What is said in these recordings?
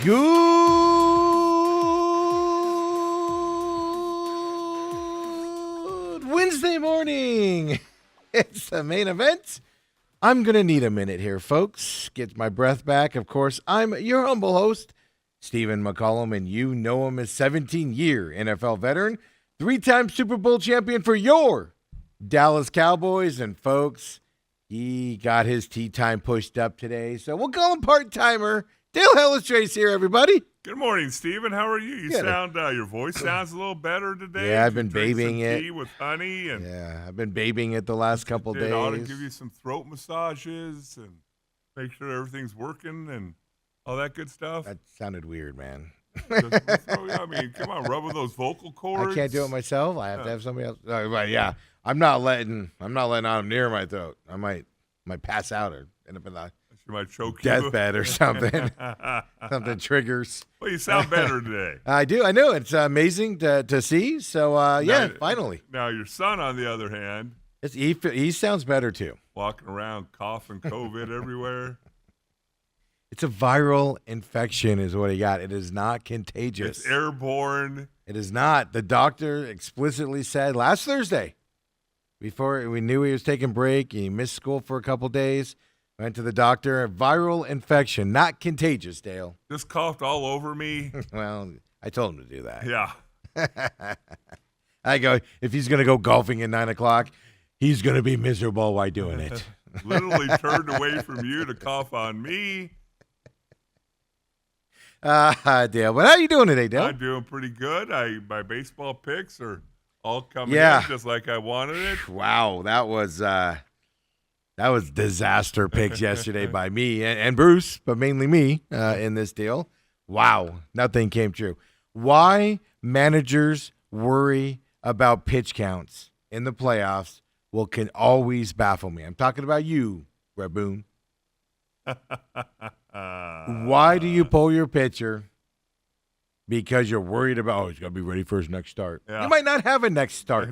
Good Wednesday morning. It's the main event. I'm going to need a minute here, folks. Get my breath back. Of course, I'm your humble host, Stephen McCollum, and you know him as 17-year NFL veteran, 3-time Super Bowl champion for your Dallas Cowboys. And, folks, he got his tee time pushed up today, so we'll call him part-timer. Dale Hellestrace here, everybody. Good morning, Stephen. How are you? Your voice sounds a little better today. Yeah, I've been babying it. Tea with honey, and I've been babying it the last couple days. I ought to give you some throat massages and make sure everything's working and all that good stuff. That sounded weird, man. I mean, come on, rubbing those vocal cords. I can't do it myself. I have to have somebody else. But yeah, I'm not letting on near my throat. I might pass out or end up in the might choke deathbed or something. Something triggers. Well, you sound better today. I do. I know. It's amazing to see. So, finally. Now, your son, on the other hand. He sounds better, too. Walking around coughing COVID everywhere. It's a viral infection is what he got. It is not contagious. It's airborne. It is not. The doctor explicitly said last Thursday, before we knew he was taking a break, he missed school for a couple days, went to the doctor, a viral infection, not contagious, Dale. Just coughed all over me. Well, I told him to do that. Yeah. I go, if he's going to go golfing at 9 o'clock, he's going to be miserable while doing it. Literally turned away from you to cough on me. Dale, but how you doing today, Dale? I'm doing pretty good. My baseball picks are all coming in just like I wanted it. Wow, that was disaster picks yesterday by me and Bruce, but mainly me in this deal. Wow, nothing came true. Why managers worry about pitch counts in the playoffs can always baffle me. I'm talking about you, Raboon. Why do you pull your pitcher? Because you're worried about, he's got to be ready for his next start. Yeah. You might not have a next start.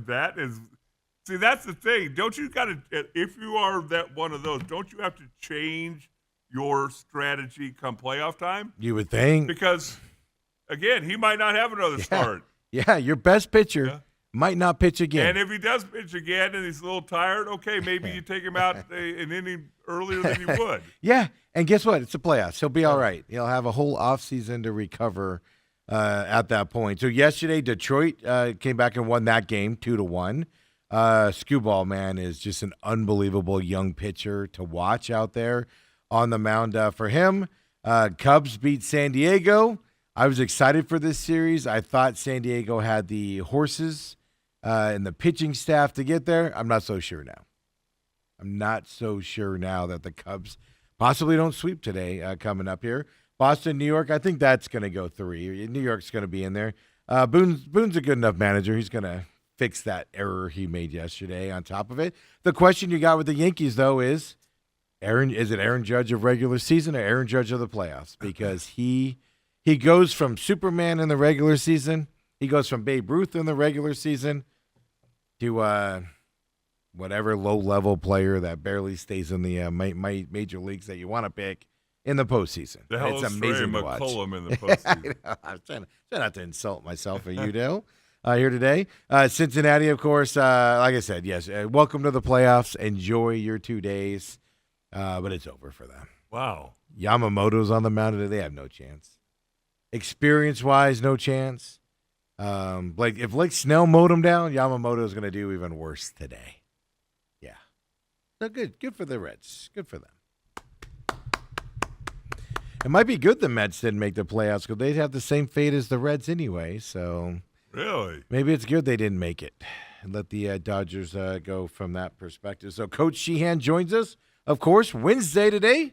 See, that's the thing. Don't you got to, if you are that one of those, don't you have to change your strategy come playoff time? You would think. Because, again, he might not have another start. Yeah, your best pitcher might not pitch again. And if he does pitch again and he's a little tired, okay, maybe you take him out an inning earlier than you would. Yeah, and guess what? It's the playoffs. He'll be all right. He'll have a whole offseason to recover at that point. So yesterday, Detroit came back and won that game 2-1. Skewball, man, is just an unbelievable young pitcher to watch out there on the mound for him. Cubs beat San Diego. I was excited for this series. I thought San Diego had the horses and the pitching staff to get there. I'm not so sure now. I'm not so sure now that the Cubs possibly don't sweep today coming up here. Boston, New York, I think that's going to go 3. New York's going to be in there. Boone's a good enough manager. He's going to fix that error he made yesterday on top of it. The question you got with the Yankees, though, is it Aaron Judge of regular season or Aaron Judge of the playoffs? Because he goes from Superman in the regular season, he goes from Babe Ruth in the regular season to whatever low-level player that barely stays in the major leagues that you want to pick in the postseason. It's amazing to watch. McCollum in the postseason. I'm trying not to insult myself or you, Dale, here today. Cincinnati, of course, like I said, yes, welcome to the playoffs. Enjoy your 2 days, but it's over for them. Wow. Yamamoto's on the mound today. They have no chance. Experience-wise, no chance. If Blake Snell mowed him down, Yamamoto's going to do even worse today. Yeah. So good for the Reds. Good for them. It might be good the Mets didn't make the playoffs because they'd have the same fate as the Reds anyway. So really, maybe it's good they didn't make it and let the Dodgers go from that perspective. So Coach Sheehan joins us, of course, Wednesday today.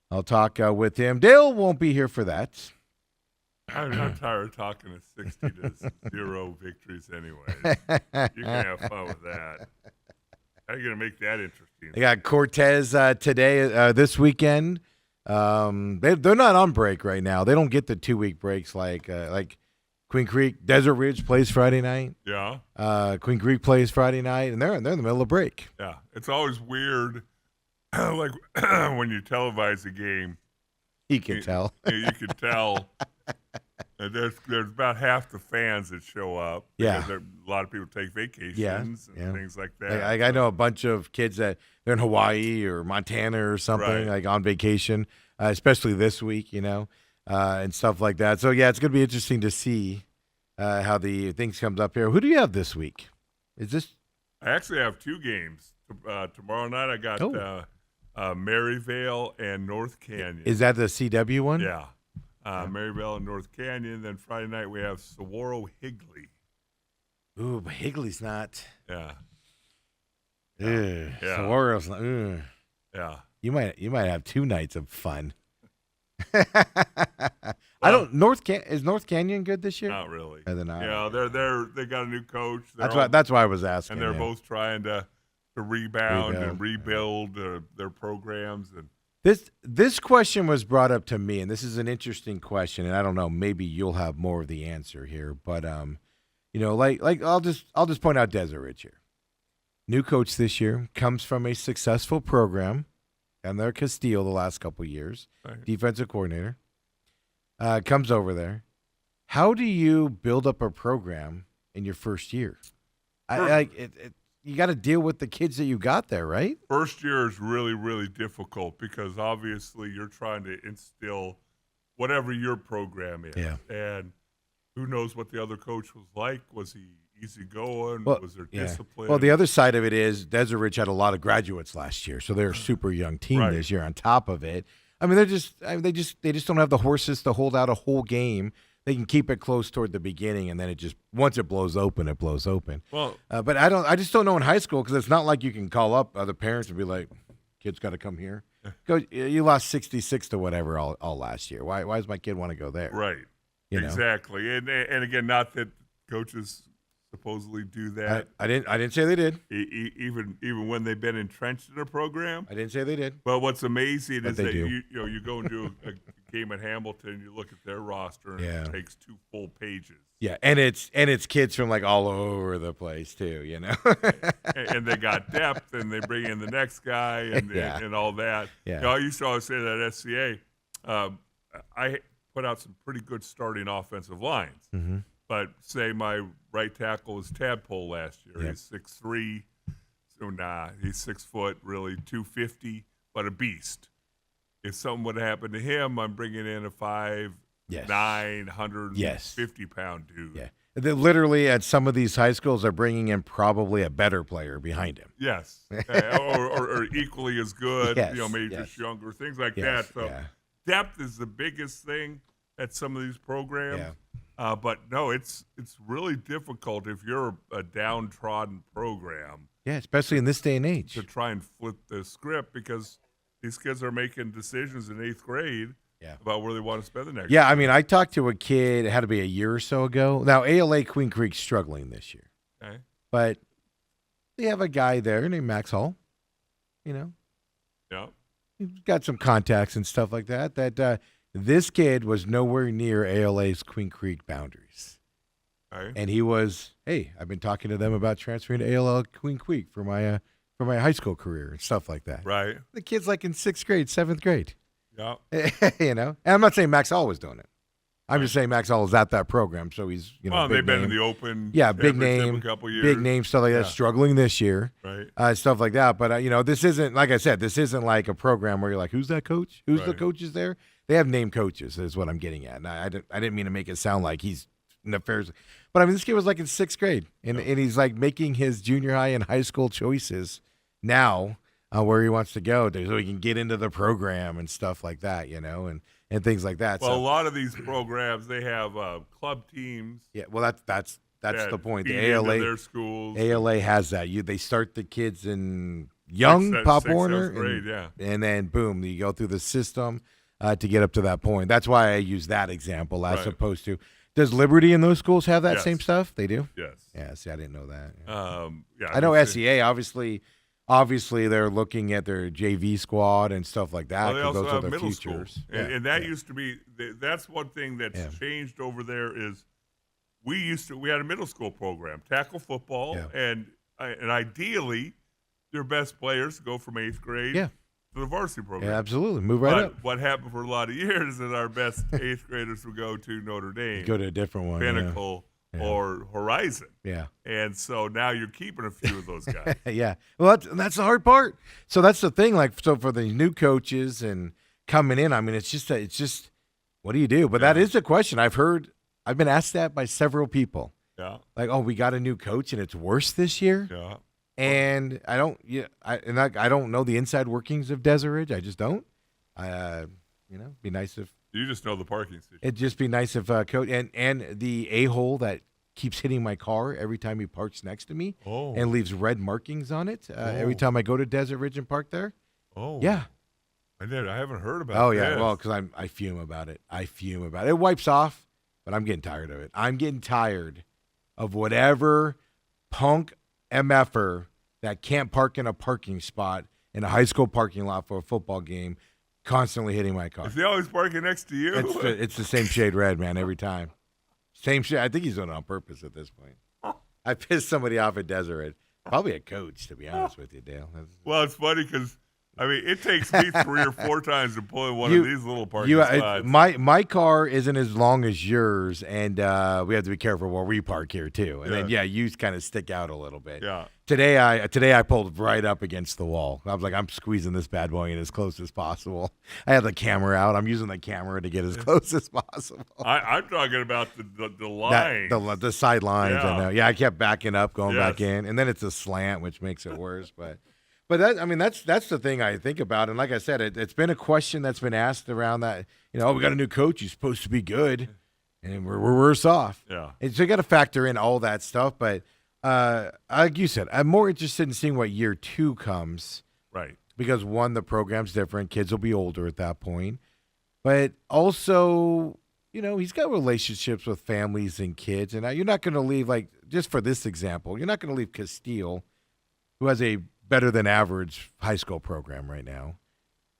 I'll talk with him. Dale won't be here for that. I'm tired of talking to 60-0 victories anyway. You can have fun with that. How are you going to make that interesting? They got Cortez today, this weekend. They're not on break right now. They don't get the 2-week breaks like Queen Creek. Desert Ridge plays Friday night. Yeah. Queen Creek plays Friday night, and they're in the middle of break. Yeah. It's always weird, like when you televise a game, He can tell. You can tell. And there's about half the fans that show up. Yeah. Because a lot of people take vacations and things like that. I know a bunch of kids that they're in Hawaii or Montana or something, Right. like on vacation, especially this week, and stuff like that. So, yeah, it's going to be interesting to see how the things comes up here. Who do you have this week? Is this? I actually have two games. Tomorrow night I got Maryvale and North Canyon. Is that the CW one? Yeah. Maryvale and North Canyon. Then Friday night we have Saguaro Higley. Ooh, but Higley's not. Yeah. Yeah. Yeah. Saguaro's not. Ugh. Yeah. You might have 2 nights of fun. I don't. Is North Canyon good this year? Not really. They're not. Yeah, they got a new coach. That's why I was asking. And they're yeah. both trying to rebound and rebuild their programs. And This question was brought up to me, and this is an interesting question, and I don't know, maybe you'll have more of the answer here, but like I'll just point out Desert Ridge here. New coach this year, comes from a successful program, and they're Castile the last couple of years, Right. defensive coordinator, comes over there. How do you build up a program in your first year? You got to deal with the kids that you got there, right? First year is really, really difficult because obviously you're trying to instill whatever your program is. Yeah. And who knows what the other coach was like? Was he easygoing? Well, Was there yeah. discipline? Well, the other side of it is Desert Ridge had a lot of graduates last year, so they're a super young team Right. this year. On top of it, I mean, they just don't have the horses to hold out a whole game. They can keep it close toward the beginning, and then once it blows open, it blows open. Well, But I just don't know in high school because it's not like you can call up other parents and be like, "Kid's got to come here." Go, you lost 66 to whatever all last year. Why does my kid want to go there? right. You know? Exactly. And again, not that coaches supposedly do that. I didn't say they did. Even when they've been entrenched in a program. I didn't say they did. But what's amazing But is they that do. you go and do a game at Hamilton, you look at their roster, and Yeah. it takes 2 full pages. Yeah, and it's kids from like all over the place too, And they got depth, and they bring in the next guy, and Yeah. and all that. Yeah. I used to always say that at SCA, I put out some pretty good starting offensive lines. Mm-hmm. But say my right tackle was Tadpole last year. Yep. He's 6'3", so he's 6 foot, really 250, but a beast. If something would happen to him, I'm bringing in a 5'9", Yes. 150-pound dude. Yeah. They literally at some of these high schools are bringing in probably a better player behind him. Yes, or equally as good. Yes, Maybe yes. just younger, things like Yes, that. So yeah. depth is the biggest thing at some of these programs. Yeah. But no, it's really difficult if you're a downtrodden program Yeah, especially in this day and age. to try and flip the script because these kids are making decisions in 8th grade about where they want to spend the next Yeah, I mean, I talked to a kid, it had to be a year or so ago. Now, ALA Queen Creek's struggling this year, Okay. but they have a guy there named Max Hall. Yeah. He's got some contacts and stuff like that. This kid was nowhere near ALA's Queen Creek boundaries. Okay. And he was, hey, I've been talking to them about transferring to ALL Queen Creek for my high school career and stuff like that. Right. The kid's like in 6th grade, 7th grade. Yeah. And I'm not saying Max Hall was doing it. I'm just saying Max Hall is at that program, so he's Well, big they've been name. in the open. Yeah, big championship name, a couple years. big name stuff like that. Yeah. Struggling this year, Right. stuff like that. But this isn't, like I said, this isn't like a program where you're like, who's that coach? Who's the Right. coaches there? They have named coaches, is what I'm getting at. And I didn't mean to make it sound like he's nefarious, but I mean this kid was like in 6th grade, and he's like making his junior high and high school choices now. Where he wants to go, so he can get into the program and stuff like that, and things like that. Well, a So lot of these programs, they have club teams. yeah, well that's that the point. feed The into ALA their schools. ALA has that. They start the kids in young Pop Sixth, Warner, seventh grade, yeah. and then boom, you go through the system to get up to that point. That's why I use that example as Right. opposed to. Does Liberty in those schools have that Yes. same stuff? They do. Yes. Yeah. See, I didn't know that. Yeah. I know it's- SEA obviously they're looking at their JV squad and stuff like that. Well, they 'cause also those have are the middle futures. school, Yeah, and that yeah. used to be. That's one thing that's Yeah. changed over there is we had a middle school program, tackle football, Yeah. and ideally, your best players go from 8th grade Yeah. to the varsity program. Yeah, absolutely. Move right But up. what happened for a lot of years is that our best eighth graders would go to Notre Dame, Go to a different one. Pinnacle, Yeah. or Horizon. Yeah. And so now you're keeping a few of those guys. Yeah. Well, that's the hard part. So that's the thing. Like, so for the new coaches and coming in, I mean, it's just what do you do? But that is a question I've been asked that by several people. Yeah, Like, oh, we got a new coach and it's worse this year. yeah. And I don't know the inside workings of Desert Ridge. I just don't. Be nice if You just know the parking situation. it'd just be nice if coach and the a-hole that keeps hitting my car every time he parks next to me and leaves red markings on it every time I go to Desert Ridge and park there. Oh, Yeah. I haven't heard about. Oh yeah. this. Well, because I fume about it. It wipes off, but I'm getting tired of it. I'm getting tired of whatever punk MFer that can't park in a parking spot in a high school parking lot for a football game constantly hitting my car. Is he always parking next to you? It's the same shade red, man, every time. Same shade. I think he's doing it on purpose at this point. I pissed somebody off at Desert Ridge. Probably a coach, to be honest with you, Dale. Well, it's funny because it takes me 3 or 4 times to pull in one of these little parking spots. My car isn't as long as yours, and we have to be careful where we park here too. And then you kind of stick out a little bit. Yeah. Today I pulled right up against the wall. I was like, I'm squeezing this bad boy in as close as possible. I have the camera out. I'm using the camera to get as close as possible. I'm talking about the line. The side lines. Yeah. I know. Yeah, I kept backing up, going Yes. back in, and then it's a slant, which makes it worse. But that's the thing I think about. And like I said, it's been a question that's been asked around that. We got a new coach. He's supposed to be good, and we're worse off. Yeah. And so you got to factor in all that stuff. But like you said, I'm more interested in seeing what year 2 comes. Right. Because one, the program's different. Kids will be older at that point. But also, he's got relationships with families and kids. And you're not going to leave, like, just for this example, you're not going to leave Castile, who has a better than average high school program right now.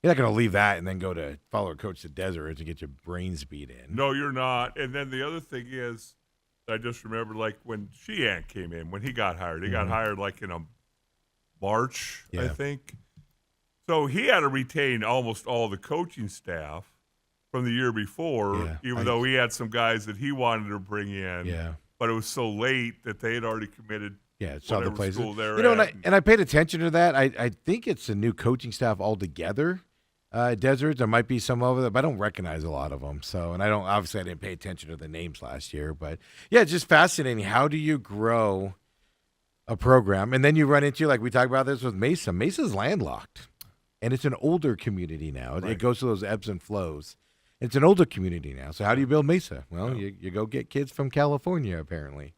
You're not going to leave that and then go to follow a coach to Desert Ridge and get your brains beat in. No, you're not. And then the other thing is, I just remember, like, when Sheehan came in, when he got hired. He got hired, like, in March, I think. So he had to retain almost all the coaching staff from the year before, even though he had some guys that he wanted to bring in. Yeah. But it was so late that they had already committed. Yeah, it's other places. School they're and I paid attention to that. I think it's a new coaching staff altogether. Desert, there might be some over there, but I don't recognize a lot of them. So, and I didn't pay attention to the names last year, but yeah, it's just fascinating. How do you grow a program? And then you run into, like we talked about this with Mesa. Mesa's landlocked, and it's an older community now. Right. It goes through those ebbs and flows. It's an older community now. So how do you build Mesa? Well, you go get kids from California, apparently.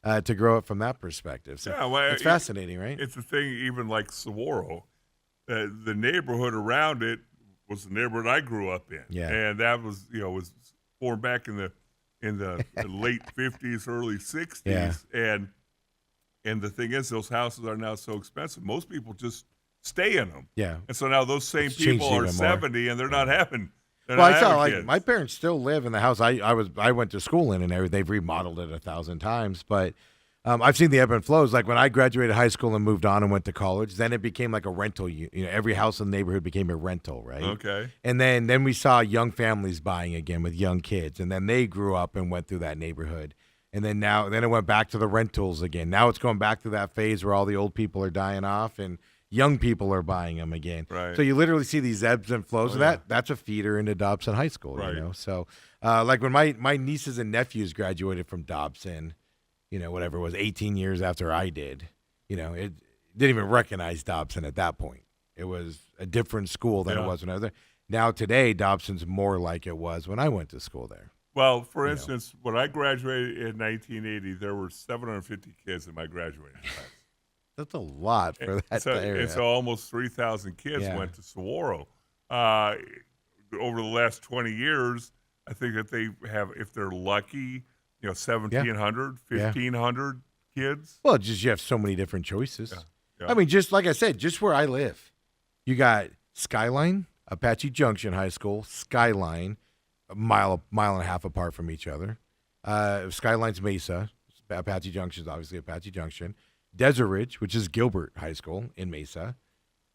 To grow it from that perspective. So it's fascinating, right? It's the thing, even like Saguaro, the neighborhood around it was the neighborhood I grew up in. Yeah. And that was, was formed back in the late 50s, early 60s. Yeah. And the thing is, those houses are now so expensive. Most people just stay in them. Yeah. And so now those same It's people changed are even more. 70 and they're not having. Well, I saw, like, my parents still live in the house I went to school in, and everything. They've remodeled it 1,000 times, but I've seen the ebb and flows. Like when I graduated high school and moved on and went to college, then it became like a rental. Every house in the neighborhood became a rental, right? Okay. And then we saw young families buying again with young kids, and then they grew up and went through that neighborhood. And then it went back to the rentals again. Now it's going back to that phase where all the old people are dying off and young people are buying them again. Right. So you literally see these ebbs and flows, and that's a feeder into Dobson High School. Right. So like when my nieces and nephews graduated from Dobson, whatever it was, 18 years after I did, it didn't even recognize Dobson at that point. It was a different school than it was when I was there. Now today, Dobson's more like it was when I went to school there. Well, for instance, when I graduated in 1980, there were 750 kids in my graduating class. That's a lot for that area. And so almost 3,000 kids went to Saguaro. Over the last 20 years, I think that they have, if they're lucky, 1,700, 1,500 kids. Well, just you have so many different choices. Yeah. I mean, just like I said, just where I live, you got Skyline, Apache Junction High School, Skyline, a mile and a half apart from each other. Skyline's Mesa. Apache Junction is obviously Apache Junction. Desert Ridge, which is Gilbert High School in Mesa.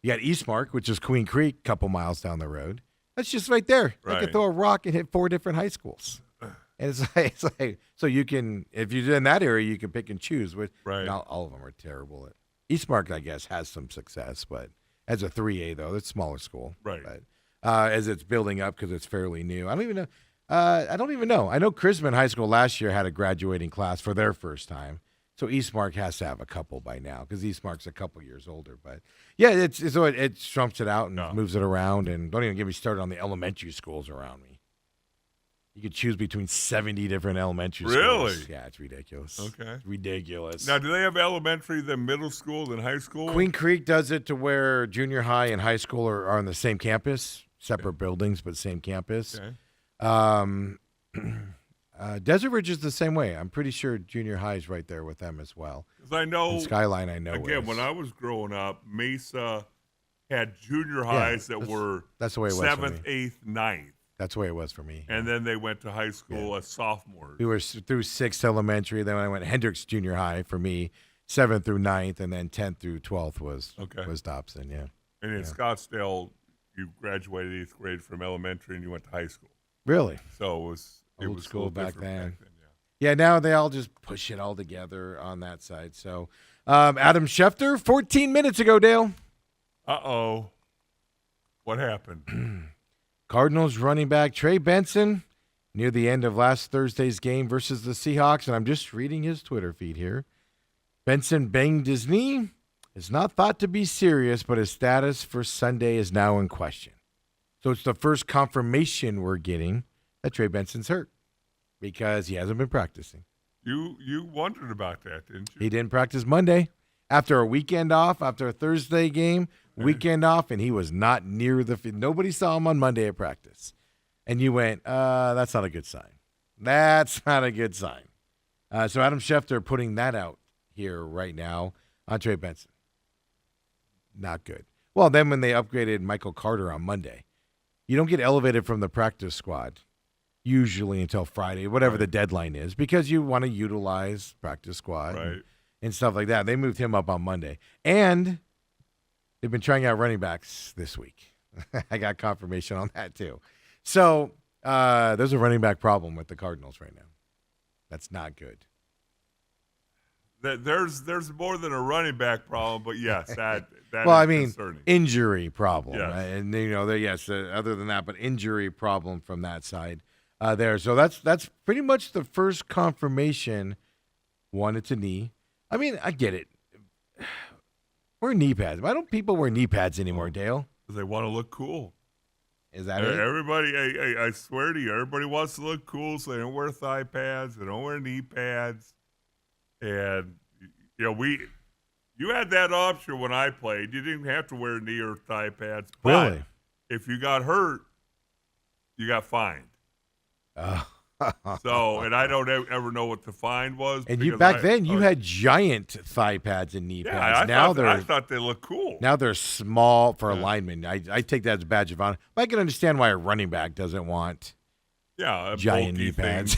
You got Eastmark, which is Queen Creek, a couple miles down the road. That's just right there. They Right. could throw a rock and hit 4 different high schools. And it's like so you can, if you're in that area, you can pick and choose. With Right. Not all of them are terrible. Eastmark, I guess, has some success, but as a 3A though, it's a smaller school. Right. But as it's building up because it's fairly new, I don't even know. I know Chrisman High School last year had a graduating class for their first time. So Eastmark has to have a couple by now because Eastmark's a couple years older. But yeah, it strumps it out and moves it around. And don't even get me started on the elementary schools around me. You could choose between 70 different elementary schools. Really? Yeah, it's ridiculous. Okay. It's ridiculous. Now, do they have elementary, then middle school, then high school? Queen Creek does it to where junior high and high school are on the same campus, separate buildings, but same campus. Okay. Desert Ridge is the same way. I'm pretty sure junior high is right there with them as well. Because I know, And Skyline, I know. again, is. when I was growing up, Mesa had junior highs that were that's the way it was for 7th, me. 8th, 9th. That's the way it was for me. And then they went to high school as sophomores. We were through 6th elementary. Then I went Hendricks Junior High for me, 7th through 9th, and then 10th through 12th was Dobson. Yeah. And in Scottsdale, you graduated 8th grade from elementary and you went to high school. Really? So it Old was school a little back different then. back then. Yeah, now they all just push it all together on that side. So, Adam Schefter, 14 minutes ago, Dale. Uh-oh. What happened? Cardinals running back Trey Benson near the end of last Thursday's game versus the Seahawks, and I'm just reading his Twitter feed here. Benson banged his knee. It's not thought to be serious, but his status for Sunday is now in question. So it's the first confirmation we're getting that Trey Benson's hurt because he hasn't been practicing. You wondered about that, didn't you? He didn't practice Monday. After a weekend off, after a Thursday game, weekend off, and he was not near the field. Nobody saw him on Monday at practice. And you went, that's not a good sign. That's not a good sign. So Adam Schefter putting that out here right now on Trey Benson. Not good. Well, then when they upgraded Michael Carter on Monday, you don't get elevated from the practice squad usually until Friday, whatever the deadline is, because you want to utilize practice squad and stuff like that. They moved him up on Monday. And they've been trying out running backs this week. I got confirmation on that too. So there's a running back problem with the Cardinals right now. That's not good. There's more than a running back problem, but yes, that well, is I mean, concerning. injury problem. Yes. And, other than that, but injury problem from that side there. So that's pretty much the first confirmation. One, it's a knee. I mean, I get it. Wear knee pads. Why don't people wear knee pads anymore, Dale? Because they want to look cool. Is that it? Everybody, I swear to you, everybody wants to look cool, so they don't wear thigh pads, they don't wear knee pads. And, you had that option when I played. You didn't have to wear knee or thigh pads. But Really? if you got hurt, you got fined. So, and I don't ever know what the fine was. And you had giant thigh pads and knee pads. I thought they looked cool. Now they're small for a lineman. I take that as a badge of honor. But I can understand why a running back doesn't want giant knee pads.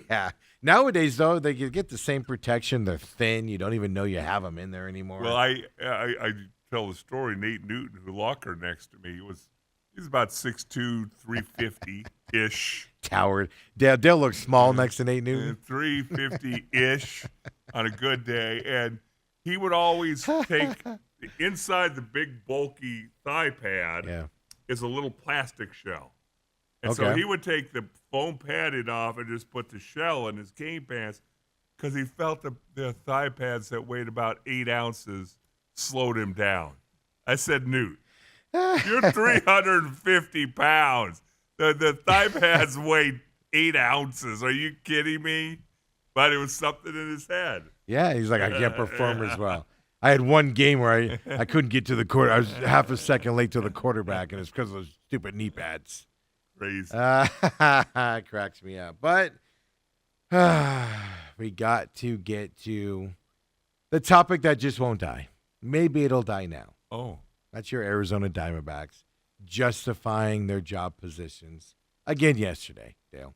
Yeah. Nowadays, though, they can get the same protection. They're thin. You don't even know you have them in there anymore. Well, I tell the story. Nate Newton, who locker next to me, he's about 6'2", 350-ish. Towered. Dale looks small next to Nate Newton. 350-ish on a good day. And he would always take inside the big, bulky thigh pad is a little plastic shell. And so he would take the foam padding off and just put the shell in his game pants because he felt the thigh pads that weighed about 8 ounces slowed him down. I said, Newt, you're 350 pounds. The thigh pads weighed 8 ounces. Are you kidding me? But it was something in his head. Yeah, he's like, I can't perform as well. I had one game where I couldn't get to the quarter. I was half a second late to the quarterback, and it's because of those stupid knee pads. Crazy. It cracks me up. But we got to get to the topic that just won't die. Maybe it'll die now. Oh. That's your Arizona Diamondbacks justifying their job positions again yesterday, Dale.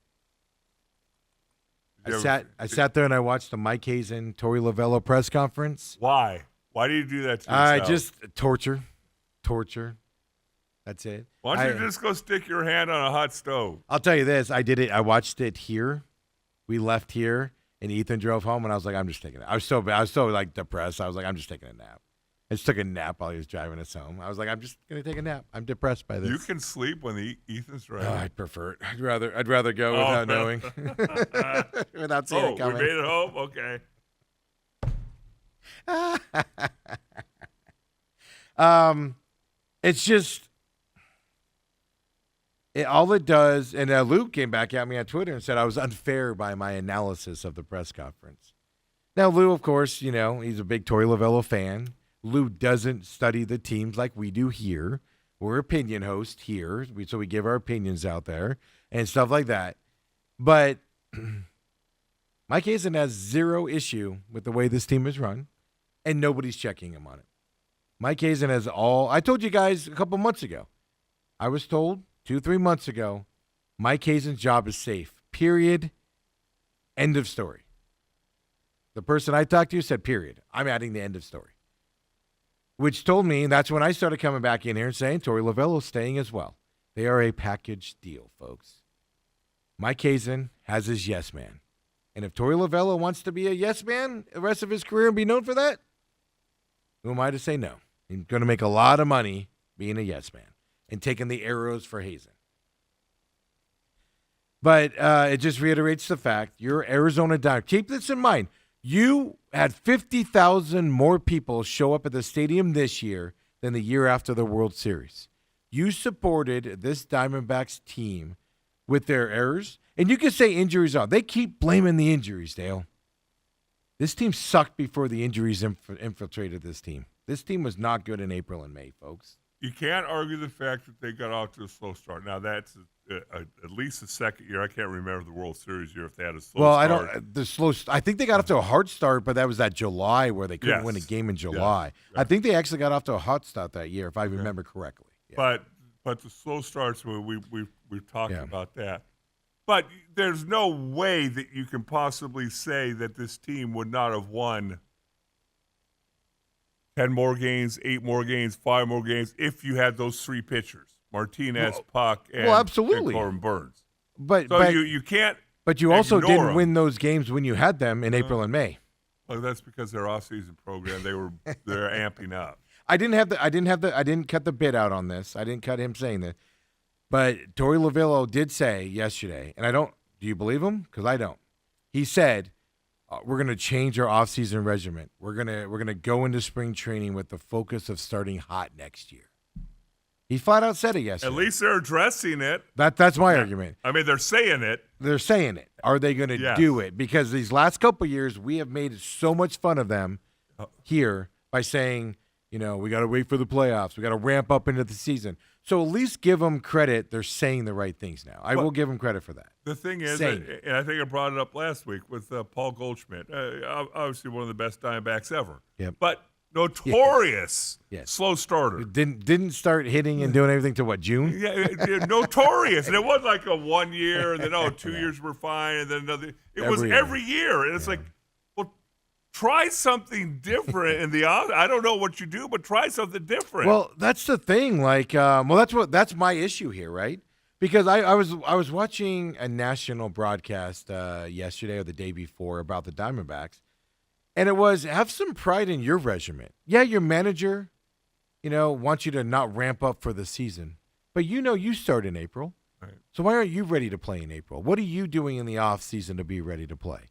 I sat there and I watched the Mike Hazen, Torey Lovello press conference. Why? Why do you do that to yourself? Just torture. torture. That's it. Why don't you just go stick your hand on a hot stove? I'll tell you this. I did it. I watched it here. We left here, and Ethan drove home, and I was like, I'm just taking it. I was so bad. I was so like depressed. I was like, I'm just taking a nap. I just took a nap while he was driving us home. I was like, I'm just gonna take a nap. I'm depressed by this. You can sleep when Ethan's driving. I'd prefer it. I'd rather go without knowing, without seeing it coming. We made it home. Okay. It's just all it does. And Luke came back at me on Twitter and said I was unfair by my analysis of the press conference. Now, Lou, of course, he's a big Torey Lovello fan. Lou doesn't study the teams like we do here. We're opinion hosts here, so we give our opinions out there and stuff like that. But Mike Hazen has zero issue with the way this team is run, and nobody's checking him on it. Mike Hazen has I told you guys a couple months ago. I was told 2-3 months ago, Mike Hazen's job is safe. Period. End of story. The person I talked to said, period. I'm adding the end of story. Which told me, and that's when I started coming back in here and saying Torey Lovello's staying as well. They are a package deal, folks. Mike Hazen has his yes man. And if Torey Lovello wants to be a yes man the rest of his career and be known for that, who am I to say no? He's going to make a lot of money being a yes man and taking the arrows for Hazen. But it just reiterates the fact, you're Arizona Diamondbacks. Keep this in mind. You had 50,000 more people show up at the stadium this year than the year after the World Series. You supported this Diamondbacks team with their errors. And you can say injuries are. They keep blaming the injuries, Dale. This team sucked before the injuries infiltrated this team. This team was not good in April and May, folks. You can't argue the fact that they got off to a slow start. Now, that's at least the second year. I can't remember the World Series year if they had a slow start. I think they got off to a hard start, but that was that July where they couldn't win a game in July. Yes. I think they actually got off to a hot start that year, if I remember correctly. Yeah. But the slow starts, we've talked about that. But there's no way that you can possibly say that this team would not have won 10 more games, 8 more games, 5 more games if you had those three pitchers, Martinez, Puck, and Corbin Burns. But you can't. But you also didn't win those games when you had them in April and May. Well, that's because their off-season program they're amping up. I didn't cut the bit out on this. I didn't cut him saying that. But Torey Lovello did say yesterday, and do you believe him? Because I don't. He said, we're going to change our offseason regimen. We're gonna go into spring training with the focus of starting hot next year. He flat out said it yesterday. At least they're addressing it. That's my argument. I mean, they're saying it. They're saying it. Are they going to do it? Because these last couple of years, we have made so much fun of them here by saying, we got to wait for the playoffs. We got to ramp up into the season. So at least give them credit. They're saying the right things now. I will give them credit for that. The thing is, and I think I brought it up last week with Paul Goldschmidt, obviously one of the best Diamondbacks ever. Yep. But notorious slow starter. Didn't start hitting and doing everything to June? Yeah, notorious. And it wasn't like a 1 year and then 2 years were fine and then another. It was every year. And it's like, well, try something different in the I don't know what you do, but try something different. Well, that's the thing. That's my issue here, right? Because I was watching a national broadcast yesterday or the day before about the Diamondbacks. And it was, have some pride in your regiment. Yeah, your manager, wants you to not ramp up for the season. But you start in April. Right. So why aren't you ready to play in April? What are you doing in the off season to be ready to play?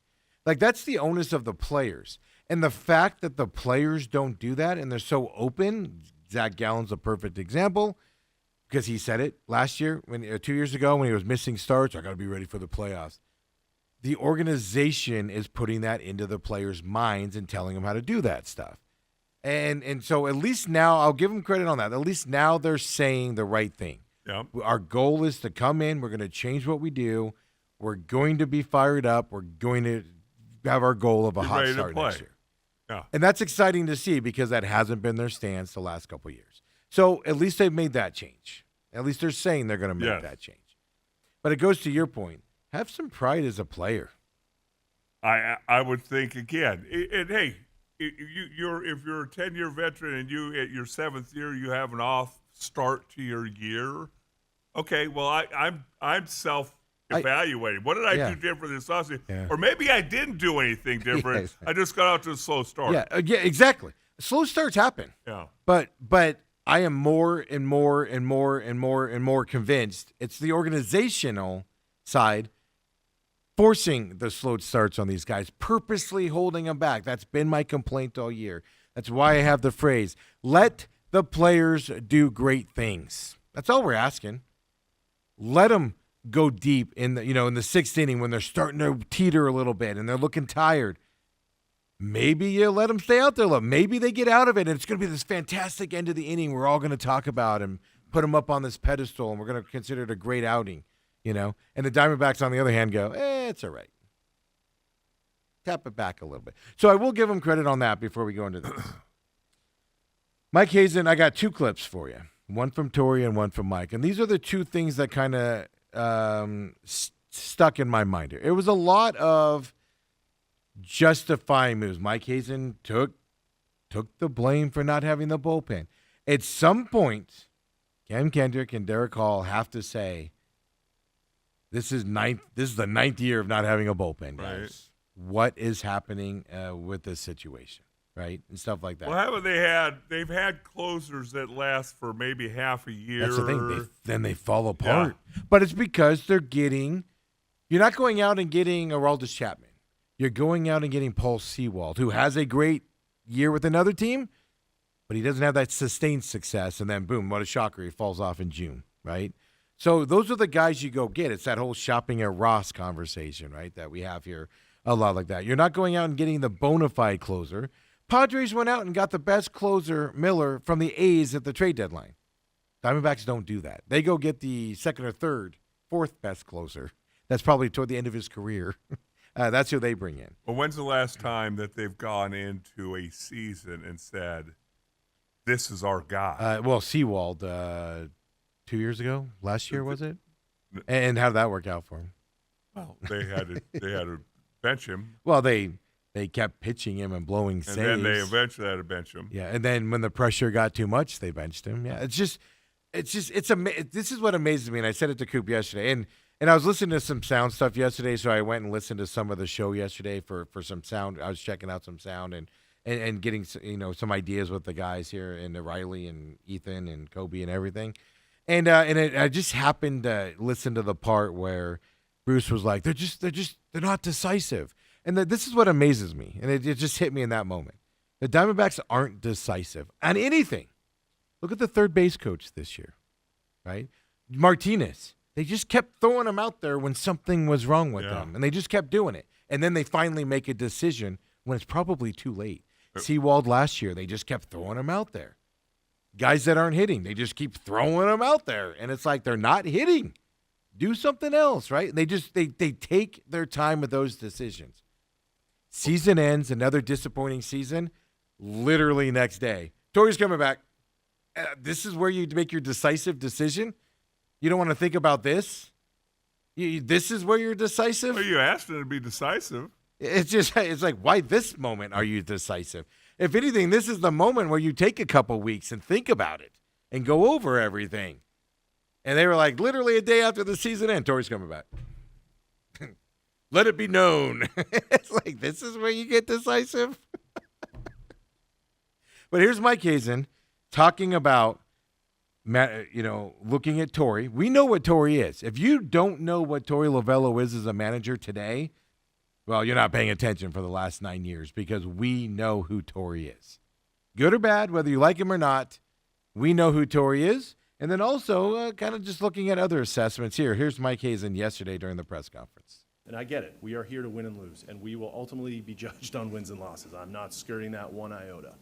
That's the onus of the players. And the fact that the players don't do that and they're so open, Zach Gallen's a perfect example because he said it last year, 2 years ago when he was missing starts, I got to be ready for the playoffs. The organization is putting that into the players' minds and telling them how to do that stuff. And so at least now, I'll give them credit on that. At least now they're saying the right thing. Yep. Our goal is to come in. We're going to change what we do. We're going to be fired up. We're going to have our goal of a hot start next year. Yeah. And that's exciting to see because that hasn't been their stance the last couple of years. So at least they've made that change. At least they're saying they're going to make that change. But it goes to your point. Have some pride as a player. I would think again. Hey, if you're a 10-year veteran and you at your 7th year you have an off start to your year, okay, well I'm self-evaluating. What did I Yeah. do different this offseason? Yeah. Or maybe I didn't do anything different. exactly. I just got out to a slow start. Yeah, exactly. Slow starts happen. Yeah. But I am more and more and more and more and more convinced it's the organizational side forcing the slow starts on these guys, purposely holding them back. That's been my complaint all year. That's why I have the phrase, let the players do great things. That's all we're asking. Let them go deep in the sixth inning when they're starting to teeter a little bit and they're looking tired. Maybe you let them stay out there a little. Maybe they get out of it, and it's going to be this fantastic end of the inning we're all going to talk about and put them up on this pedestal, and we're going to consider it a great outing, And the Diamondbacks, on the other hand, go, it's all right. Tap it back a little bit. So I will give them credit on that before we go into this. Mike Hazen, I got 2 clips for you, one from Tori and one from Mike, and these are the 2 things that kind of stuck in my mind here. It was a lot of justifying moves. Mike Hazen took the blame for not having the bullpen. At some point, Cam Kendrick and Derek Hall have to say, this is the 9th year of not having a bullpen, guys. Right. What is happening with this situation, right? And stuff like that. Well, haven't they had? They've had closers that last for maybe half a year. That's the thing. Then they fall apart. Yeah. But it's because you're not going out and getting Aroldis Chapman. You're going out and getting Paul Sewald, who has a great year with another team, but he doesn't have that sustained success. And then, boom, what a shocker. He falls off in June, right? So those are the guys you go get. It's that whole shopping at Ross conversation, right, that we have here a lot like that. You're not going out and getting the bona fide closer. Padres went out and got the best closer, Miller, from the A's at the trade deadline. Diamondbacks don't do that. They go get the second or third, fourth best closer. That's probably toward the end of his career. That's who they bring in. Well, when's the last time that they've gone into a season and said, this is our guy? Sewald, 2 years ago, last year, was it? And how did that work out for him? Well, they had to bench him. Well, they kept pitching him and blowing saves. And then they eventually had to bench him. Yeah, and then when the pressure got too much, they benched him. Yeah, this is what amazes me, and I said it to Coop yesterday, and I was listening to some sound stuff yesterday, so I went and listened to some of the show yesterday for some sound. I was checking out some sound and getting some ideas with the guys here and Riley and Ethan and Kobe and everything, I just happened to listen to the part where Bruce was like, they're not decisive, and this is what amazes me, and it just hit me in that moment. The Diamondbacks aren't decisive on anything. Look at the third base coach this year, right? Martinez. They just kept throwing him out there when something was wrong with them, and they just kept doing it. And then they finally make a decision when it's probably too late. Sewald last year, they just kept throwing him out there. Guys that aren't hitting, they just keep throwing them out there, and it's like they're not hitting. Do something else, right? They take their time with those decisions. Season ends, another disappointing season, literally next day. Tori's coming back. This is where you make your decisive decision? You don't want to think about this? This is where you're decisive? Well, you asked him to be decisive. It's like, why this moment are you decisive? If anything, this is the moment where you take a couple weeks and think about it and go over everything. And they were like, literally a day after the season end, Tori's coming back. Let it be known. It's like, this is where you get decisive? But here's Mike Hazen talking about, looking at Tori. We know what Tori is. If you don't know what Tori Lovello is as a manager today, well, you're not paying attention for the last 9 years, because we know who Tori is. Good or bad, whether you like him or not, we know who Tori is. And then also kind of just looking at other assessments here. Here's Mike Hazen yesterday during the press conference. And I get it. We are here to win and lose, and we will ultimately be judged on wins and losses. I'm not skirting that one iota.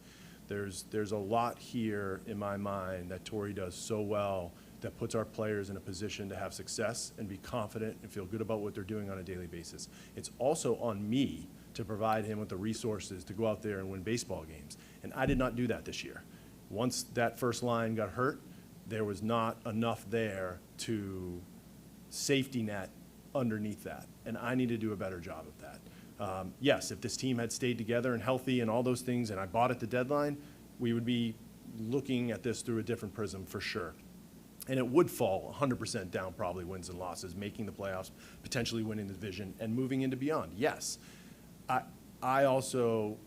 There's a lot here in my mind that Tori does so well that puts our players in a position to have success and be confident and feel good about what they're doing on a daily basis. It's also on me to provide him with the resources to go out there and win baseball games. And I did not do that this year. Once that first line got hurt, there was not enough there to safety net underneath that. And I need to do a better job of that. Yes, if this team had stayed together and healthy and all those things, and I bought at the deadline, we would be looking at this through a different prism for sure. And it would fall 100% down probably wins and losses, making the playoffs, potentially winning the division, and moving into beyond. Yes. I also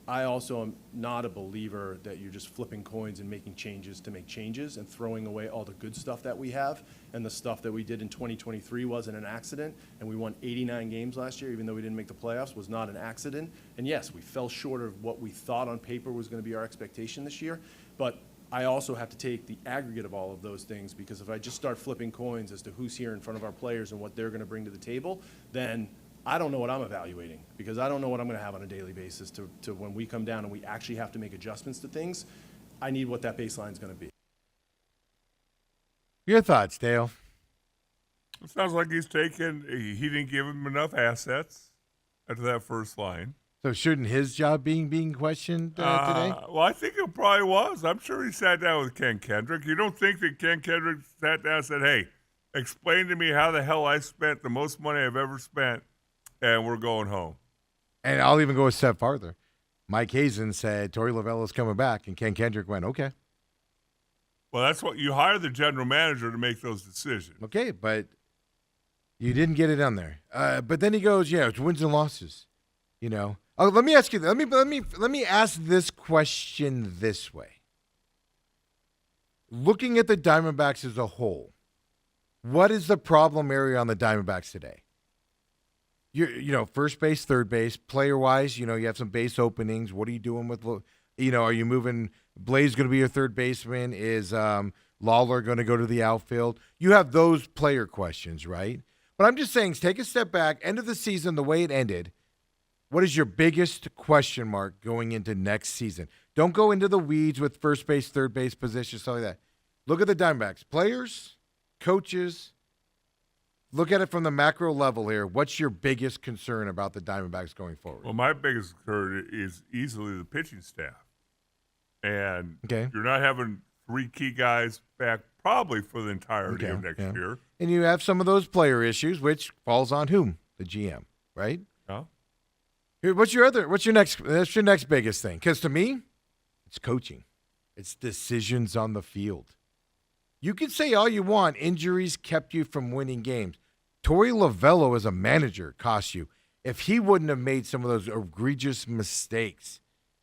am not a believer that you're just flipping coins and making changes to make changes and throwing away all the good stuff that we have, and the stuff that we did in 2023 wasn't an accident, and we won 89 games last year, even though we didn't make the playoffs, was not an accident. And yes, we fell short of what we thought on paper was going to be our expectation this year, but I also have to take the aggregate of all of those things, because if I just start flipping coins as to who's here in front of our players and what they're going to bring to the table, then I don't know what I'm evaluating, because I don't know what I'm going to have on a daily basis to when we come down and we actually have to make adjustments to things. I need what that baseline is going to be. Your thoughts, Dale? It sounds like he didn't give him enough assets after that first line. So shouldn't his job being questioned today? Well, I think it probably was. I'm sure he sat down with Ken Kendrick. You don't think that Ken Kendrick sat down and said, hey, explain to me how the hell I spent the most money I've ever spent, and we're going home. And I'll even go a step farther. Mike Hazen said Torey Lovullo's coming back, and Ken Kendrick went, okay. Well, that's what you hire the general manager to make those decisions. Okay, but you didn't get it on there. But then he goes, yeah, it's wins and losses. You know. Oh, let me ask you. Let me ask this question this way. Looking at the Diamondbacks as a whole, what is the problem area on the Diamondbacks today? First base, third base, player-wise, you have some base openings. What are you doing with, are you moving? Blaze going to be your third baseman? Is Lawler going to go to the outfield? You have those player questions, right? But I'm just saying, take a step back. End of the season, the way it ended, what is your biggest question mark going into next season? Don't go into the weeds with first base, third base position, stuff like that. Look at the Diamondbacks. Players, coaches, look at it from the macro level here. What's your biggest concern about the Diamondbacks going forward? Well, my biggest concern is easily the pitching staff. And okay. You're not having three key guys back probably for the entirety of next year. And you have some of those player issues, which falls on whom? The GM, right? Yeah. Here, what's your next biggest thing? Because to me, it's coaching. It's decisions on the field. You can say all you want, injuries kept you from winning games. Torey Lovullo as a manager cost you. If he wouldn't have made some of those egregious mistakes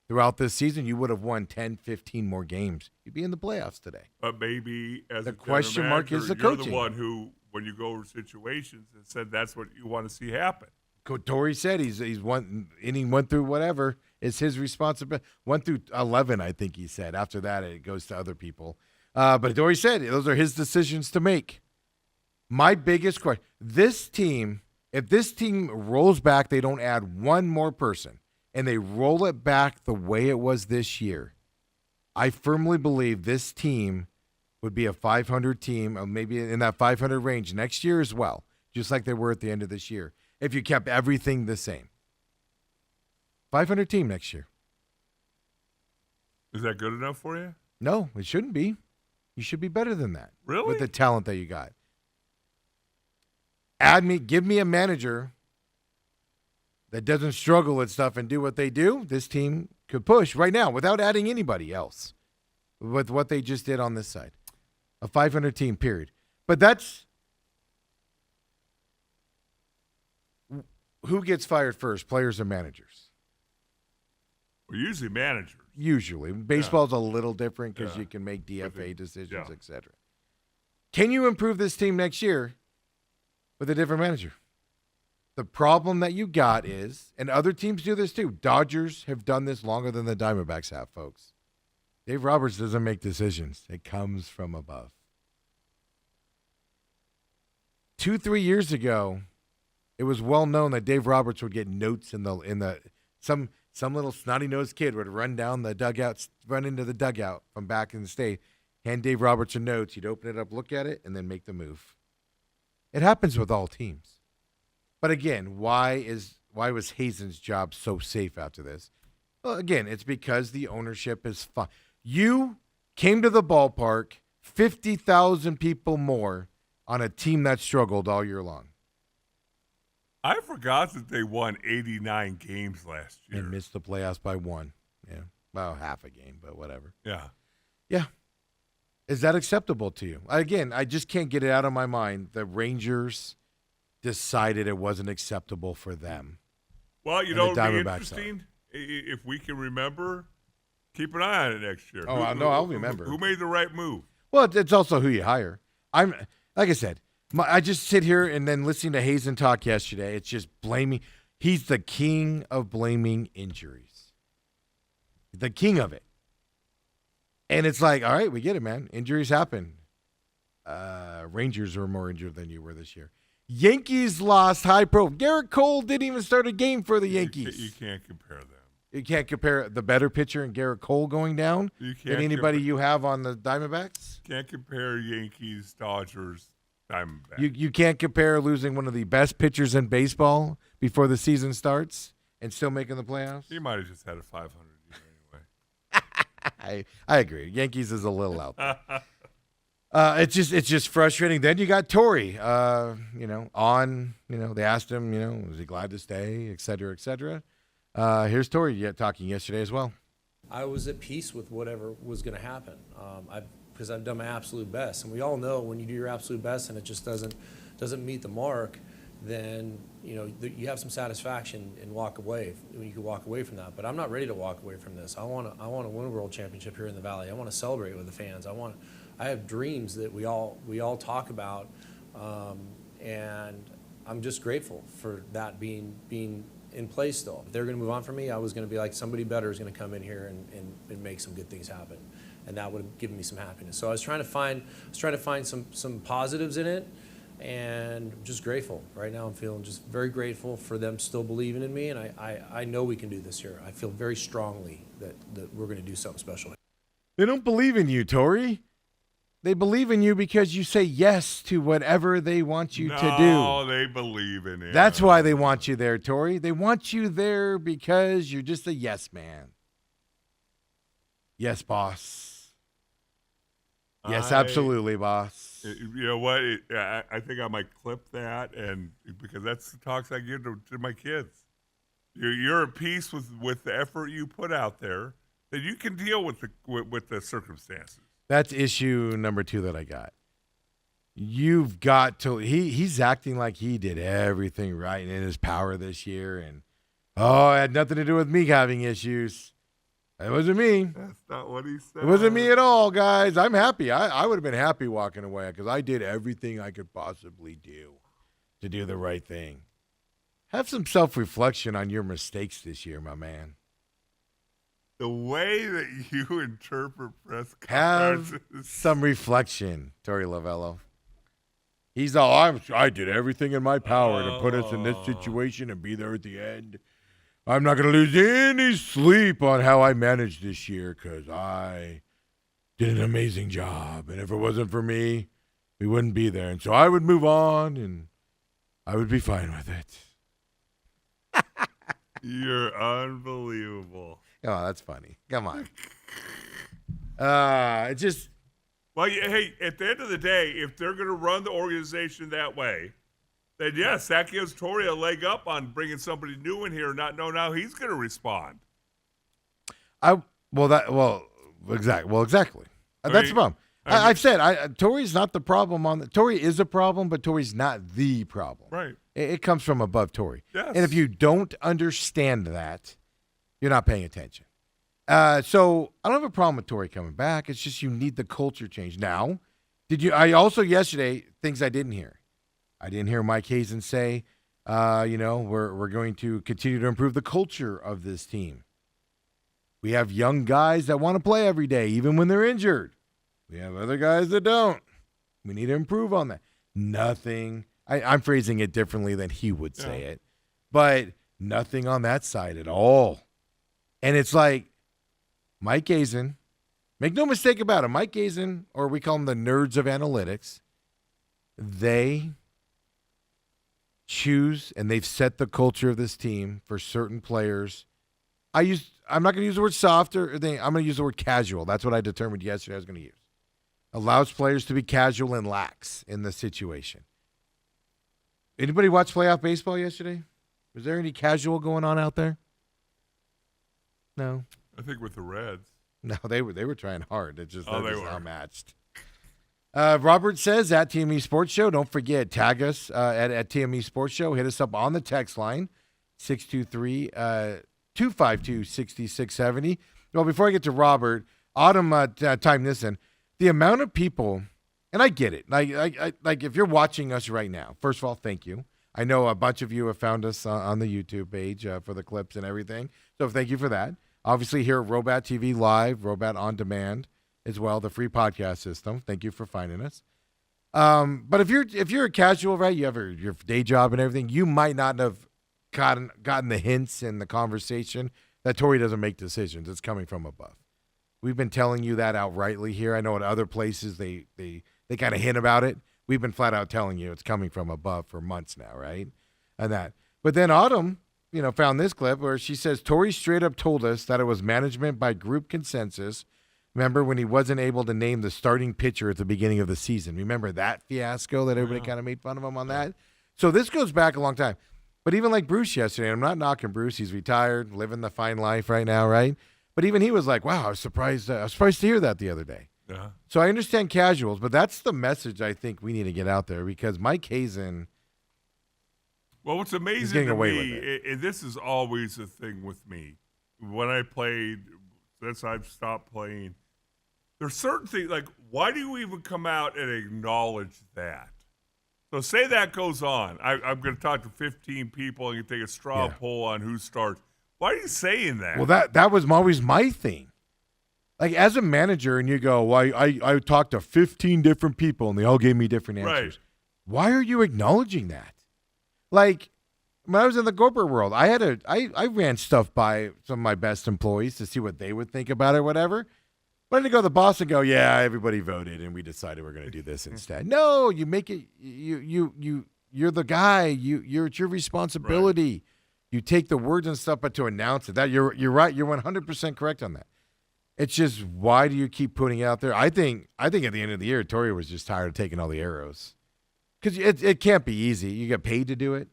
throughout this season, you would have won 10, 15 more games. You'd be in the playoffs today. But maybe as the a question mark manager, is the you're coaching. the one who, when you go over situations, and said that's what you want to see happen. Torey said he's inning went through whatever. It's his responsibility. 1 through 11, I think he said. After that, it goes to other people. But Torey said those are his decisions to make. My biggest question, if this team rolls back, they don't add one more person, and they roll it back the way it was this year, I firmly believe this team would be a 500 team, or maybe in that 500 range next year as well, just like they were at the end of this year, if you kept everything the same. 500 team next year. Is that good enough for you? No, it shouldn't be. You should be better than that. Really? With the talent that you got. Give me a manager that doesn't struggle with stuff and do what they do. This team could push right now without adding anybody else with what they just did on this side. A 500 team period. But that's who gets fired first, players or managers? Well, usually managers. Usually. Baseball's a little different because you can make DFA decisions, etc. Can you improve this team next year with a different manager? The problem that you got is, and other teams do this too, Dodgers have done this longer than the Diamondbacks have, folks. Dave Roberts doesn't make decisions. It comes from above. 2-3 years ago, it was well known that Dave Roberts would get notes in the some little snotty-nosed kid would run into the dugout from back in the state, hand Dave Roberts a note. He'd open it up, look at it, and then make the move. It happens with all teams. But again, why was Hazen's job so safe after this? Well, again, it's because the ownership is fine. You came to the ballpark, 50,000 people more on a team that struggled all year long. I forgot that they won 89 games last year. and missed the playoffs by one. Yeah, well, half a game, but whatever. Yeah. Yeah. Is that acceptable to you? Again, I just can't get it out of my mind. The Rangers decided it wasn't acceptable for them. Well, you And know, the it'd be Diamondbacks interesting if we can remember. Keep an eye on it next year. Oh, I know, I'll remember. Who made the right move? Well, it's also who you hire. I'm like I said, I just sit here and then listening to Hazen talk yesterday. It's just blaming. He's the king of blaming injuries. The king of it. And it's like, all right, we get it, man. Injuries happen. Rangers are more injured than you were this year. Yankees lost high pro. Garrett Cole didn't even start a game for the Yankees. You can't compare them. You can't compare the better pitcher and Garrett Cole going down You than can't anybody you have on the Diamondbacks. Can't compare Yankees, Dodgers, Diamondbacks. You can't compare losing one of the best pitchers in baseball before the season starts and still making the playoffs. He might have just had a 500 year anyway. I agree. Yankees is a little out there. It's just frustrating. Then you got Torrey. They asked him, was he glad to stay, et cetera, et cetera. Here's Torrey talking yesterday as well. I was at peace with whatever was going to happen because I've done my absolute best. And we all know when you do your absolute best and it just doesn't meet the mark, then you have some satisfaction and walk away when you can walk away from that. But I'm not ready to walk away from this. I want to win a world championship here in the Valley. I want to celebrate with the fans. I have dreams that we all talk about, and I'm just grateful for that being in place still. If they're going to move on from me, I was going to be like, somebody better is going to come in here and make some good things happen, and that would have given me some happiness. So I was trying to find some positives in it, and I'm just grateful. Right now I'm feeling just very grateful for them still believing in me, and I know we can do this here. I feel very strongly that we're going to do something special. They don't believe in you, Torrey. They believe in you because you say yes to whatever they want you to do. No, they believe in it. That's why they want you there, Torrey. They want you there because you're just a yes man. Yes, boss. Yes, absolutely, boss. You know what? I think I might clip that, and because that's the talks I give to my kids. You're at peace with the effort you put out there, that you can deal with the circumstances. That's issue number 2 that I got. You've got to. He's acting like he did everything right in his power this year, and it had nothing to do with me having issues. It wasn't me. That's not what he said. It wasn't me at all, guys. I'm happy. I would have been happy walking away because I did everything I could possibly do to do the right thing. Have some self-reflection on your mistakes this year, my man. The way that you interpret press Have conferences. some reflection, Torrey Lovello. He's all, I did everything in my power to put us in this situation and be there at the end. I'm not going to lose any sleep on how I managed this year because I did an amazing job. And if it wasn't for me, we wouldn't be there. And so I would move on and I would be fine with it. You're unbelievable. Oh, that's funny. Come on. It just... Well, hey, at the end of the day, if they're going to run the organization that way, then yes, that gives Torrey a leg up on bringing somebody new in here and not knowing how he's going to respond. Exactly. That's the problem. I've said Torrey's not the problem Torrey is a problem, but Torrey's not the problem. Right. It comes from above Torrey. Yes. And if you don't understand that, you're not paying attention. So I don't have a problem with Torrey coming back. It's just you need the culture change. Now, I also yesterday, things I didn't hear. I didn't hear Mike Hazen say, we're going to continue to improve the culture of this team. We have young guys that want to play every day, even when they're injured. We have other guys that don't. We need to improve on that. Nothing. I'm phrasing it differently than he would say it, but nothing on that side at all. And it's like Mike Hazen, make no mistake about it, Mike Hazen, or we call them the nerds of analytics, they choose and they've set the culture of this team for certain players. I'm not going to use the word soft I'm going to use the word casual. That's what I determined yesterday I was going to use. Allows players to be casual and lax in the situation. Anybody watch playoff baseball yesterday? Was there any casual going on out there? No. I think with the Reds. No, they were trying hard. It just, Oh, they they just were. outmatched. Robert says at TME Sports Show, don't forget, tag us at TME Sports Show. Hit us up on the text line, 623-252-6670. Well, before I get to Robert, Autumn timed this in. The amount of people, and I get it. Like if you're watching us right now, first of all, thank you. I know a bunch of you have found us on the YouTube page for the clips and everything. So thank you for that. Obviously here at Robat TV Live, Robat On Demand as well, the free podcast system. Thank you for finding us. But if you're a casual, right, you have your day job and everything, you might not have gotten the hints in the conversation that Torey doesn't make decisions. It's coming from above. We've been telling you that outrightly here. I know at other places they kind of hint about it. We've been flat out telling you it's coming from above for months now, right? And that. But then Autumn, found this clip where she says Torey straight up told us that it was management by group consensus. Remember when he wasn't able to name the starting pitcher at the beginning of the season? Remember that fiasco that everybody kind of made fun of him on that? So this goes back a long time. But even like Bruce yesterday, I'm not knocking Bruce. He's retired, living the fine life right now, right? But even he was like, wow, I was surprised to hear that the other day. Yeah. So I understand casuals, but that's the message I think we need to get out there because Mike Hazen, Well, what's amazing getting to away me, with and this is always a thing with me, when I played, since I've stopped playing, there's certain things, like, why do you even come out and acknowledge that? So say that goes on. I'm going to talk to 15 people and you take a straw poll on who starts. Why are you saying that? well, that was always my thing. Like, as a manager, and you go, well, I talked to 15 different people, and they all gave me different answers. Right. Why are you acknowledging that? Like, when I was in the corporate world, I ran stuff by some of my best employees to see what they would think about it or whatever. But I didn't go to the boss and go, yeah, everybody voted, and we decided we're going to do this instead. No, you make it, you're the guy. It's your responsibility. Right. You take the words and stuff, but to announce it, that you're right. You're 100% correct on that. It's just, why do you keep putting it out there? I think at the end of the year, Torey was just tired of taking all the arrows. Because it can't be easy. You get paid to do it.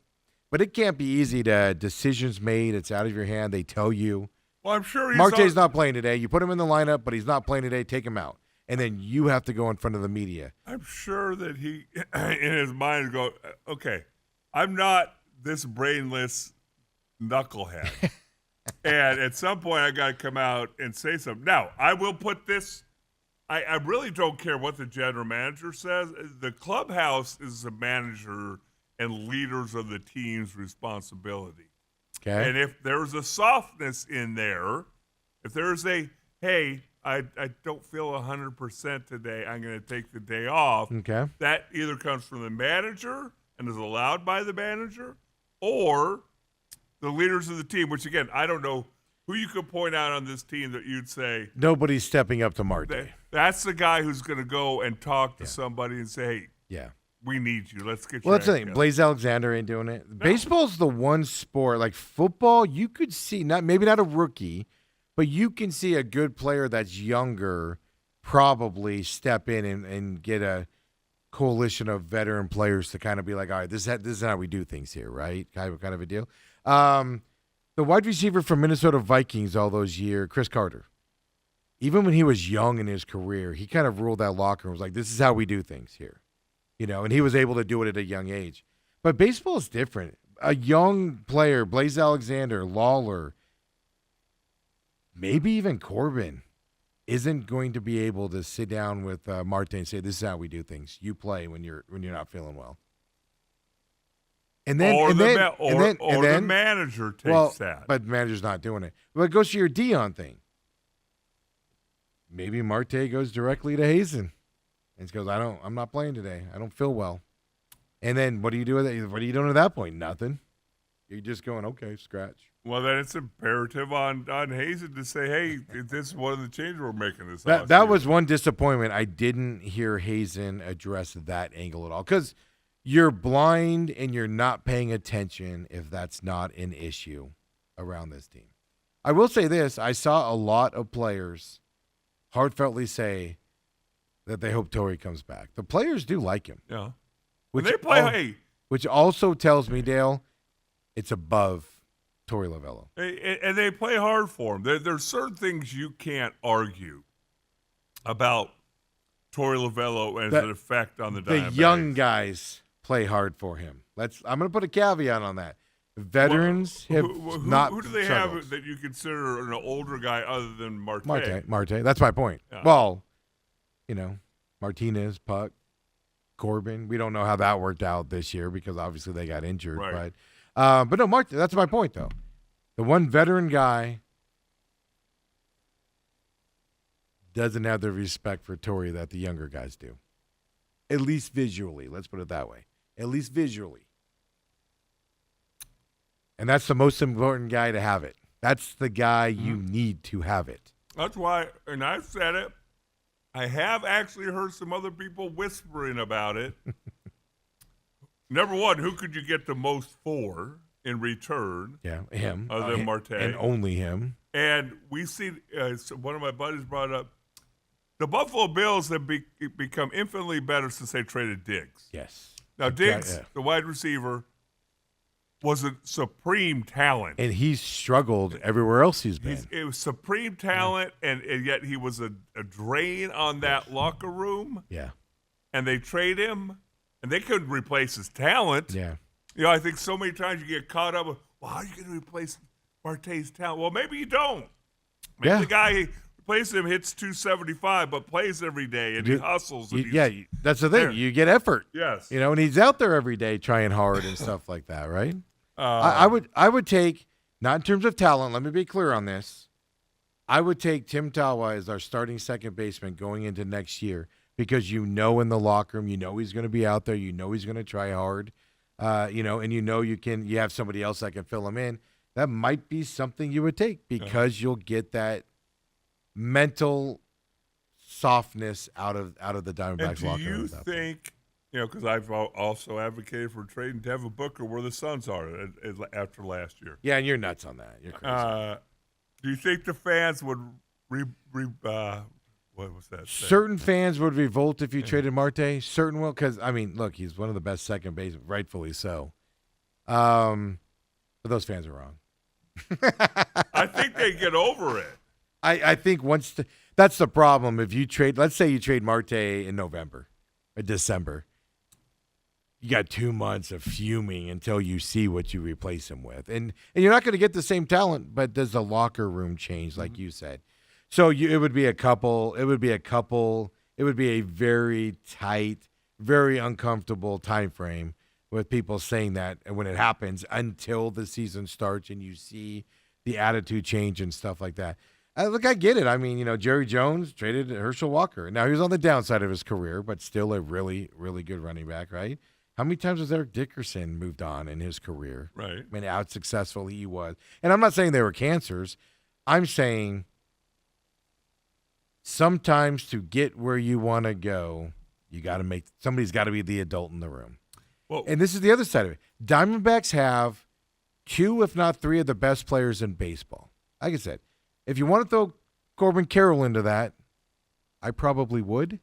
But it can't be easy to decisions made. It's out of your hand. They tell you. Well, I'm sure Marte's not playing today. You put him in the lineup, but he's not playing today. Take him out. And then you have to go in front of the media. I'm sure that he, in his mind, go, okay, I'm not this brainless knucklehead. And at some point, I got to come out and say something. Now, I will put this. I really don't care what the general manager says. The clubhouse is the manager and leaders of the team's responsibility. Okay. And if there's a softness in there, if there's hey, I don't feel 100% today, I'm going to take the day off. Okay. That either comes from the manager and is allowed by the manager, or the leaders of the team, which, again, I don't know who you could point out on this team that you'd say. Nobody's stepping up to Marte. That's the guy who's going to go and talk to somebody and say, hey, we need you. Let's get you. Well, that's the thing. Blaze Alexander ain't doing it. No. Baseball's the one sport, like football, you could see, maybe not a rookie, but you can see a good player that's younger probably step in and get a coalition of veteran players to kind of be like, all right, this is how we do things here, right? Kind of a deal. The wide receiver from Minnesota Vikings all those years, Chris Carter, even when he was young in his career, he kind of ruled that locker room. Was like, this is how we do things here, and he was able to do it at a young age. But baseball is different. A young player, Blaze Alexander, Lawler, maybe even Corbin, isn't going to be able to sit down with Marte and say, this is how we do things. You play when you're not feeling well. And then, the manager takes that. But the manager's not doing it. But it goes to your Dion thing. Maybe Marte goes directly to Hazen and goes, I'm not playing today. I don't feel well. And then what do you do with it? What are you doing at that point? Nothing. You're just going, okay, scratch. Well, then it's imperative on Hazen to say, hey, this is one of the changes we're making this. That was one disappointment. I didn't hear Hazen address that angle at all. Because you're blind and you're not paying attention if that's not an issue around this team. I will say this. I saw a lot of players heartfeltly say that they hope Torey comes back. The players do like him. Yeah. When they play, which also tells me, Dale, it's above Torey Lovello. And they play hard for him. There's certain things you can't argue about Torey Lovello and The- its effect on the The Diamondbacks. young guys play hard for him. I'm going to put a caveat on that. Veterans have not. Who do they struggled. have that you consider an older guy other than Marte? Marte. That's my point. Yeah. Well, Martinez, Puck, Corbin. We don't know how that worked out this year because obviously they got injured. Right. But no, Marte. That's my point, though. The one veteran guy doesn't have the respect for Torey that the younger guys do. At least visually. Let's put it that way. At least visually. And that's the most important guy to have it. That's the guy you need to have it. That's why, and I've said it, I have actually heard some other people whispering about it. Number one, who could you get the most for in return? Yeah, him. Other than Marte. And only him. And we see, one of my buddies brought up, the Buffalo Bills have become infinitely better since they traded Diggs. Yes. Now, Diggs, Yeah. the wide receiver, was a supreme talent. And he's struggled everywhere else he's been. It was supreme talent, and yet he was a drain on that locker room, Yeah. and they trade him, and they couldn't replace his talent. Yeah. I think so many times you get caught up with, well, how are you going to replace Marte's talent? Well, maybe you don't. Maybe Yeah. the guy who replaces him hits 275, but plays every day, and he hustles. And That's the thing. there. You get effort. Yes. And he's out there every day trying hard and stuff like that, right? I would take, not in terms of talent, let me be clear on this. I would take Tim Talwa as our starting second baseman going into next year because in the locker room, he's going to be out there, he's going to try hard, and you have somebody else that can fill him in. That might be something you would take because you'll get that mental softness out of the Diamondbacks And locker do room. you at that point. think, because I've also advocated for trading Devin Booker where the Suns are after last year. Yeah, and you're nuts on that. You're crazy. Do you think the fans would what was that? Certain fans would revolt if you traded Marte. Certain will, because look, he's one of the best second base, rightfully so. But those fans are wrong. I think they get over it. I think that's the problem. If you trade, let's say you trade Marte in November or December, you got 2 months of fuming until you see what you replace him with, and you're not going to get the same talent. But does the locker room change, like you said? So it would be a couple. It would be a very tight, very uncomfortable time frame with people saying that, and when it happens, until the season starts and you see the attitude change and stuff like that. Look, I get it. Jerry Jones traded Herschel Walker. Now, he was on the downside of his career, but still a really, really good running back, right? How many times has Eric Dickerson moved on in his career? Right. How successful he was. And I'm not saying they were cancers. I'm saying sometimes to get where you want to go, somebody's got to be the adult in the room. Well, And this is the other side of it. Diamondbacks have 2, if not 3, of the best players in baseball. Like I said, if you want to throw Corbin Carroll into that, I probably would.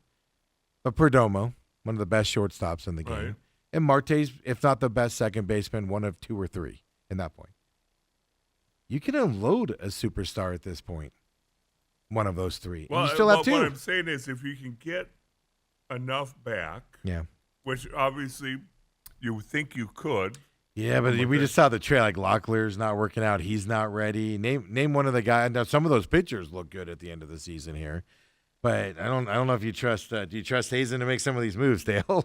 But Perdomo, one of the best shortstops in the game. Right. And Marte's, if not the best second baseman, one of 2 or 3 in that point. You can unload a superstar at this point. One of those 3. And you still have 2. What I'm saying is if you can get enough back, Yeah. which obviously you think you could. Yeah, but we just saw the trade. Like Locklear's not working out. He's not ready. Name one of the guys. Now some of those pitchers look good at the end of the season here, but I don't know if you trust. Do you trust Hazen to make some of these moves, Dale?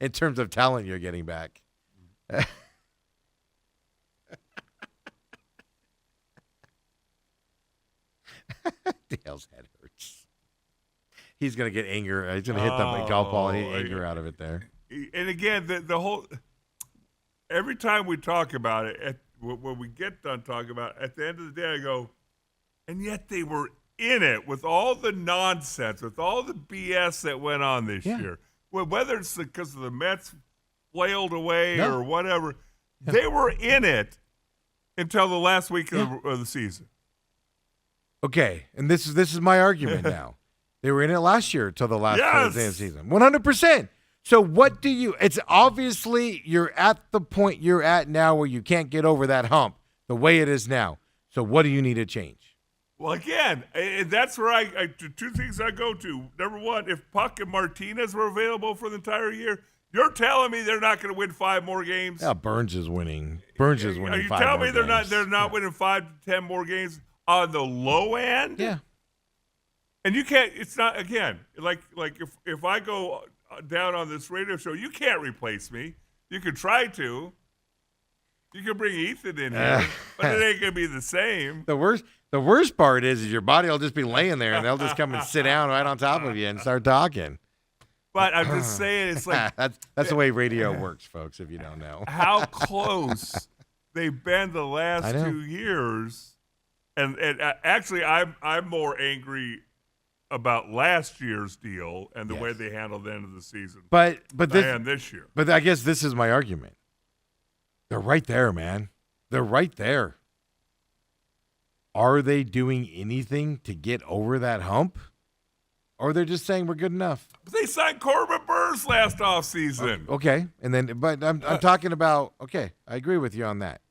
In terms of talent, you're getting back. Dale's head hurts. He's gonna get anger. He's gonna hit the golf ball and get anger out of it there. And again, the whole every time we talk about it, when we get done talking about it, at the end of the day, I go, and yet they were in it with all the nonsense, with all the BS that went on this year. Well, whether it's because of the Mets flailed away or whatever, they were in it until the last week of the season. Okay, and this is my argument now. They were in it last year till the last day of the season. 100%. So what do you? It's obviously you're at the point you're at now where you can't get over that hump the way it is now. So what do you need to change? Well, again, that's where two things I go to. Number one, if Puck and Martinez were available for the entire year, you're telling me they're not going to win 5 more games? Yeah, Burns is winning. Burns is winning. Are you 5 telling more me they're games. not winning 5 to 10 more games on the low end? Yeah. And you can't. It's not again like if I go down on this radio show, you can't replace me. You could try to. You could bring Ethan in here, but it ain't gonna be the same. The worst part is your body will just be laying there and they'll just come and sit down right on top of you and start talking. But I'm just saying, it's like that's the way radio works, folks. If you don't know, how close they've been the last I know. 2 years, and actually, I'm more angry about last year's deal and the way Yes. they handled the end of the season. but this year. But I guess this is my argument. They're right there, man. They're right there. Are they doing anything to get over that hump? Or they're just saying we're good enough? They signed Corbin Burns last offseason. Okay. And then but I'm talking about okay, I agree with you on that.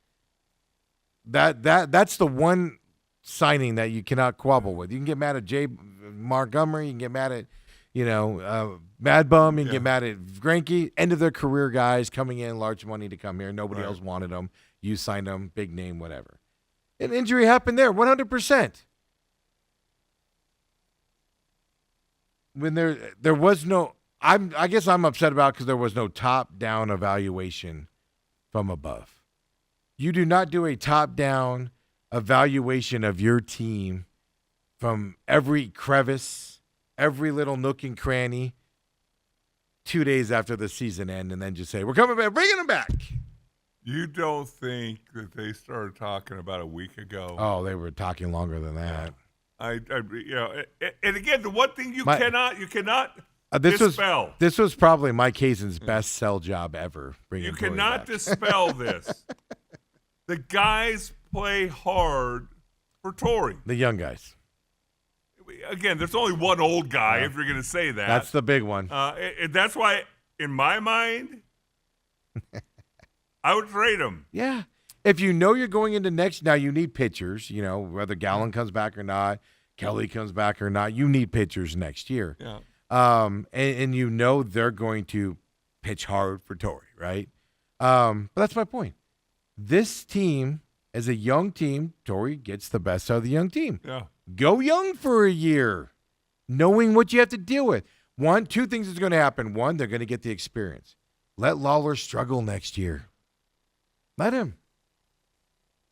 That's the one signing that you cannot quibble with. You can get mad at Jay Montgomery, you can get mad at Mad Bum, you can get mad at Greinke, end of their career guys coming in, large money to come here. Nobody else wanted them. You signed them, big name, whatever. An injury happened there, 100%. When there was no, I guess I'm upset about because there was no top-down evaluation from above. You do not do a top-down evaluation of your team from every crevice, every little nook and cranny 2 days after the season end and then just say, we're coming back, bringing them back. You don't think that they started talking about a week ago? Oh, they were talking longer than that. And again, the one thing you cannot dispel. This was probably Mike Hazen's best sell job ever. You cannot dispel this. The guys play hard for Torrey. The young guys. Again, there's only one old guy, if you're going to say that. That's the big one. That's why, in my mind, I would trade him. Yeah. If you know you're going into next, now you need pitchers, whether Gallen comes back or not, Kelly comes back or not, you need pitchers next year. Yeah. And you know they're going to pitch hard for Torrey, right? But that's my point. This team, as a young team, Torrey gets the best out of the young team. Yeah. Go young for a year, knowing what you have to deal with. Two things is going to happen. One, they're going to get the experience. Let Lawler struggle next year. Let him.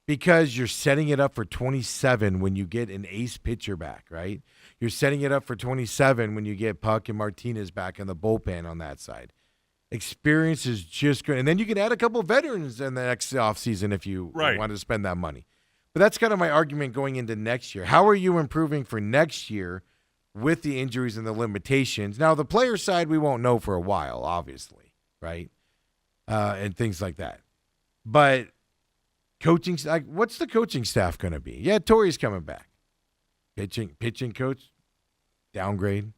Because you're setting it up for 27 when you get an ace pitcher back, right? You're setting it up for 27 when you get Puck and Martinez back in the bullpen on that side. Experience is just good. And then you can add a couple of veterans in the next offseason if you want to spend that money. But that's kind of my argument going into next year. How are you improving for next year with the injuries and the limitations? Now, the player side, we won't know for a while, obviously, right? And things like that. But coaching, like, what's the coaching staff going to be? Yeah, Torrey's coming back. Pitching coach, downgrade.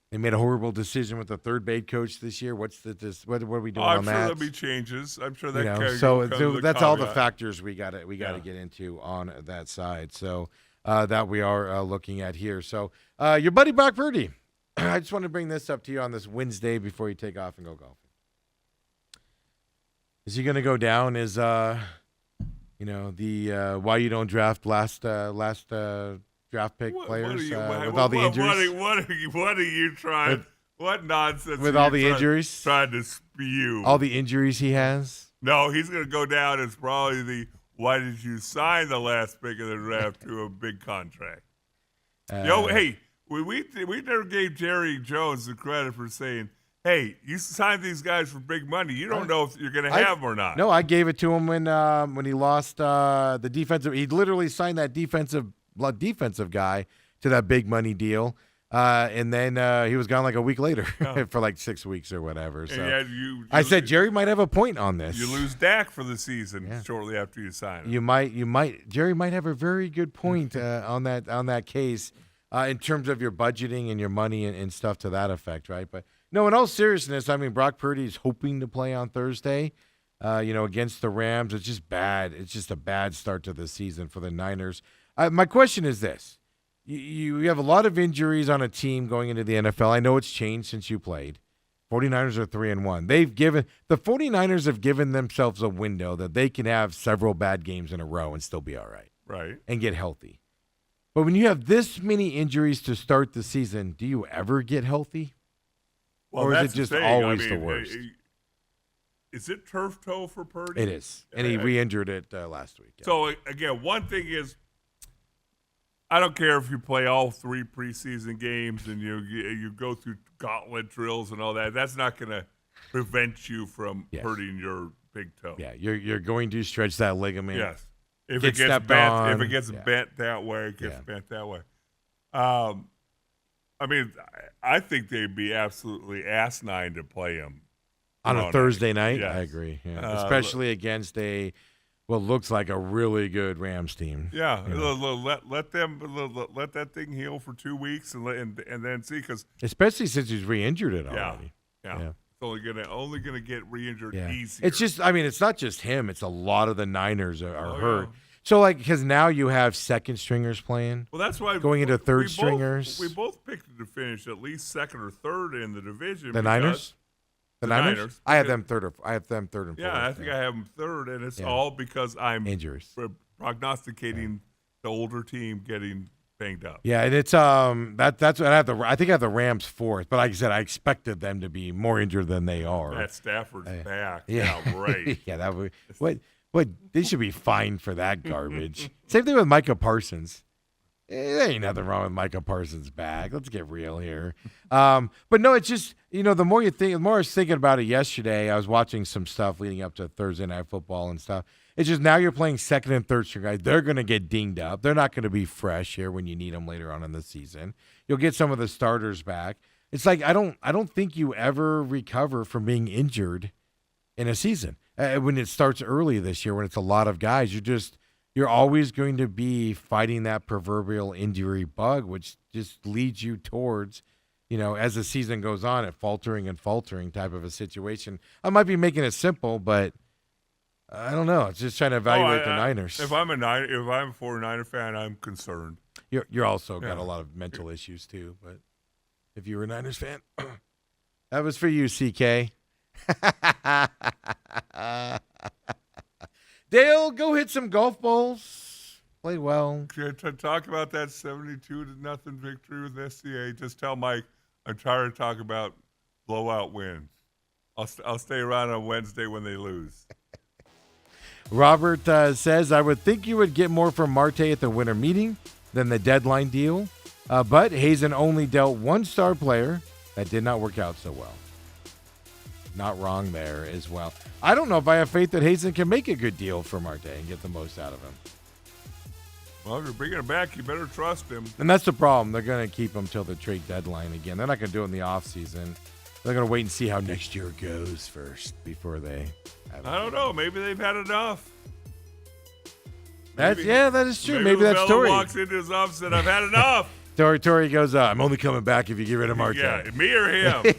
They made a horrible decision with the third base coach this year. What are we doing on that? I'm sure there'll be changes. I'm sure that so that's all the factors we got to get into on that side. So that we are looking at here. So your buddy Brock Purdy, I just want to bring this up to you on this Wednesday before you take off and go golfing. Is he going to go down as the why you don't draft last draft pick players with all the injuries? What are you trying? What nonsense with are all you the injuries? Trying to spew all the injuries he has. No, he's going to go down as probably the why did you sign the last pick of the draft to a big contract? Hey, we never gave Jerry Jones the credit for saying, hey, you signed these guys for big money. You don't know if you're going to have them or not. No, I gave it to him when he lost the defensive. He literally signed that defensive guy to that big money deal, and then he was gone like a week later for like 6 weeks or whatever. So I said Jerry might have a point on this. You lose Dak for the season shortly after you sign him. You might. Jerry might have a very good point on that case in terms of your budgeting and your money and stuff to that effect, right? But No, in all seriousness, I mean, Brock Purdy's hoping to play on Thursday, against the Rams. It's just bad. It's just a bad start to the season for the Niners. My question is this. You have a lot of injuries on a team going into the NFL. I know it's changed since you played. 49ers are 3-1. The 49ers have given themselves a window that they can have several bad games in a row and still be all right. Right. And get healthy. But when you have this many injuries to start the season, do you ever get healthy? Well, or is that's it just the thing. always the worst? Is it turf toe for Purdy? It is. And he re-injured it last week. Yeah. So, again, one thing is, I don't care if you play all 3 preseason games and you go through gauntlet drills and all that. That's not going to prevent you from hurting your big toe. Yeah, you're going to stretch that ligament. Yes. If Get it gets stepped bent, on. if it gets bent that way, it gets bent that way. I mean, I think they'd be absolutely asinine to play him On a Thursday night? Yes. I agree. Yeah. Especially against what looks like a really good Rams team. Yeah, let that thing heal for 2 weeks and then see, because Especially since he's re-injured it already. yeah. It's only gonna get re-injured easier. It's just, I mean, it's not just him. It's a lot of the Niners are hurt. Yeah. So, because now you have second stringers playing. Well, that's why going into third stringers. We both picked to finish at least second or third in the division. The Niners. The Niners? I have them third and fourth. Yeah, I think I have them third, and it's all because I'm injuries prognosticating the older team getting banged up. Yeah, and it's that's what I think I have the Rams fourth, but like I said, I expected them to be more injured than they are. That Stafford's back. Yeah, right. Yeah, that would what they should be fined for that garbage. Same thing with Micah Parsons. There ain't nothing wrong with Micah Parsons' back. Let's get real here. But no, it's just, the more you think, the more I was thinking about it yesterday. I was watching some stuff leading up to Thursday Night Football and stuff. It's just now you're playing second and third string guys. They're going to get dinged up. They're not going to be fresh here when you need them later on in the season. You'll get some of the starters back. It's like I don't think you ever recover from being injured in a season. When it starts early this year, when it's a lot of guys, you're always going to be fighting that proverbial injury bug, which just leads you towards, as the season goes on, a faltering type of a situation. I might be making it simple, but I don't know. It's just trying to evaluate the Niners. If I'm a 49er fan, I'm concerned. You're also got a lot of mental issues too. But if you were a Niners fan, that was for you, CK. Dale, go hit some golf balls. Played well. To talk about that 72-0 victory with SCA, just tell Mike I'm tired of talking about blowout wins. I'll stay around on Wednesday when they lose. Robert says, I would think you would get more from Marte at the winter meeting than the deadline deal, but Hazen only dealt one star player. That did not work out so well. Not wrong there as well. I don't know if I have faith that Hazen can make a good deal for Marte and get the most out of him. Well, if you're bringing him back, you better trust him. And that's the problem. They're going to keep him till the trade deadline again. They're not going to do it in the offseason. They're going to wait and see how next year goes first before they have I don't know. Maybe they've had enough. That is true. Maybe that's Lavella Torrey. walks into his office and I've had enough. Torrey goes, I'm only coming back if you get rid of Marte. Yeah, me or him.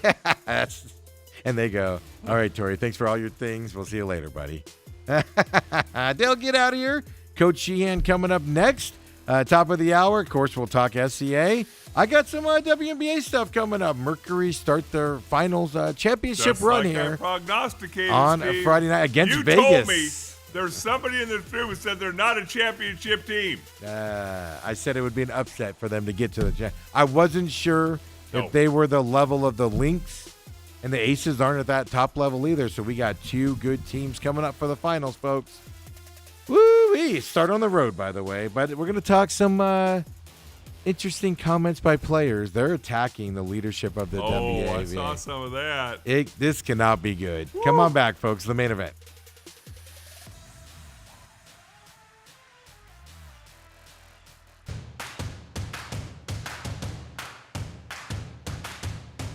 And they go, all right, Torrey, thanks for all your things. We'll see you later, buddy. Dale, get out of here. Coach Sheehan coming up next. Top of the hour. Of course, we'll talk SCA. I got some WNBA stuff coming up. Mercury start their finals championship Just run like here I prognosticated, on Steve. Friday night against you Vegas. You told me there's somebody in the room who said they're not a championship team. I said it would be an upset for them to get to the I wasn't sure if they were the level of the Lynx, and the Aces aren't at that top level either. So we got two good teams coming up for the finals, folks. Woo-wee. Start on the road, by the way. But we're going to talk some interesting comments by players. They're attacking the leadership of the WAVA. I saw some of that. This cannot be good. Woo. Come on back, folks. The main event.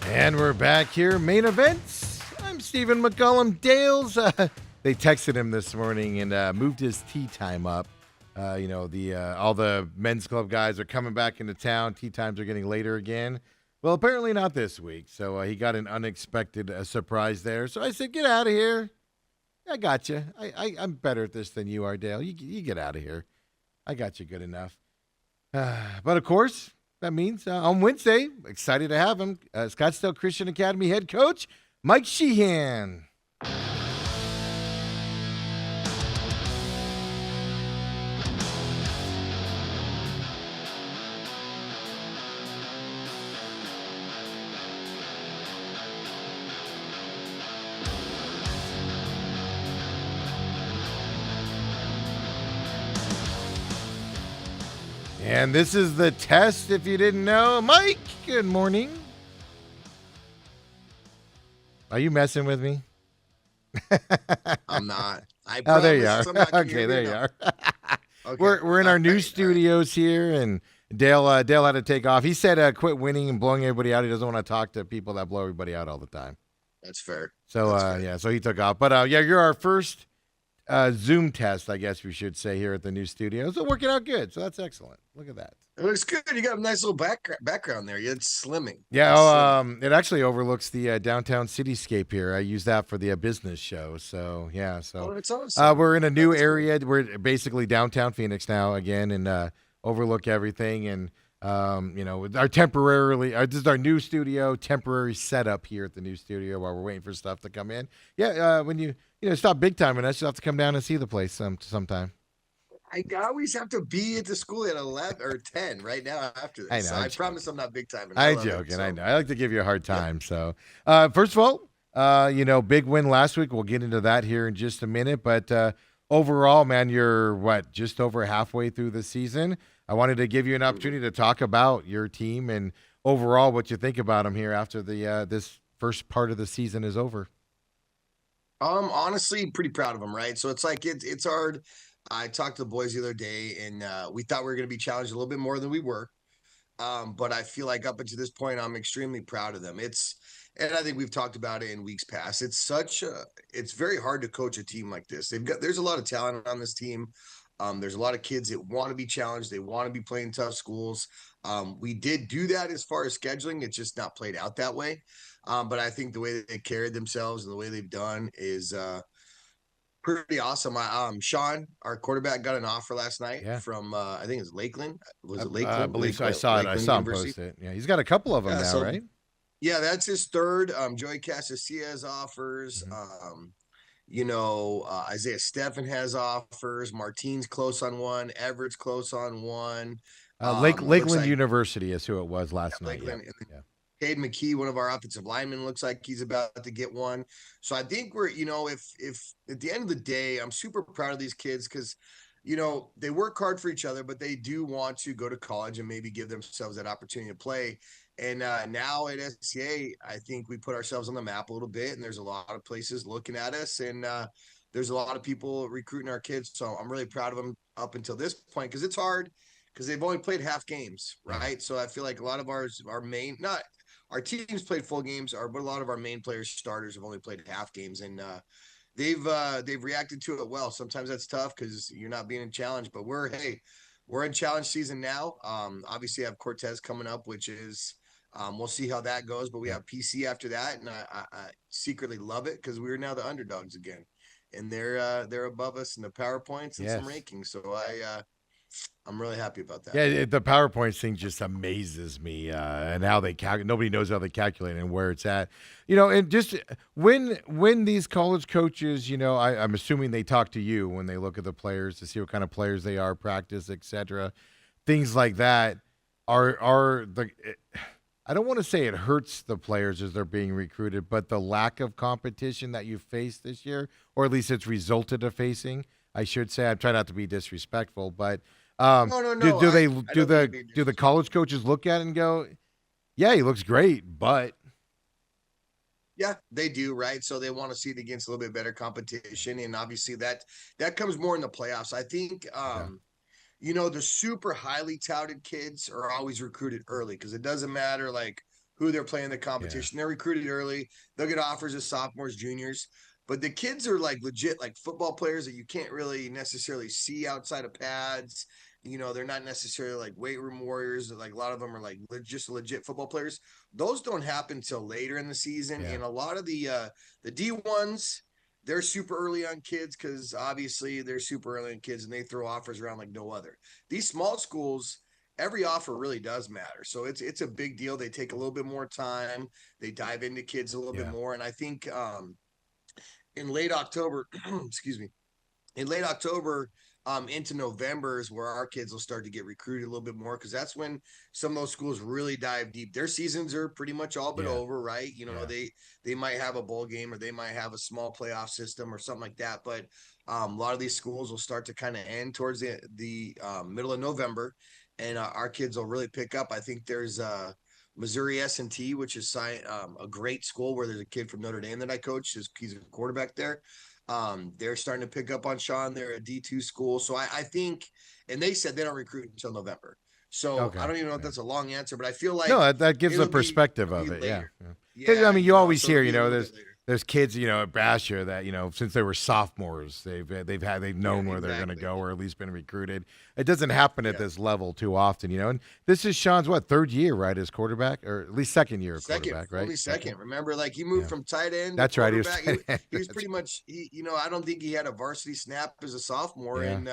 And we're back here. Main events. I'm Stephen McCullum. Dale's, they texted him this morning and moved his tea time up. All the men's club guys are coming back into town. Tea times are getting later again. Well, apparently not this week. So he got an unexpected surprise there. So I said, get out of here. I got you. I'm better at this than you are, Dale. You get out of here. I got you good enough. But of course, that means on Wednesday, excited to have him, Scottsdale Christian Academy head coach, Mike Sheehan. And this is the test, if you didn't know. Mike, good morning. Are you messing with me? I'm not. I Oh, there you are. promise I'm not gonna Okay, hear there you you now. are. Okay. We're in our All new right, all right. studios here, and Dale had to take off. He said, "Quit winning and blowing everybody out." He doesn't want to talk to people that blow everybody out all the time. That's fair. So That's fair. yeah, so he took off. But yeah, you're our first Zoom test, I guess we should say, here at the new studio. So working out good. So that's excellent. Look at that. It looks good. You got a nice little background there. It's slimming. Yeah, It's slimming. it actually overlooks the downtown cityscape here. I use that for the business show. So yeah, Oh, so it's awesome. we're in a new That's cool. area. We're basically downtown Phoenix now again, and overlook everything. And with our this is our new studio, temporary setup here at the new studio while we're waiting for stuff to come in. Yeah, when you stop big time and us, you'll have to come down and see the place sometime. I always have to be at the school at 11 or 10 right now after this. I know, So I'm I joking. promise I'm not big time. I'm love it, joking. so. I know. I like to give you a hard time. So, first of all, big win last week. We'll get into that here in just a minute. But overall, man, you're just over halfway through the season. I wanted to give you an opportunity to talk about your team and overall what you think about them here after the this first part of the season is over. Honestly, pretty proud of them, right? So it's like it's hard. I talked to the boys the other day, and we thought we were going to be challenged a little bit more than we were. But I feel like up until this point, I'm extremely proud of them. And I think we've talked about it in weeks past. It's very hard to coach a team like this. There's a lot of talent on this team. There's a lot of kids that want to be challenged. They want to be playing tough schools. We did do that as far as scheduling. It's just not played out that way. But I think the way that they carried themselves and the way they've done is pretty awesome. Sean, our quarterback, got an offer last night from I think it's Lakeland. Was it Lakeland? I believe so. I Lakeland- saw it. I Lakeland saw him University? post it. Yeah, he's got a couple of them Yeah, now, so- right? Yeah, that's his third. Joey Casasilla has offers. Isaiah Steffen has offers. Martine's close on one. Everett's close on one. Looks Lakeland like University is who it was last night. Lakeland. Yeah. Cade McKee, one of our offensive linemen, looks like he's about to get one. So I think we're, if at the end of the day, I'm super proud of these kids because, they work hard for each other, but they do want to go to college and maybe give themselves that opportunity to play. And now at SCA, I think we put ourselves on the map a little bit, and there's a lot of places looking at us, and there's a lot of people recruiting our kids. So I'm really proud of them up until this point because it's hard because they've only played half games, right? So I feel like a lot of our teams played full games, but a lot of our main players, starters, have only played half games, and they've reacted to it well. Sometimes that's tough because you're not being challenged, but we're in challenge season now. Obviously, I have Cortez coming up, which is we'll see how that goes. But we have PC after that, and I secretly love it because we're now the underdogs again, and they're above us in the PowerPoints and some rankings. So I'm really happy about that. Yeah, the PowerPoint thing just amazes me, and how they calculate. Nobody knows how they calculate and where it's at. And just when these college coaches, I'm assuming they talk to you when they look at the players to see what kind of players they are, practice, etc. Things like that are the. I don't want to say it hurts the players as they're being recruited, but the lack of competition that you faced this year, or at least it's resulted of facing, I should say. I'm trying not to be disrespectful, but. No. Do I the college coaches look at it and go, yeah, he looks great, but yeah, they do, right? So they want to see it against a little bit better competition, and obviously that comes more in the playoffs. I think the super highly touted kids are always recruited early because it doesn't matter like who they're playing the competition. They're recruited early. They'll get offers as sophomores, juniors. But the kids are like legit like football players that you can't really necessarily see outside of pads. they're not necessarily like weight room warriors. Like a lot of them are like just legit football players. Those don't happen till later in the season. Yeah. And a lot of the D1s, they're super early on kids because obviously they're super early on kids and they throw offers around like no other. These small schools, every offer really does matter. So it's a big deal. They take a little bit more time. They dive into kids a little bit more. And I think in late October, excuse me, in late October into November is where our kids will start to get recruited a little bit more, because that's when some of those schools really dive deep. Their seasons are pretty much all but over, right? They might have a bowl game or they might have a small playoff system or something like that, but a lot of these schools will start to kind of end towards the middle of November, and our kids will really pick up. I think there's Missouri S&T, which is a great school where there's a kid from Notre Dame that I coach. He's a quarterback there. They're starting to pick up on Sean. They're a D2 school. So I think, and they said they don't recruit until November. So I don't even know if that's a long answer, but I feel like no, that gives a perspective of it. Yeah. I mean, you always hear, there's kids, at Basher that, since they were sophomores, they've known where they're going to go, or at least been recruited. It doesn't happen at this level too often, and this is Sean's third year, right, as quarterback, or at least second year of quarterback, right? Only second. Remember, like he moved from tight end. That's right. He was pretty much, I don't think he had a varsity snap as a sophomore, and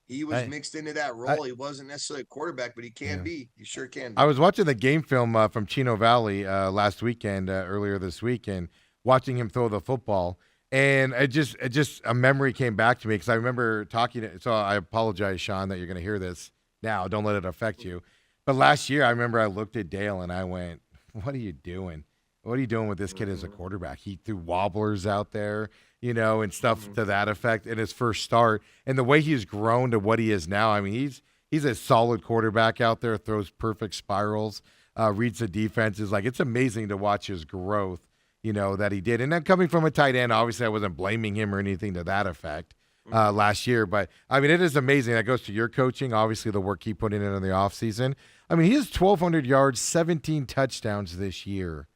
he was mixed into that role. He wasn't necessarily a quarterback, but he can be. He sure can be. I was watching the game film from Chino Valley last weekend, earlier this week, and watching him throw the football, and it just a memory came back to me, because I remember talking to, so I apologize, Sean, that you're going to hear this now. Don't let it affect you. But last year, I remember I looked at Dale and I went, what are you doing? What are you doing with this kid as a quarterback? He threw wobblers out there, and stuff to that effect in his first start. And the way he's grown to what he is now, I mean, he's a solid quarterback out there, throws perfect spirals, reads the defenses. Like, it's amazing to watch his growth, that he did. And then coming from a tight end, obviously I wasn't blaming him or anything to that effect last year. But, I mean, it is amazing. That goes to your coaching, obviously the work he put in the offseason. I mean, he has 1,200 yards, 17 touchdowns this year,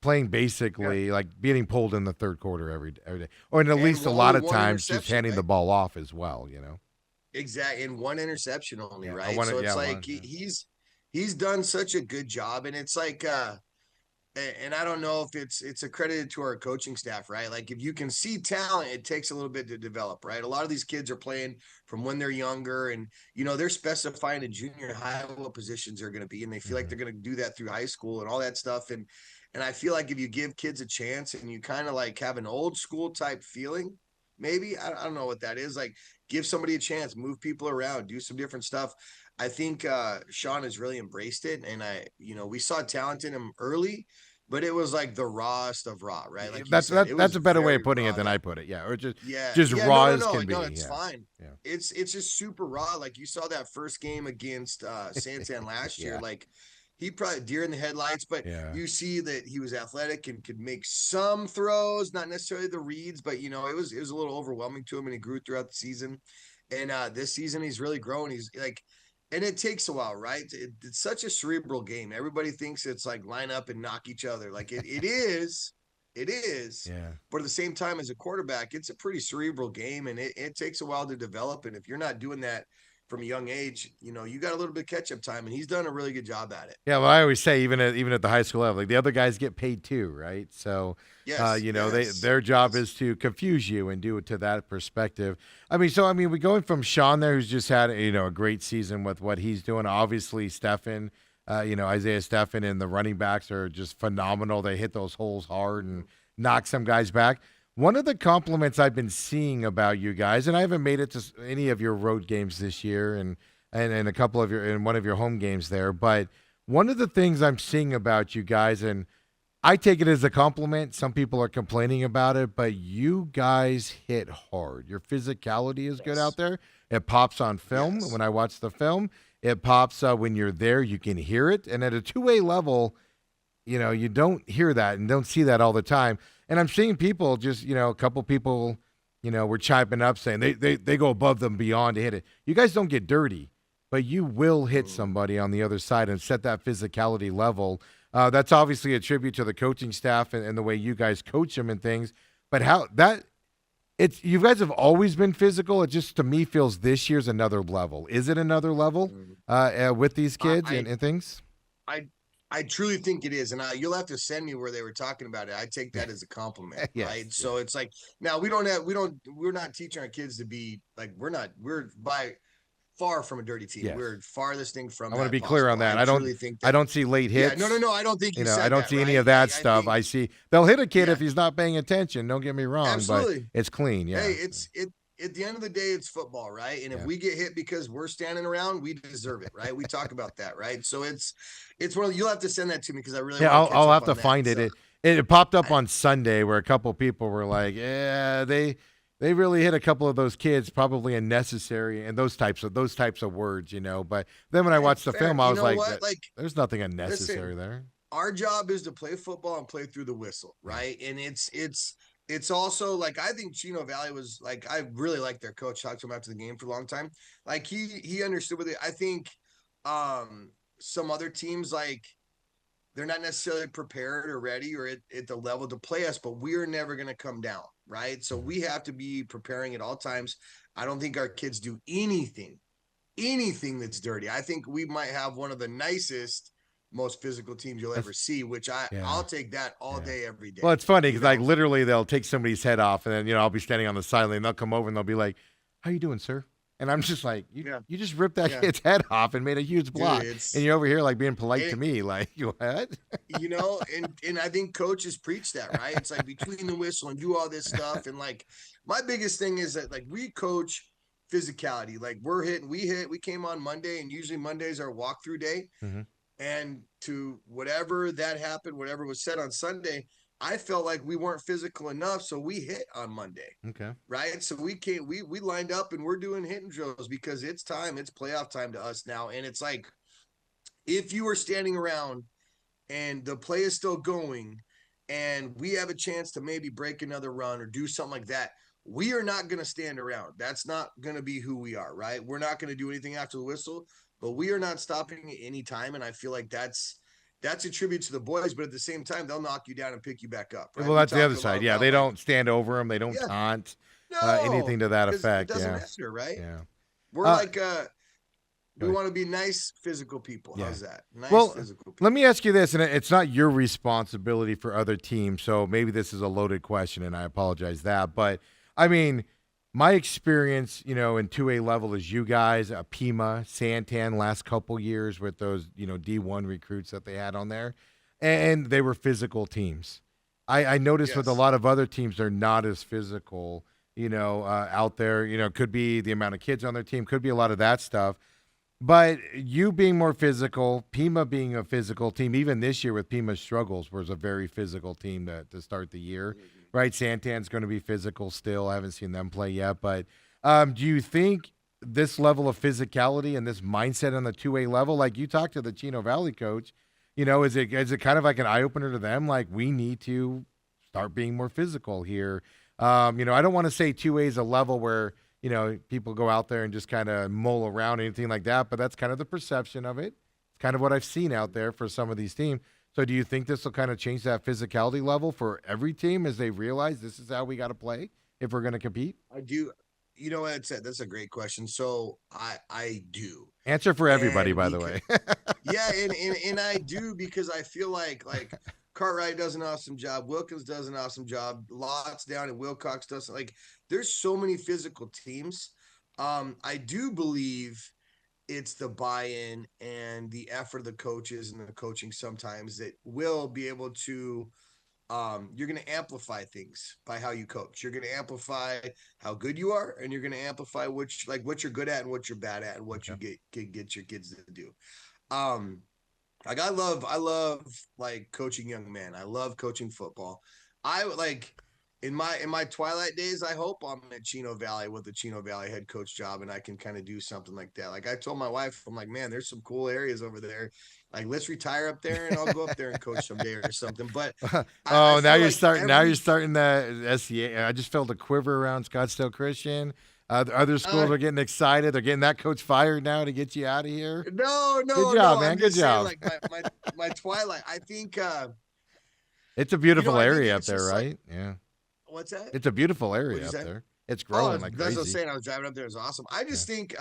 playing basically like getting pulled in the third quarter every day. Or at least a lot of times just handing the ball off as well, Exactly. And one interception only, right? So it's like he's done such a good job. And it's like and I don't know if it's accredited to our coaching staff, right? Like, if you can see talent, it takes a little bit to develop, right? A lot of these kids are playing from when they're younger, and they're specifying in junior high what positions they're going to be, and they feel like they're going to do that through high school and all that stuff. And I feel like if you give kids a chance and you kind of like have an old school type feeling, maybe, I don't know what that is, like give somebody a chance, move people around, do some different stuff. I think Sean has really embraced it, and we saw talent in him early, but it was like the rawest of raw, right? Like that's a better way of putting it than I put it. Yeah, or just raw as can be. No, it's fine. Yeah. It's just super raw. Like, you saw that first game against Santan last year. Like, he probably deer in the headlights, but you see that he was athletic and could make some throws, not necessarily the reads, but it was a little overwhelming to him, and he grew throughout the season. And this season he's really grown. He's like, and it takes a while, right? It's such a cerebral game. Everybody thinks it's like line up and knock each other. Like it is. Yeah. But at the same time, as a quarterback, it's a pretty cerebral game, and it takes a while to develop. And if you're not doing that from a young age, you got a little bit of catch-up time, and he's done a really good job at it. Yeah, well, I always say, even at the high school level, like, the other guys get paid too, right? So, their job is to confuse you and do it to that perspective. I mean, we're going from Sean there, who's just had a great season with what he's doing. Obviously, Stefan, Isaiah Stefan, and the running backs are just phenomenal. They hit those holes hard and knock some guys back. One of the compliments I've been seeing about you guys, and I haven't made it to any of your road games this year, and a couple of one of your home games there, but one of the things I'm seeing about you guys, and I take it as a compliment. Some people are complaining about it, but you guys hit hard. Your physicality is good out there. It pops on film. When I watch the film, it pops when you're there. You can hear it, and at a two-way level, you don't hear that and don't see that all the time. And I'm seeing people just, a couple people, were chiming up saying they go above and beyond to hit it. You guys don't get dirty, but you will hit somebody on the other side and set that physicality level. That's obviously a tribute to the coaching staff and the way you guys coach them and things. But it's you guys have always been physical. It just to me feels this year's another level. Is it another level with these kids and things? I truly think it is, and you'll have to send me where they were talking about it. I take that as a compliment, Yes, right? So it's like now we're not teaching our kids to be like we're by far from a dirty team. Yes. We're farthest thing from. I want to that be clear on possible. that. I truly think that, don't see late hits. Yeah, no. I don't think You you know, said I don't that, see any right? of that I stuff. think- I see they'll hit a kid Yeah. if he's not paying attention. Don't get me wrong, Absolutely. but it's clean. Yeah. Hey, at the end of the day, it's football, right? And if Yeah. we get hit because we're standing around, we deserve it, right? We talk about that, right? So it's one of you'll have to send that to me because I really Yeah, want to I'll catch have up to on that. find it. So, It popped up on Sunday where a couple people were like, "Yeah, they really hit a couple of those kids, probably unnecessary," and those types of words, you know. But then when I watched the fair. film, I You was know like, what? Like, "There's nothing unnecessary there." our job is to play football and play through the whistle, right? And it's also like I think Chino Valley was like I really like their coach. Talked to him after the game for a long time. Like he understood with it. I think some other teams like they're not necessarily prepared or ready or at the level to play us, but we're never going to come down, right? So we have to be preparing at all times. I don't think our kids do anything that's dirty. I think we might have one of the nicest, most physical teams you'll ever see, which I'll take that all day, every day. Well, it's funny You because like know? literally they'll take somebody's head off, and then I'll be standing on the sideline, and they'll come over and they'll be like, "How you doing, sir?" And I'm just like, "You just ripped that kid's head off and made a huge block," and you're over here like being polite to me, like what? You know, and I think coaches preach that, right? It's like between the whistle and do all this stuff, and like my biggest thing is that like we coach physicality. Like we came on Monday, and usually Mondays are walkthrough day. Mm-hmm. And to whatever that happened, whatever was said on Sunday, I felt like we weren't physical enough, so we hit on Monday. Okay. Right. So we lined up and we're doing hitting drills because it's playoff time to us now. And it's like if you are standing around and the play is still going and we have a chance to maybe break another run or do something like that, we are not going to stand around. That's not going to be who we are, right? We're not going to do anything after the whistle, but we are not stopping at any time. And I feel like that's a tribute to the boys, but at the same time, they'll knock you down and pick you back up. Right? Well, that's the other side. Yeah, they don't stand over them. They don't Yeah. taunt No, anything to that effect. It doesn't Yeah. matter, right? Yeah. We're we want to be nice physical people. Yeah. How's that? Nice Well, physical people. let me ask you this, and it's not your responsibility for other teams, so maybe this is a loaded question, and I apologize that. But I mean, my experience, in 2A level is you guys, Pima, Santan, last couple years with those, D1 recruits that they had on there, and they were physical teams. I noticed with a Yes. lot of other teams, they're not as physical, out there. Could be the amount of kids on their team, could be a lot of that stuff. But you being more physical, Pima being a physical team, even this year with Pima's struggles, was a very physical team to start the year, right? Santan's going to be physical still. I haven't seen them play yet. But do you think this level of physicality and this mindset on the 2A level, like you talked to the Chino Valley coach, is it kind of like an eye-opener to them? Like, we need to start being more physical here. I don't want to say 2A is a level where – people go out there and just kind of mull around, anything like that. But that's kind of the perception of it. It's kind of what I've seen out there for some of these teams. So do you think this will kind of change that physicality level for every team as they realize this is how we got to play if we're going to compete? I do. You know what? That's a great question. So I do. Answer for everybody, And by the way. Yeah, and I do because I feel like Cartwright does an awesome job. Wilkins does an awesome job. Lots down and Wilcox does there's so many physical teams. I do believe it's the buy-in and the effort of the coaches and the coaching sometimes that will be able to you're going to amplify things by how you coach. You're going to amplify how good you are, and you're going to amplify what you're good at and what you're bad at and what you get your kids to do. I love coaching young men. I love coaching football. In my twilight days, I hope I'm at Chino Valley with the Chino Valley head coach job, and I can kind of do something like that. Like I told my wife, I'm like, man, there's some cool areas over there. Like, let's retire up there, and I'll go up there and coach someday or something. But now you're starting. Now you're starting the SCA. I just felt a quiver around Scottsdale Christian. Other schools are getting excited. They're getting that coach fired now to get you out of here. No. Good job, man. I'm Good just saying, job. my twilight. I think it's a beautiful I think area up it's there, just right? Yeah. What's that? It's a beautiful area What'd up you say? there. It's growing like that's what I was crazy. saying. I was driving up there. It was awesome. I just think,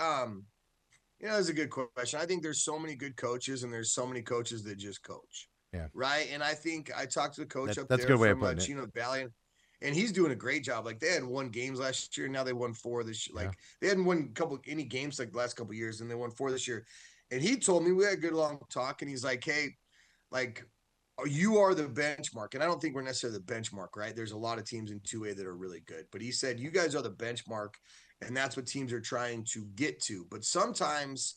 that's a good question. I think there's so many good coaches, and there's so many coaches that just coach. Yeah. Right. And I think I talked to the coach up That's a there good way of from putting it. Chino Valley, and he's doing a great job. Like, they had won games last year, and now they won 4 this year. Yeah. Like, they hadn't won any games like the last couple of years, and they won 4 this year. And he told me, we had a good long talk, and he's like, hey, like, you are the benchmark. And I don't think we're necessarily the benchmark, right? There's a lot of teams in 2A that are really good. But he said, you guys are the benchmark, and that's what teams are trying to get to. But sometimes,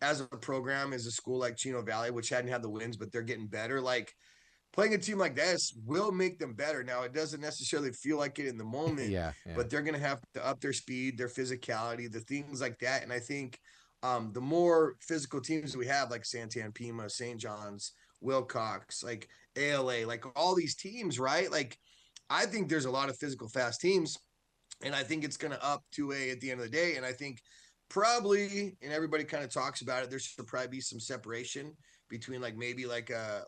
as a program, as a school like Chino Valley, which hadn't had the wins, but they're getting better, like, playing a team like this will make them better. Now, it doesn't necessarily feel like it in the moment, Yeah. but they're going to have to up their speed, their physicality, the things like that. And I think the more physical teams we have, like Santan Pima, St. John's, Wilcox, like ALA, like all these teams, right? Like, I think there's a lot of physical fast teams, and I think it's going to up 2A at the end of the day. And I think probably, and everybody kind of talks about it, there should probably be some separation between like maybe like a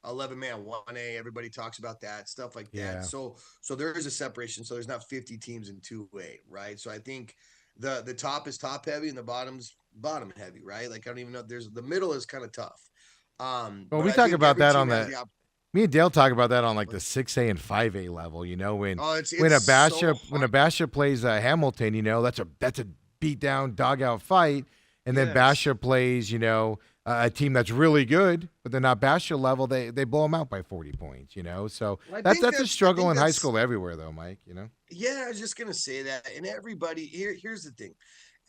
11-man 1A. Everybody talks about that stuff like that. Yeah. So there is a separation. So there's not 50 teams in 2A, right? So I think the top is top heavy and the bottom's bottom heavy, right? Like, I don't even know. There's the middle is kind of tough. Well, we I talk think about every that team on has the. op- Me and Dale talk about that on like the 6A and 5A level. You know, when it's when a so Basha hard. plays Hamilton, you know, that's a beat down dog out fight, and then Yes. Basha plays, you know, a team that's really good, but they're not Basha level. They blow them out by 40 points. You know, so I that's think a struggle I in think high that's- school everywhere, though, Mike. You know. Yeah, I was just gonna say that. And everybody here's the thing.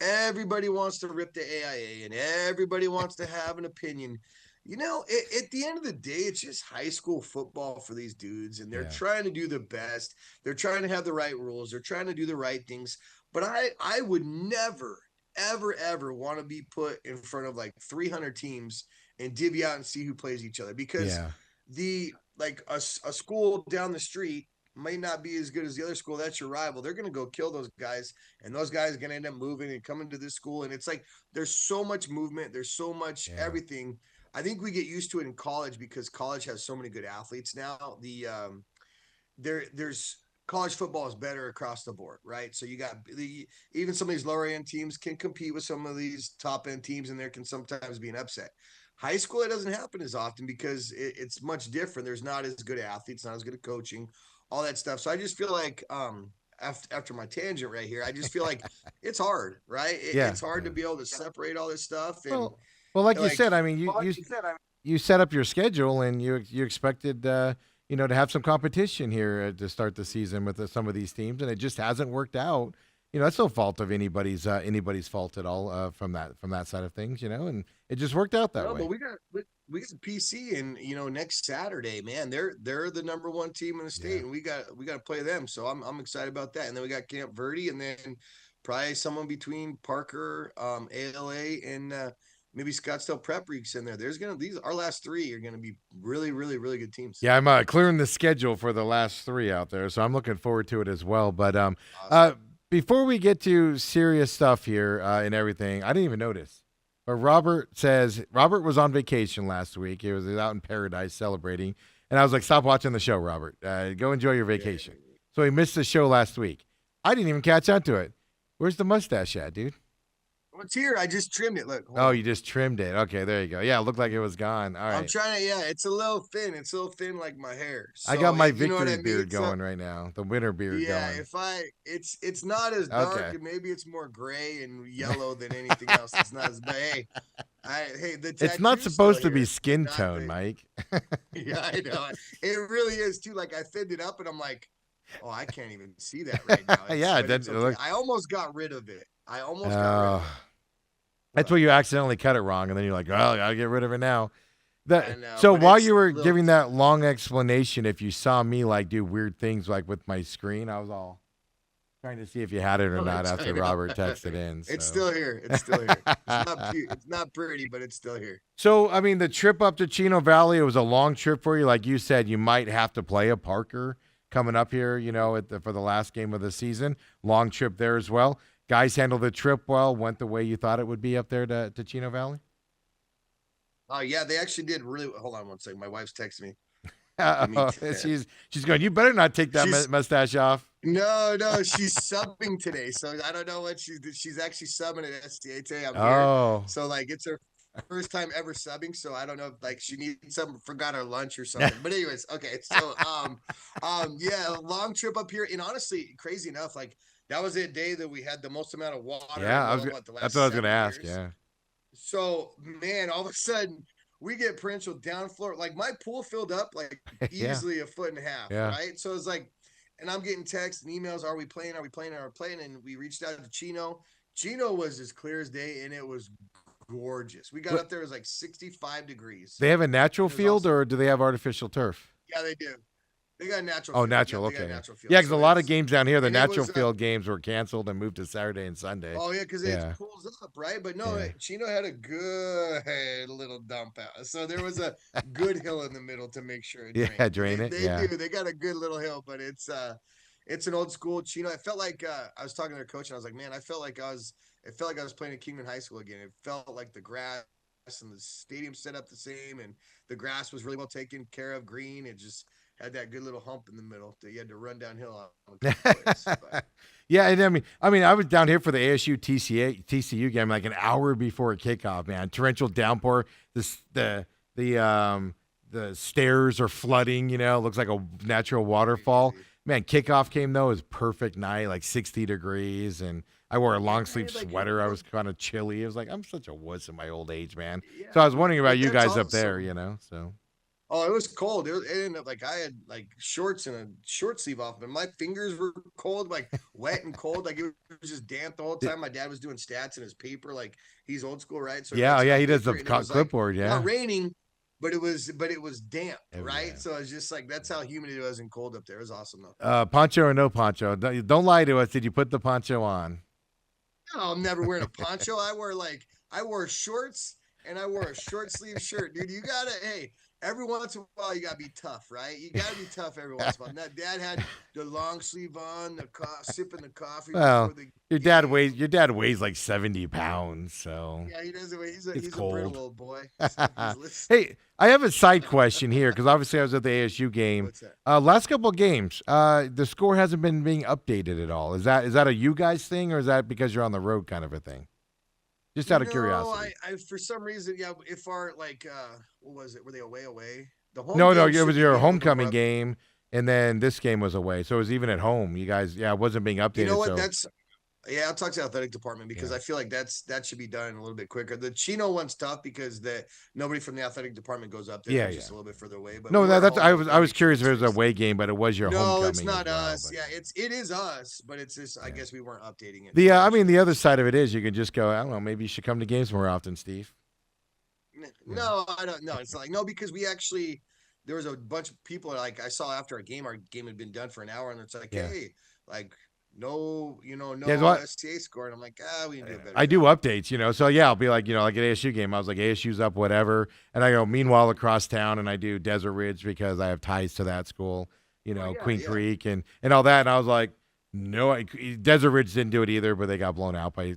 Everybody wants to rip the AIA, and everybody wants to have an opinion. You know, at the end of the day, it's just high school football for these dudes, and they're Yeah. trying to do the best. They're trying to have the right rules. They're trying to do the right things. But I would never, ever want to be put in front of like 300 teams and divvy out and see who plays each other, because Yeah. a school down the street may not be as good as the other school. That's your rival. They're going to go kill those guys, and those guys are going to end up moving and coming to this school. And it's like, there's so much movement. There's so much everything. I think we get used to it in college because college has so many good athletes now. There's college football is better across the board, right? So you got even some of these lower end teams can compete with some of these top end teams, and there can sometimes be an upset. High school, it doesn't happen as often because it's much different. There's not as good athletes, not as good at coaching, all that stuff. So I just feel like after my tangent right here, I just feel like it's hard, right? It's hard to be able to separate all this stuff. And Well, like you like- said, I mean, you set up your schedule and you expected you know, to have some competition here to start the season with some of these teams, and it just hasn't worked out. You know, that's no fault of anybody's fault at all from that side of things. You know, and it just worked out that way. But we got PC, and next Saturday, man, they're the number 1 team in the state, and we got to play them. So I'm excited about that. And then we got Camp Verde, and then probably someone between Parker, ALA, and maybe Scottsdale Prep Reeks in there. Our last 3 are gonna be really, really, really good teams. Yeah, I'm clearing the schedule for the last 3 out there, so I'm looking forward to it as well. But Awesome. before we get to serious stuff here and everything, I didn't even notice. But Robert was on vacation last week. He was out in paradise celebrating. And I was like, stop watching the show, Robert. Go enjoy your vacation. So he missed the show last week. I didn't even catch on to it. Where's the mustache at, dude? It's here. I just trimmed it. Look. hold Oh, on. you just trimmed it. Okay, there you go. Yeah, it looked like it was gone. All I'm right. trying to. Yeah, it's a little thin. It's a little thin like my hair. I got my you know what victory I mean? beard It's not- going right now. The winter beard Yeah, going. it's not as dark, Okay. and maybe it's more gray and yellow than anything else. It's not as. But the It's not tattoo's supposed still to be here. skin Not tone, the- Mike. Yeah, I know. It really is too. Like, I thinned it up, and I'm like, oh, I can't even see that right now. Yeah, but that- it's okay. look- I almost got rid of it. I almost got rid of it. That's where you accidentally cut it wrong, and then you're like, "Oh, I gotta get rid of it now." I know, So but while it's you were a little- giving that long explanation, if you saw me like do weird things like with my screen, I was all trying to see if you had it or Oh, not I after know. Robert texted in. It's so. still here. It's still here. It's not pretty, but it's still here. So I mean, the trip up to Chino Valley, it was a long trip for you. Like you said, you might have to play a Parker coming up here, you know, for the last game of the season. Long trip there as well. Guys handled the trip well, went the way you thought it would be up there to Chino Valley? Oh yeah, they actually did really. Hold on one second. My wife's texting me. Uh-oh. She's going, you better not take that She's- mustache off. No, she's subbing today, so I don't know what she's actually subbing at STA today. I'm here, Oh. so like it's her first time ever subbing, so I don't know if like she needs something, forgot her lunch or something. But anyways, okay, so yeah, long trip up here, and honestly, crazy enough, like that was a day that we had the most amount of water. Yeah, in the last that's what I was going to 7 ask. years. Yeah. So man, all of a sudden we get provincial down floor. Like my pool filled up like Yeah. easily a foot and a half, Yeah. right? So it's like, and I'm getting texts and emails. Are we playing? Are we playing? Are we playing? And we reached out to Chino. Chino was as clear as day, and it was gorgeous. We got What- up there, it was like 65 degrees. They have a natural It was field awesome. or do they have artificial turf? Yeah, they do. They got a natural. Oh, field. natural. Yeah, they got a Okay. natural field. Yeah, because So a lot of it's- games down here, the and it natural was, field games were canceled and moved to Saturday and Sunday. Oh yeah, because Yeah. it pulls up, right? But no, Yeah. Chino had a good little dump out. So there was a good hill in the middle to make sure it Yeah, drained. drain it, They yeah. do. They got a good little hill, but it's an old school Chino. I felt like I was talking to their coach and I was like, man, it felt like I was playing at Kingman High School again. It felt like the grass and the stadium set up the same, and the grass was really well taken care of, green. It just had that good little hump in the middle that you had to run downhill on. But, Yeah, and I mean, I was down here for the ASU TCU game like an hour before kickoff. Man, torrential downpour. The stairs are flooding. You know, it looks like a natural waterfall. Man, kickoff came though. It was a perfect night, like 60 degrees, and I wore a long sleeve like, sweater. I was kind of chilly. It was like I'm such a wuss in my old age, man. yeah. So I was wondering about Like, you that's guys up there. awesome. You know, so Oh, it was cold. It ended up like I had like shorts and a short sleeve off, and my fingers were cold, like wet and cold. Like it was just damp the whole time. My dad was doing stats in his paper, like he's old school, right? So yeah, it's yeah, on he does the paper, and it was, like, clipboard. Yeah, not raining, but it was damp, Oh, right? yeah. So it's just like that's how humid it was and cold up there. It was awesome though. poncho or no poncho? Don't lie to us. Did you put the poncho on? No, I'm never wearing a poncho. I wore shorts and I wore a short sleeve shirt, dude. You gotta, hey, every once in a while you gotta be tough, right? You gotta be tough every once in a while. Now, Dad had the long sleeve on, sipping the coffee. Well, before the Your dad weighs like 70 pounds. So yeah, he doesn't. He's It's a cold. brittle old boy. hey, I have a side question here because obviously I was at the ASU game. What's that? Last couple of games, the score hasn't been being updated at all. Is that a you guys thing or is that because you're on the road kind of a thing? Just out of curiosity. I for some reason, yeah. If our what was it? Were they away? The home. No, game it should was be your a little homecoming more- game, and then this game was away, so it was even at home. You guys, yeah, it wasn't being updated. You know what? So. Yeah, I'll talk to the athletic department because Yeah. I feel like that should be done a little bit quicker. The Chino one's tough because nobody from the athletic department goes up there. Yeah, They're just yeah. a little bit further away. But No, we're that's home I was for curious if it was a weeks. away game, but it was your No, homecoming. it's not as well, us. but- Yeah, it is us, but it's just I guess we weren't updating it. I mean, the other side of it is you can just go. I don't know. Maybe you should come to games more often, Steve. No, I don't know. It's like no, because there was a bunch of people like I saw after our game had been done for an hour, and it's like, Yeah. hey, like no Yeah, what- STA score, and I'm like, we can do it better. I do updates, so yeah, I'll be like, like at ASU game, I was like, ASU's up, whatever, and I go, meanwhile, across town, and I do Desert Ridge because I have ties to that school, yeah, Queen yeah. Creek and all that, and I was like, no, Desert Ridge didn't do it either, but they got blown out by,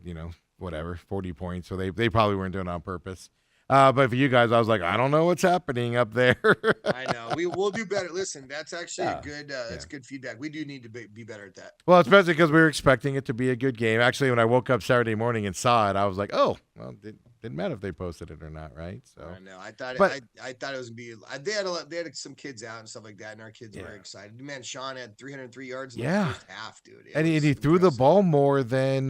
whatever, 40 points, so they probably weren't doing it on purpose. But for you guys, I was like, I don't know what's happening up there. I know we'll do better. Listen, that's actually Yeah. a good. That's good feedback. We do need to be better at that. Well, especially because we were expecting it to be a good game. Actually, when I woke up Saturday morning and saw it, I was like, oh, well, it didn't matter if they posted it or not, right? So I know. I thought But- I thought it was gonna be. They had some kids out and stuff like that, and our kids were excited. Man, Sean had 303 yards in Yeah. the first half, dude. It And he was threw the impressive. ball more than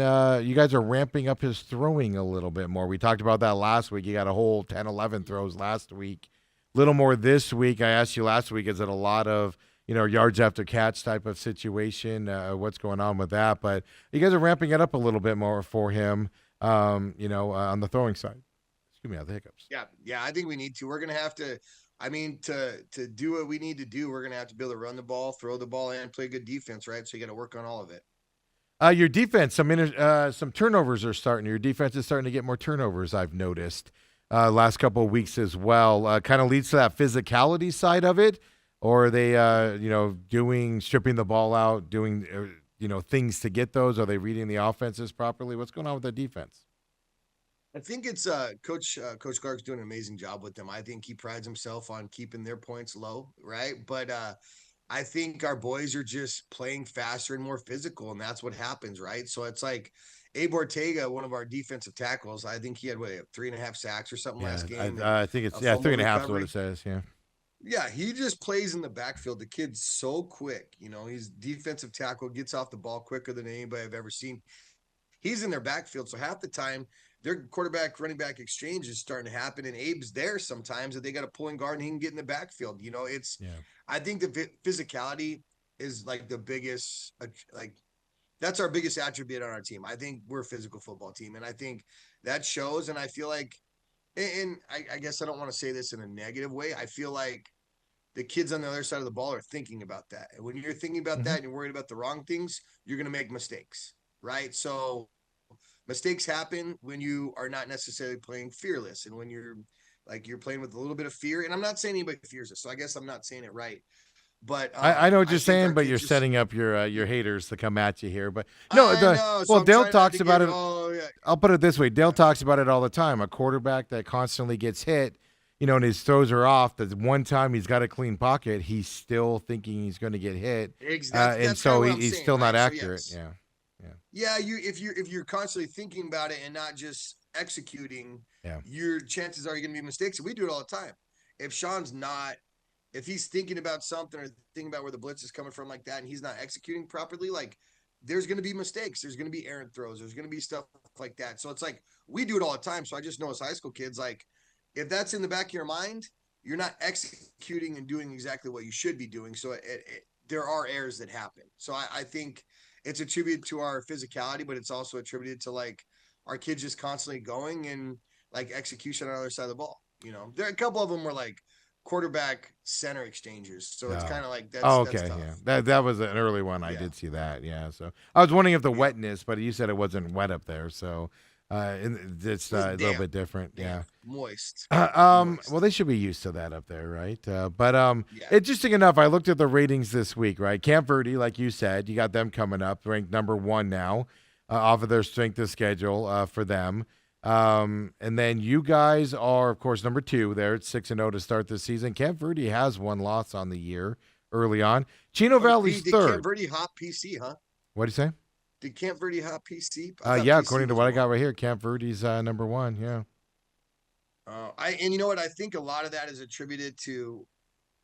you guys are ramping up his throwing a little bit more. We talked about that last week. He got a whole 10, 11 throws last week. Little more this week. I asked you last week, is it a lot of, yards after catch type of situation? What's going on with that? But you guys are ramping it up a little bit more for him, on the throwing side. Excuse me, I have the hiccups. Yeah. I think we need to. We're gonna have to. I mean, to do what we need to do, we're gonna have to be able to run the ball, throw the ball, and play good defense, right? So you got to work on all of it. Your defense, some turnovers are starting. Your defense is starting to get more turnovers, I've noticed, last couple of weeks as well. Kind of leads to that physicality side of it, or are they, stripping the ball out, doing, things to get those? Are they reading the offenses properly? What's going on with the defense? I think it's Coach Clark's doing an amazing job with them. I think he prides himself on keeping their points low, right? But I think our boys are just playing faster and more physical, and that's what happens, right? So it's like Abe Ortega, one of our defensive tackles. I think he had 3.5 sacks or something Yeah, last game. I think it's a fumble 3.5 is what recovery. it says. Yeah. Yeah, he just plays in the backfield. The kid's so quick. He's defensive tackle, gets off the ball quicker than anybody I've ever seen. He's in their backfield. So half the time, their quarterback running back exchange is starting to happen. And Abe's there sometimes that they got to pull in guard and he can get in the backfield. Yeah. I think the physicality is like the biggest, like, that's our biggest attribute on our team. I think we're a physical football team. And I think that shows. And I feel like, and I guess I don't want to say this in a negative way. I feel like the kids on the other side of the ball are thinking about that. And when you're thinking about that and you're worried about the wrong things, you're going to make mistakes, right? So mistakes happen when you are not necessarily playing fearless and when you're playing with a little bit of fear. And I'm not saying anybody fears this, so I guess I'm not saying it right. But I know what you're think saying, our but kids you're just- setting up your haters to come at you here. But no, I know, so well, I'm Dale trying not talks to about get- it. Oh, yeah. I'll put it this way: Dale talks about it all the time. A quarterback that constantly gets hit, and his throws are off. That one time he's got a clean pocket, he's still thinking he's going to get hit, That's and kinda so what I'm he's saying, still not right? So, accurate. yes. Yeah. Yeah, if you're constantly thinking about it and not just executing, Yeah. your chances are you're gonna be mistakes. And we do it all the time. If he's thinking about something or thinking about where the blitz is coming from like that, and he's not executing properly, like there's gonna be mistakes. There's gonna be errant throws. There's gonna be stuff like that. So it's like we do it all the time. So I just know as high school kids, like if that's in the back of your mind, you're not executing and doing exactly what you should be doing. So there are errors that happen. So I think it's attributed to our physicality, but it's also attributed to like our kids just constantly going and like execution on the other side of the ball. There are a couple of them were like quarterback center exchanges. So it's Oh. kind of like that's Okay. tough. Yeah. That was an early one. I Yeah. did see that. Yeah. So I was wondering if the wetness, but you said it wasn't wet up there, so it's a little damp. bit different. Yeah. Moist. Well, they should be used to that up there, right? But Yeah. interesting enough, I looked at the ratings this week, right? Camp Verde, like you said, you got them coming up, ranked number 1 now, off of their strength of schedule for them. And then you guys are, of course, number 2 there at 6-0 to start the season. Camp Verde has 1 loss on the year early on. Chino Valley's Did third. Camp Verde hop PC, huh? What do you say? Did Camp Verde hop PC? I thought Yeah, PC according to was what I one. got right here, Camp Verde's number 1. Yeah. And you know what? I think a lot of that is attributed to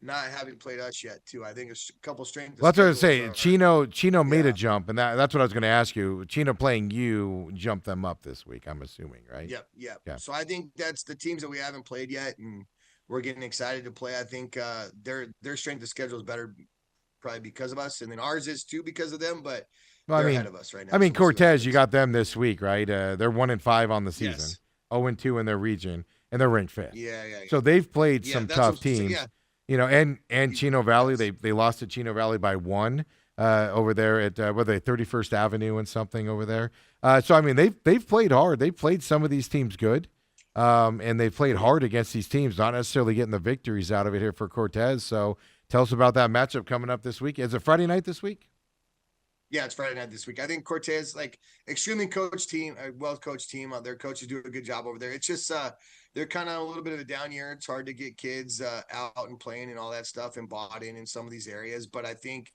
not having played us yet, too. I think a couple strength. Well, that's what I was saying. Chino made Yeah. a jump, and that's what I was going to ask you. Chino playing you jumped them up this week, I'm assuming, right? Yep. Yeah. So I think that's the teams that we haven't played yet, and we're getting excited to play. I think their strength of schedule is better, probably because of us, and then ours is too because of them. But Well, they're ahead of us right now. I mean, so we'll see what Cortez, you happens. got them this week, right? They're 1-5 on the season, Yes. 0-2 in their region, and they're ranked 5th. Yeah. So they've played Yeah, some that's tough what I'm saying, teams, yeah. and Chino Valley. Yes. They lost to Chino Valley by 1 over there at 31st Avenue and something over there. So I mean, they've played hard. They played some of these teams good, and they played hard against these teams, not necessarily getting the victories out of it here for Cortez. So tell us about that matchup coming up this week. Is it Friday night this week? Yeah, it's Friday night this week. I think Cortez, like, extremely coached team, a well-coached team. Their coaches do a good job over there. It's just they're kind of a little bit of a down year. It's hard to get kids out and playing and all that stuff and bought in some of these areas. But I think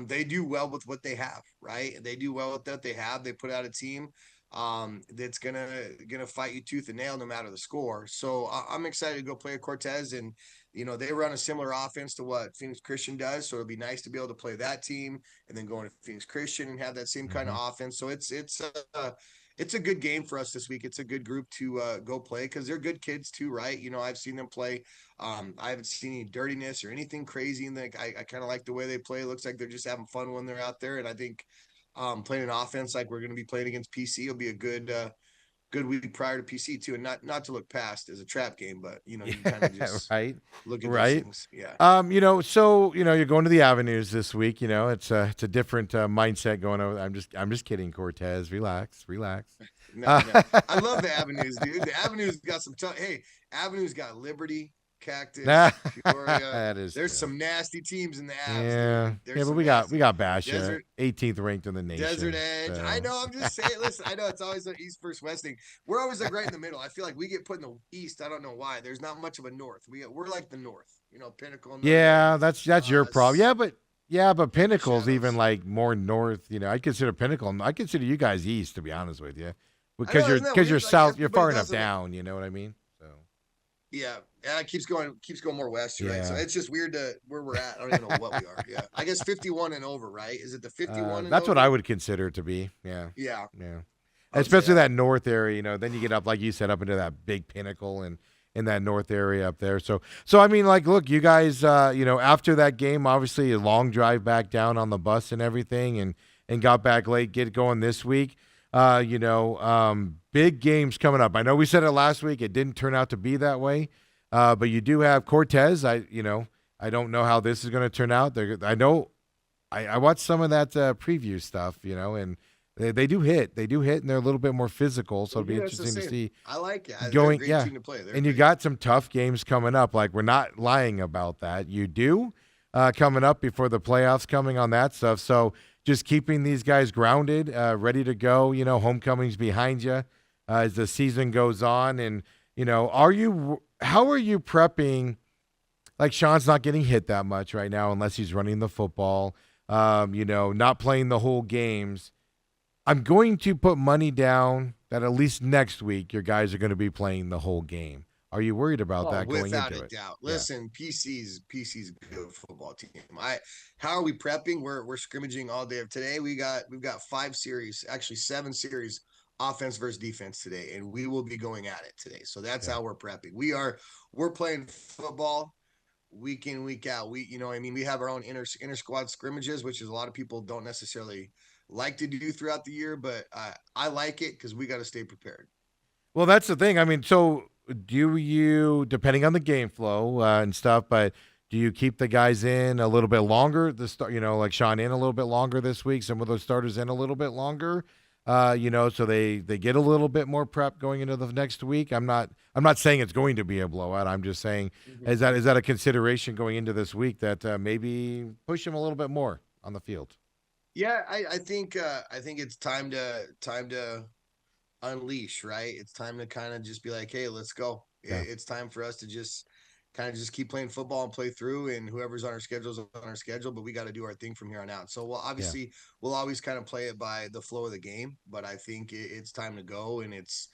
they do well with what they have, right? They do well with what they have. They put out a team that's gonna fight you tooth and nail no matter the score. So I'm excited to go play at Cortez, and they run a similar offense to what Phoenix Christian does. So it'll be nice to be able to play that team and then go into Phoenix Christian and have that same kind of offense. So it's a good game for us this week. It's a good group to go play because they're good kids too, right? I've seen them play. I haven't seen any dirtiness or anything crazy, and I kind of like the way they play. It looks like they're just having fun when they're out there, and I think playing an offense like we're going to be playing against PC will be a good week prior to PC too, and not to look past as a trap game, but you kind of just right. look at Right. these things. Yeah. So you're going to the Avenues this week. It's a different mindset going on. I'm just kidding, Cortez. Relax. No. I love the Avenues, dude. The Avenues got some Hey, Avenues got Liberty, Cactus, Nah, Peoria. that is There's true. some nasty teams in the Avs. Yeah, Dude. There's yeah, but some we nasty- got Basha, Desert 18th ranked in the nation. Desert Edge. so. I know. I'm just saying. Listen, I know it's always an East versus West thing. We're always like right in the middle. I feel like we get put in the East. I don't know why. There's not much of a North. We're like the North. You know, Pinnacle. And Yeah, that's your problem. s- But Pinnacle's Shadows. even like more north. You know, I consider Pinnacle. I consider you guys east, to be honest with you, know, because isn't that you're weird? Like, south. You're far everybody enough does it. down. You know what I mean? So Yeah, it keeps going more west. You're right. So Yeah. it's just weird to where we're at. I don't even know what we are. Yeah, I guess 51 and over, right? Is it the 51? And that's what over? I would consider it to be. Yeah, Yeah, yeah. I would say Especially that north area. You know, then you get up, like you said, up into that big Pinnacle and in that north area up there. So I mean, like, look, you guys, you know, after that game, obviously a long drive back down on the bus and everything, and got back late. Get going this week. You know, big games coming up. I know we said it last week. It didn't turn out to be that way. But you do have Cortez. I don't know how this is going to turn out. I watched some of that preview stuff, you know, and they do hit. They do hit, and they're a little bit more physical. So it'll be Yeah, that's the interesting to same. see. I like it. They're a Going, great yeah. team to play. They're And you great. got some tough games coming up. Like, we're not lying about that. You do coming up before the playoffs coming on that stuff. So just keeping these guys grounded, ready to go. You know, homecoming's behind you as the season goes on. And, you know, how are you prepping? Like, Sean's not getting hit that much right now unless he's running the football, you know, not playing the whole games. I'm going to put money down that at least next week your guys are going to be playing the whole game. Are you worried about that going Without into a it? doubt. Yeah. Listen, PC's a good football team. How are we prepping? We're scrimmaging all day. Today we've got 5 series, actually 7 series, offense versus defense today, and we will be going at it today. So that's how we're prepping. We're playing football week in, week out. You know, I mean, we have our own inter squad scrimmages, which is a lot of people don't necessarily like to do throughout the year, but I like it because we got to stay prepared. Well, that's the thing. I mean, so do you, depending on the game flow and stuff, but do you keep the guys in a little bit longer? You know, like Sean in a little bit longer this week. Some of those starters in a little bit longer. You know, so they get a little bit more prep going into the next week. I'm not saying it's going to be a blowout. I'm just saying, is that a consideration going into this week that maybe push them a little bit more on the field? Yeah, I think it's time to unleash, right? It's time to kind of just be like, hey, let's go. Yeah. It's time for us to just kind of just keep playing football and play through, and whoever's on our schedule is on our schedule, but we got to do our thing from here on out. So we'll always kind of play it by the flow of the game, but I think it's time to go. And it's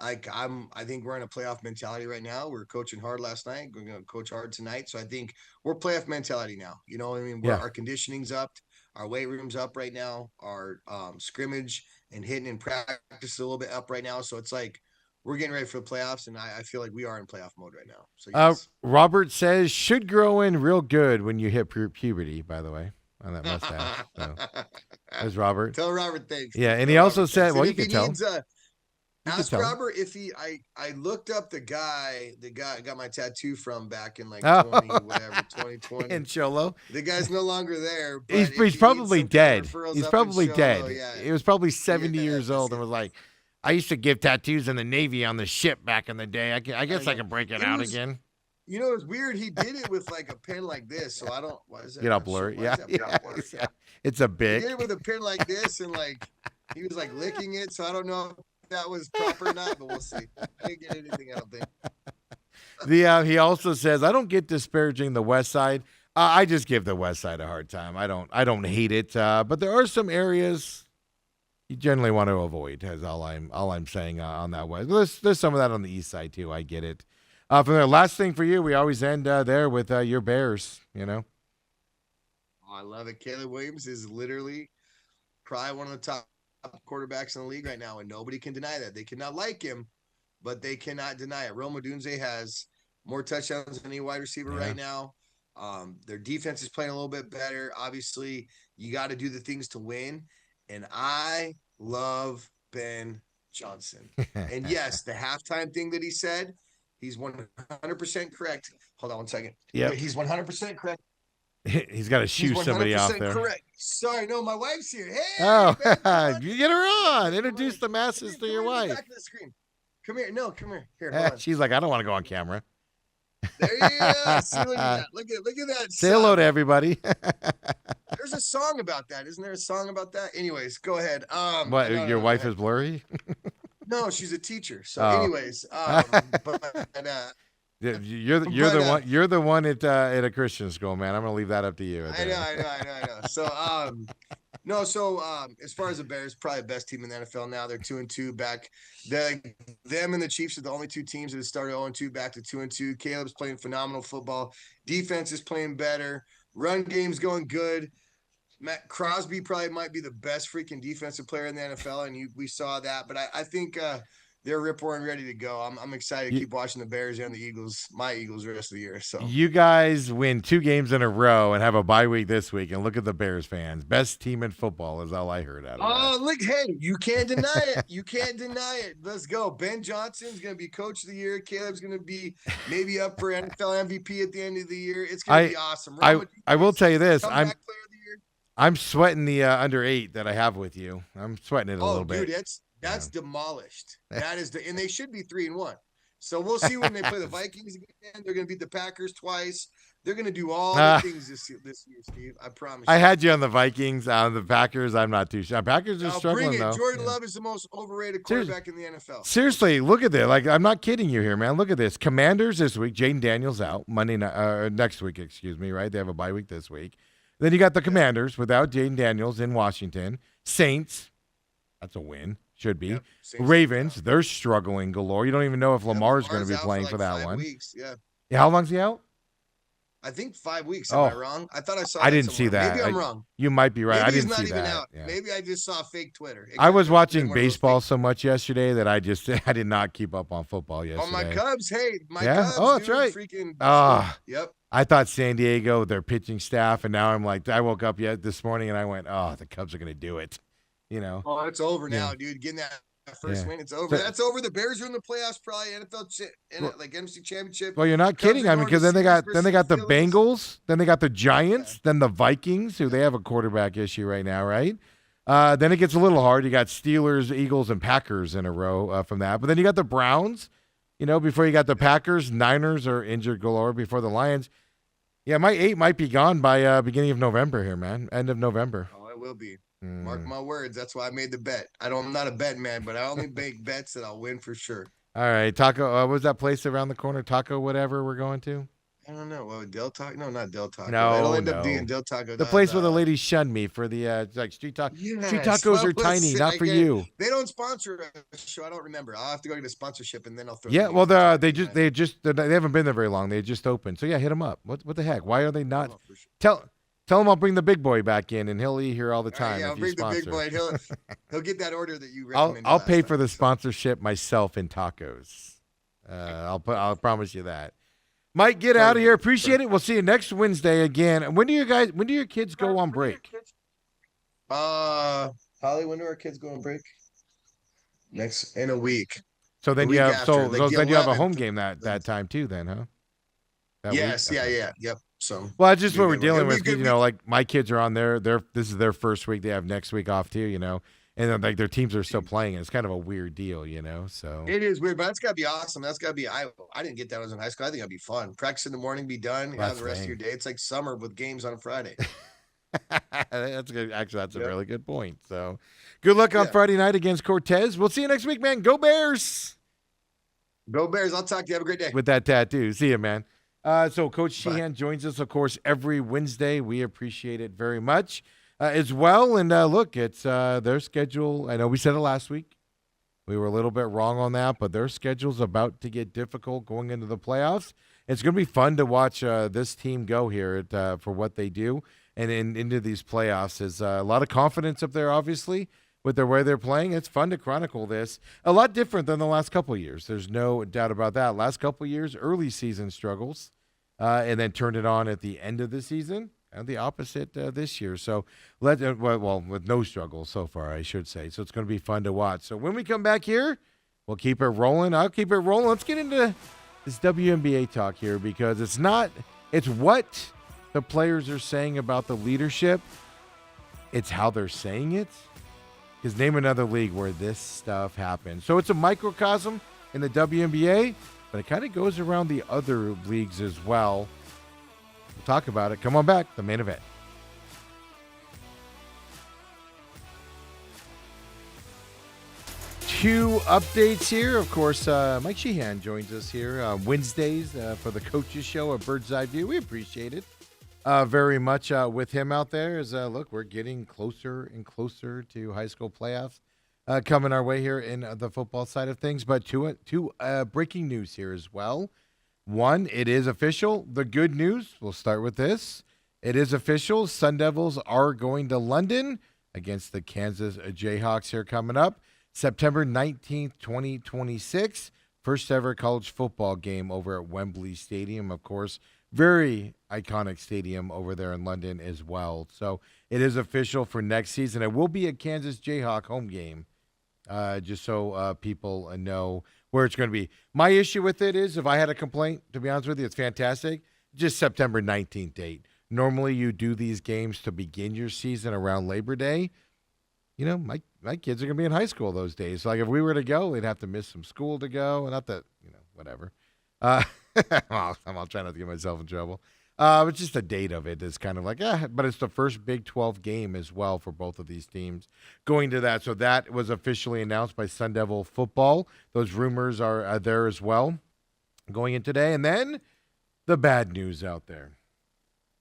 like, I think we're in a playoff mentality right now. We're coaching hard last night. We're going to coach hard tonight. So I think we're playoff mentality now. You know what I mean? Our conditioning's up. Our weight room's up right now. Our scrimmage and hitting and practice is a little bit up right now. So it's like we're getting ready for the playoffs, and I feel like we are in playoff mode right now. So yes. Robert says should grow in real good when you hit puberty, by the way, on that mustache. So, there's Robert. Tell Robert thanks. Yeah, and Tell he also Robert said, thanks. well, And you if can he tell. needs, ask tell him. Robert if I looked up the guy I got my tattoo from back in like Oh. 2020. And Cholo. The guy's no longer there. But He's if he needs probably some kind of dead. referrals He's up in probably Cholo, dead. yeah. He was probably 70 Yeah, years old and was like, I used to give tattoos in the Navy on the ship back in the day. I guess I can break it out again. You know, it's weird. He did it with like a pen like this, so I don't. Why is that? Get all not show- blurry. why Yeah. is that not blurry? Yeah. It's a He bit. did it with a pen like this, and like he was like licking it. So I don't know if that was proper or not, but we'll see. I didn't get anything. I don't think. He also says, I don't get disparaging the West Side. I just give the West Side a hard time. I don't hate it, but there are some areas you generally want to avoid. Is all I'm saying on that West. There's some of that on the East Side too. I get it. From there, last thing for you, we always end there with your Bears. You know. Oh, I love it. Caleb Williams is literally probably one of the top quarterbacks in the league right now, and nobody can deny that. They cannot like him, but they cannot deny it. Rome Odunze has more touchdowns than any wide receiver right now. Their defense is playing a little bit better. Obviously, you got to do the things to win, and I love Ben Johnson. And yes, the halftime thing that he said, he's 100% correct. Hold on one second. Yeah, he's 100% correct. He's got to shoo He's somebody off 100% there. Correct. Sorry, no, my wife's here. Hey, Oh, baby, you get her on. Introduce the masses to your wife. Back to the screen. Come here. No, come here. Here, hold on. She's like, I don't want to go on camera. There you go. See, look at that. Look at that. Say hello to son. everybody. There's a song about that. Isn't there a song about that? Anyways, go ahead. What? no, Your go wife ahead. is blurry? No, she's a teacher. So, Oh. anyways, Yeah, you're the one. You're the one at a Christian school, man. I'm gonna leave that up to you. I know. So, no, so as far as the Bears, probably the best team in the NFL now. They're 2-2 back. Them and the Chiefs are the only two teams that have started 0-2 back to 2-2. Caleb's playing phenomenal football. Defense is playing better. Run game's going good. Matt Crosby probably might be the best freaking defensive player in the NFL, and we saw that. But I think they're rip roaring ready to go. I'm excited to keep watching the Bears and the Eagles, my Eagles, the rest of the year. So You guys win 2 games in a row and have a bye week this week. And look at the Bears fans. Best team in football is all I heard out of that. oh, look, hey, you can't deny it. You can't deny it. Let's go. Ben Johnson's going to be coach of the year. Caleb's going to be maybe up for NFL MVP at the end of the year. It's going to be awesome. I will tell you this. Comeback player of the year. I'm sweating the under 8 that I have with you. I'm sweating it a little Dude, bit. that's demolished. That is and they should be 3-1. So we'll see when they play the Vikings again. They're going to beat the Packers twice. They're going to do all the things this year, Steve. I promise. I had you on the Vikings, on the Packers. I'm not too sure. Packers are struggling bring it. though. Jordan Yeah. Love is the most overrated quarterback in the NFL. Seriously, look at this. Like, I'm not kidding you here, man. Look at this. Commanders this week. Jaden Daniels out Monday night, next week. Excuse me. Right? They have a bye week this week. Then you got the Commanders without Jaden Daniels in Washington. Saints. That's a win. Should be. Yep, Saints. Ravens. They're struggling galore. You don't even know if Lamar's going to be out playing like for that 5 one. weeks. Yeah. Yeah, how long's he out? I think 5 weeks. Am Oh. I wrong? I thought I saw. I that didn't see somewhere. that. Maybe I'm wrong. You might be right. Maybe I didn't he's not see even that. out. Yeah. Maybe I just saw fake Twitter. I was One watching of those baseball fake- so much yesterday that I did not keep up on football yesterday. Oh, my Cubs. Hey, my Yeah? Cubs. Oh, that's dude, right. Freaking. Ah. Yep. I thought San Diego, their pitching staff, and now I'm like, I woke up this morning and I went, oh, the Cubs are going to do it. You know, Oh, it's over Yeah. now, dude. Getting that first Yeah. win, it's over. So- That's over. The Bears are in the playoffs, probably like NFC Championship. well, you're not Cubs kidding. are I mean, going because to then they got series the versus Phillies. Bengals, then they got the Giants, then the Vikings, who they have a quarterback issue right now, right? Then it gets a little hard. You got Steelers, Eagles, and Packers in a row from that. But then you got the Browns, before you got the Packers. Niners are injured galore before the Lions. Yeah, my 8 might be gone by beginning of November here, man. End of November. Oh, it will be. Mark my words. That's why I made the bet. I'm not a bet man, but I only make bets that I'll win for sure. All right, Taco. What was that place around the corner? Taco, whatever we're going to. I don't know. What, Del Taco? No, not Del Taco. No, It'll end no. up being Del Taco. The place where the ladies shun me for the like street talk. Yes, Street tacos are well, tiny, listen, not for again, you. They don't sponsor a show. I don't remember. I'll have to go get a sponsorship and then I'll throw. Yeah, the well, names they out. they haven't been there very long. They just opened. So yeah, hit them up. What the heck? Why are they not? Oh, for sure. Tell him I'll bring the big boy back in, and he'll eat here all the All right, time yeah, I'll if you bring the sponsor. big boy. He'll get that order that you I'll recommended. pay last for the time, so. sponsorship myself in tacos. I'll promise you that. Mike, get out of here. Appreciate it. We'll see you next Wednesday again. When do your kids go on break? Holly, when do our kids go on break? In a week. So then The you week have after, like the then you have a 11th. home game that time too. Then, huh? That week? Yes, Okay. yep. So Well, that's just Be what a we're good one. dealing It'll be with. a good 'Cause, like my kids are on this is their first week. They have next week off too. And then like their teams are still playing. It's kind of a weird deal. So it is weird, but that's gotta be awesome. That's gotta be I didn't get that when I was in high school. I think that'd be fun. Practice in the morning, be done, That's have the rest the of your day. It's like summer with games on a Friday. that's good. Actually, that's a Yep. really good point. So good luck on Yeah. Friday night against Cortez. We'll see you next week, man. Go Bears Go Bears. I'll talk to you. Have a great day. with that tattoo. See you, man. So Coach Bye. Sheehan joins us, of course, every Wednesday. We appreciate it very much as well. And look, it's their schedule. I know we said it last week. We were a little bit wrong on that, but their schedule's about to get difficult going into the playoffs. It's going to be fun to watch this team go here for what they do and into these playoffs. There's a lot of confidence up there, obviously, with the way they're playing. It's fun to chronicle this. A lot different than the last couple of years. There's no doubt about that. Last couple of years, early season struggles, and then turned it on at the end of the season. And the opposite this year. So with no struggles so far, I should say. So it's going to be fun to watch. So when we come back here, we'll keep it rolling. I'll keep it rolling. Let's get into this WNBA talk here because it's what the players are saying about the leadership. It's how they're saying it. Because name another league where this stuff happens. So it's a microcosm in the WNBA. but it kind of goes around the other leagues as well. We'll talk about it. Come on back, the main event. Two updates here. Of course, Mike Sheehan joins us here Wednesdays for the Coaches Show at Bird's Eye View. We appreciate it very much with him out there. As look, we're getting closer and closer to high school playoffs coming our way here in the football side of things. But two breaking news here as well. One, it is official. The good news, we'll start with this. It is official. Sun Devils are going to London against the Kansas Jayhawks here coming up. September 19th, 2026. First ever college football game over at Wembley Stadium, of course. Very iconic stadium over there in London as well. So it is official for next season. It will be a Kansas Jayhawk home game, just so people know where it's going to be. My issue with it is, if I had a complaint, to be honest with you, it's fantastic. Just September 19th date. Normally you do these games to begin your season around Labor Day. You know, my kids are going to be in high school those days. So, like, if we were to go, we'd have to miss some school to go. Not that, whatever. I'll try not to get myself in trouble. But just the date of it is kind of like, but it's the first Big 12 game as well for both of these teams going to that. So that was officially announced by Sun Devil Football. Those rumors are there as well going in today. And then the bad news out there.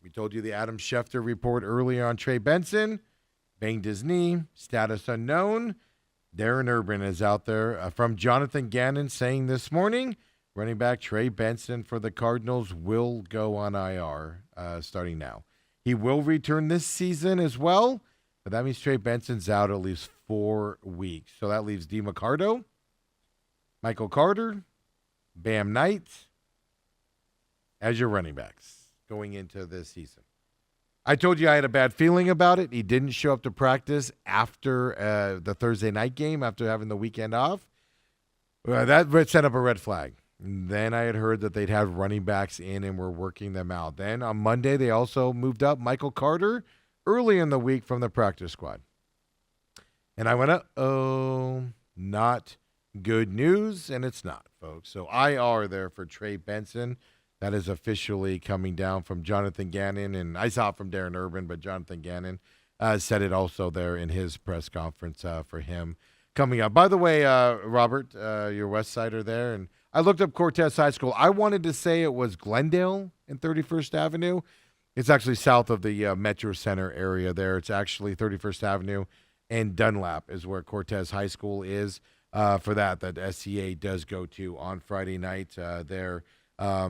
We told you the Adam Schefter report earlier on Trey Benson. Banged his knee, status unknown. Darren Urban is out there from Jonathan Gannon saying this morning, running back Trey Benson for the Cardinals will go on IR starting now. He will return this season as well, but that means Trey Benson's out at least 4 weeks. So that leaves D. McCardo, Michael Carter, Bam Knight as your running backs going into this season. I told you I had a bad feeling about it. He didn't show up to practice after the Thursday night game, after having the weekend off. That set up a red flag. And then I had heard that they'd have running backs in and were working them out. Then on Monday, they also moved up Michael Carter early in the week from the practice squad. And I went, not good news, and it's not, folks. So IR there for Trey Benson. That is officially coming down from Jonathan Gannon, and I saw it from Darren Urban, but Jonathan Gannon said it also there in his press conference for him coming up. By the way, Robert, your West Sider there, and I looked up Cortez High School. I wanted to say it was Glendale and 31st Avenue. It's actually south of the Metro Center area there. It's actually 31st Avenue and Dunlap is where Cortez High School is for that SCA does go to on Friday night there.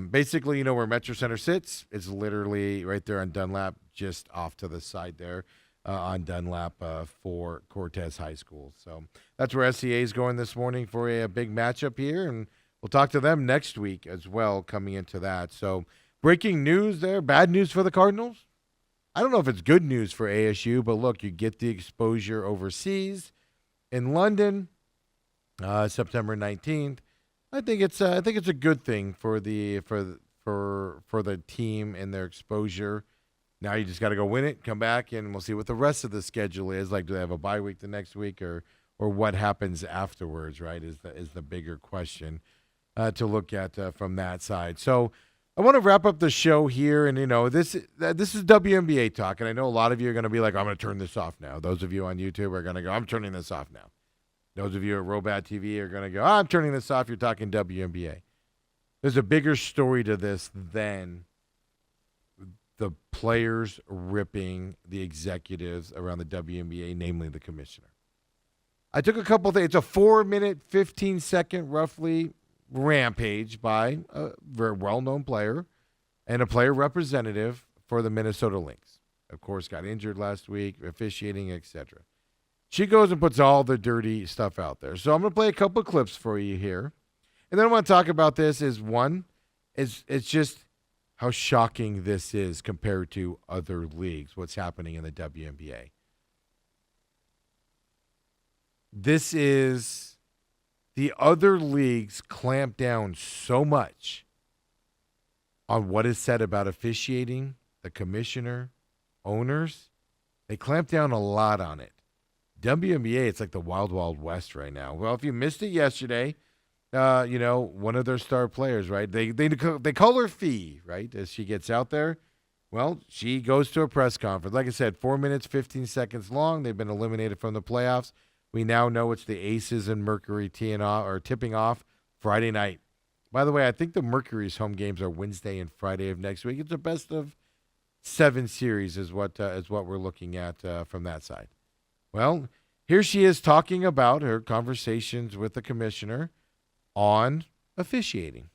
Basically, where Metro Center sits, it's literally right there on Dunlap, just off to the side there on Dunlap for Cortez High School. So that's where SCA is going this morning for a big matchup here, and we'll talk to them next week as well coming into that. So breaking news there, bad news for the Cardinals. I don't know if it's good news for ASU, but look, you get the exposure overseas in London, September 19th. I think it's a good thing for the team and their exposure. Now you just got to go win it, come back, and we'll see what the rest of the schedule is. Like, do they have a bye week the next week, or what happens afterwards? Right, is the bigger question to look at from that side. So I want to wrap up the show here, and this is WNBA talk, and I know a lot of you are going to be like, I'm going to turn this off now. Those of you on YouTube are going to go, I'm turning this off now. Those of you at Robat TV are going to go, I'm turning this off. You're talking WNBA. There's a bigger story to this than the players ripping the executives around the WNBA, namely the commissioner. I took a couple things. It's a 4-minute, 15-second, roughly, rampage by a very well-known player and a player representative for the Minnesota Lynx. Of course, got injured last week, officiating, etc. She goes and puts all the dirty stuff out there. So I'm going to play a couple clips for you here. And then I want to talk about this is one, it's just how shocking this is compared to other leagues, what's happening in the WNBA. This is the other leagues clamp down so much on what is said about officiating, the commissioner, owners. They clamp down a lot on it. WNBA, it's like the wild, wild west right now. Well, if you missed it yesterday, one of their star players, right? They call her Fee, right? As she gets out there. Well, she goes to a press conference. Like I said, 4 minutes, 15 seconds long. They've been eliminated from the playoffs. We now know it's the Aces and Mercury tipping off Friday night. By the way, I think the Mercury's home games are Wednesday and Friday of next week. It's a best of 7 series is what we're looking at from that side. Well, here she is talking about her conversations with the commissioner on officiating.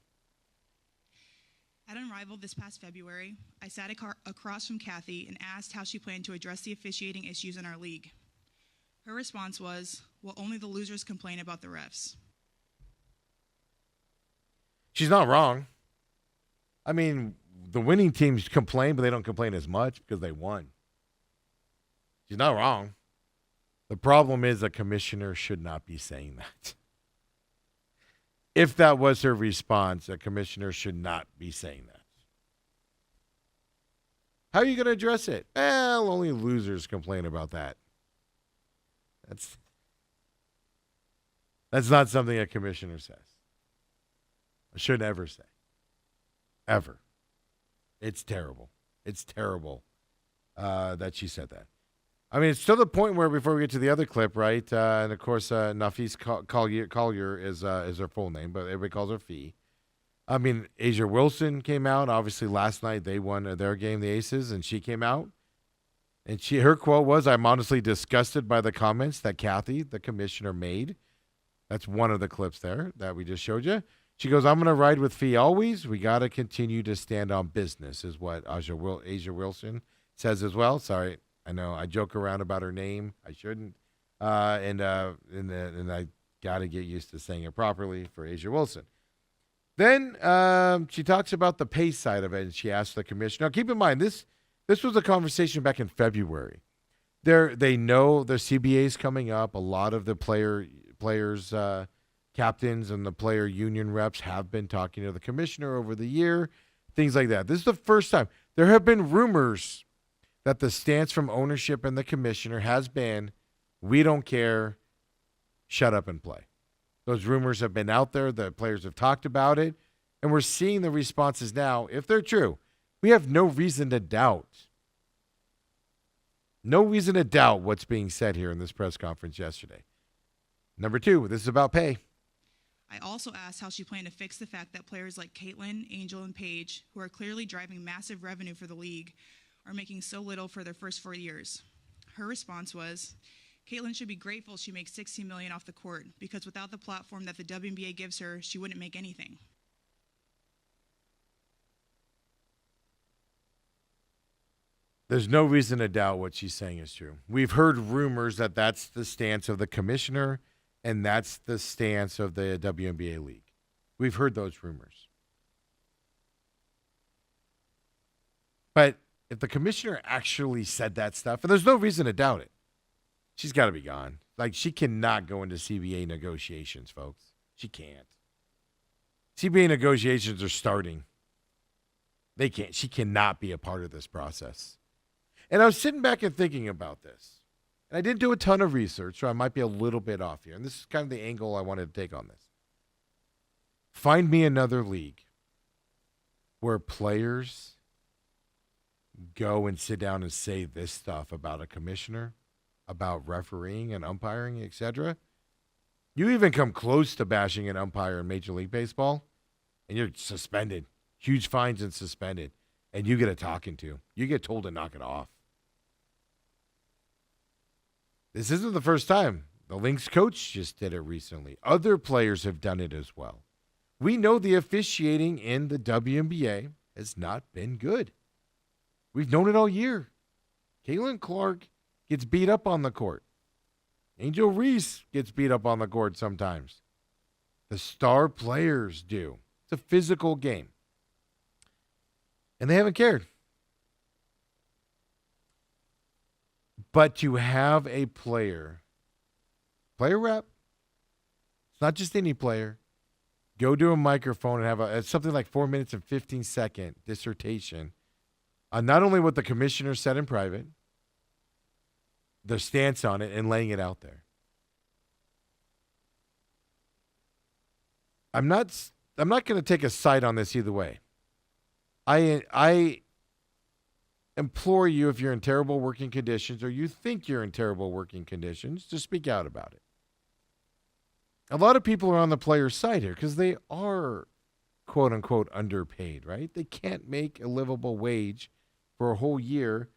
At Unrivaled this past February, I sat across from Kathy and asked how she planned to address the officiating issues in our league. Her response was, well, only the losers complain about the refs. She's not wrong. I mean, the winning teams complain, but they don't complain as much because they won. She's not wrong. The problem is a commissioner should not be saying that. If that was her response, a commissioner should not be saying that. How are you going to address it? Well, only losers complain about that. That's not something a commissioner says. I should never say. Ever. It's terrible. It's terrible that she said that. I mean, it's to the point where, before we get to the other clip, right? And of course, Nafis Collier is her full name, but everybody calls her Fee. I mean, Asia Wilson came out. Obviously, last night they won their game, the Aces, and she came out. And her quote was, "I'm honestly disgusted by the comments that Kathy, the commissioner, made." That's one of the clips there that we just showed you. She goes, "I'm going to ride with Fee always. We got to continue to stand on business," is what Asia Wilson says as well. Sorry. I know I joke around about her name. I shouldn't. And I got to get used to saying it properly for Asia Wilson. Then she talks about the pay side of it, and she asks the commissioner. Now, keep in mind, this was a conversation back in February. They know their CBA is coming up. A lot of the players, captains, and the player union reps have been talking to the commissioner over the year, things like that. This is the first time. There have been rumors that the stance from ownership and the commissioner has been, we don't care, shut up and play. Those rumors have been out there. The players have talked about it. And we're seeing the responses now. If they're true, we have no reason to doubt. No reason to doubt what's being said here in this press conference yesterday. Number 2, this is about pay. I also asked how she planned to fix the fact that players like Caitlin, Angel, and Paige, who are clearly driving massive revenue for the league, are making so little for their first 4 years. Her response was, Caitlin should be grateful she makes $16 million off the court, because without the platform that the WNBA gives her, she wouldn't make anything. There's no reason to doubt what she's saying is true. We've heard rumors that that's the stance of the commissioner, and that's the stance of the WNBA league. We've heard those rumors. But if the commissioner actually said that stuff, and there's no reason to doubt it, she's got to be gone. Like, she cannot go into CBA negotiations, folks. She can't. CBA negotiations are starting. They can't. She cannot be a part of this process. And I was sitting back and thinking about this. And I didn't do a ton of research, so I might be a little bit off here. And this is kind of the angle I wanted to take on this. Find me another league where players go and sit down and say this stuff about a commissioner, about refereeing and umpiring, etc. You even come close to bashing an umpire in Major League Baseball, and you're suspended. Huge fines and suspended. And you get a talking to. You get told to knock it off. This isn't the first time. The Lynx coach just did it recently. Other players have done it as well. We know the officiating in the WNBA has not been good. We've known it all year. Caitlin Clark gets beat up on the court. Angel Reese gets beat up on the court sometimes. The star players do. It's a physical game. And they haven't cared. But to have a player rep, it's not just any player, go to a microphone and have something like 4 minutes and 15-second dissertation on not only what the commissioner said in private, their stance on it, and laying it out there. I'm not going to take a side on this either way. I implore you, if you're in terrible working conditions or you think you're in terrible working conditions, to speak out about it. A lot of people are on the player's side here because they are, quote unquote, underpaid, right? They can't make a livable wage for a whole year,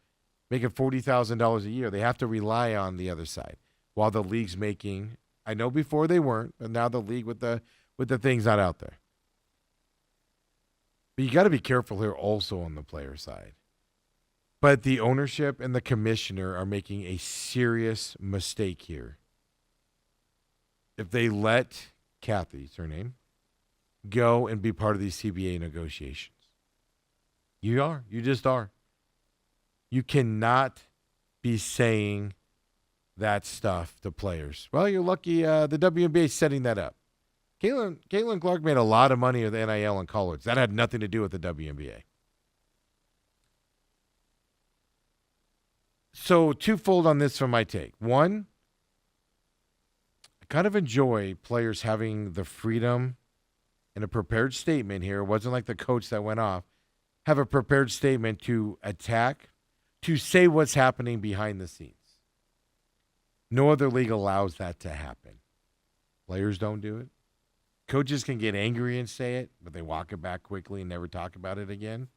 making $40,000 a year. They have to rely on the other side while the league's making, I know before they weren't, but now the league with the things not out there. But you got to be careful here also on the player side. But the ownership and the commissioner are making a serious mistake here. If they let Kathy's her name, go and be part of these CBA negotiations. You just are. You cannot be saying that stuff to players. Well, you're lucky the WNBA is setting that up. Caitlin Clark made a lot of money with NIL in college. That had nothing to do with the WNBA. So twofold on this from my take. One, I kind of enjoy players having the freedom and a prepared statement here. It wasn't like the coach that went off. Have a prepared statement to attack, to say what's happening behind the scenes. No other league allows that to happen. Players don't do it. Coaches can get angry and say it, but they walk it back quickly and never talk about it again.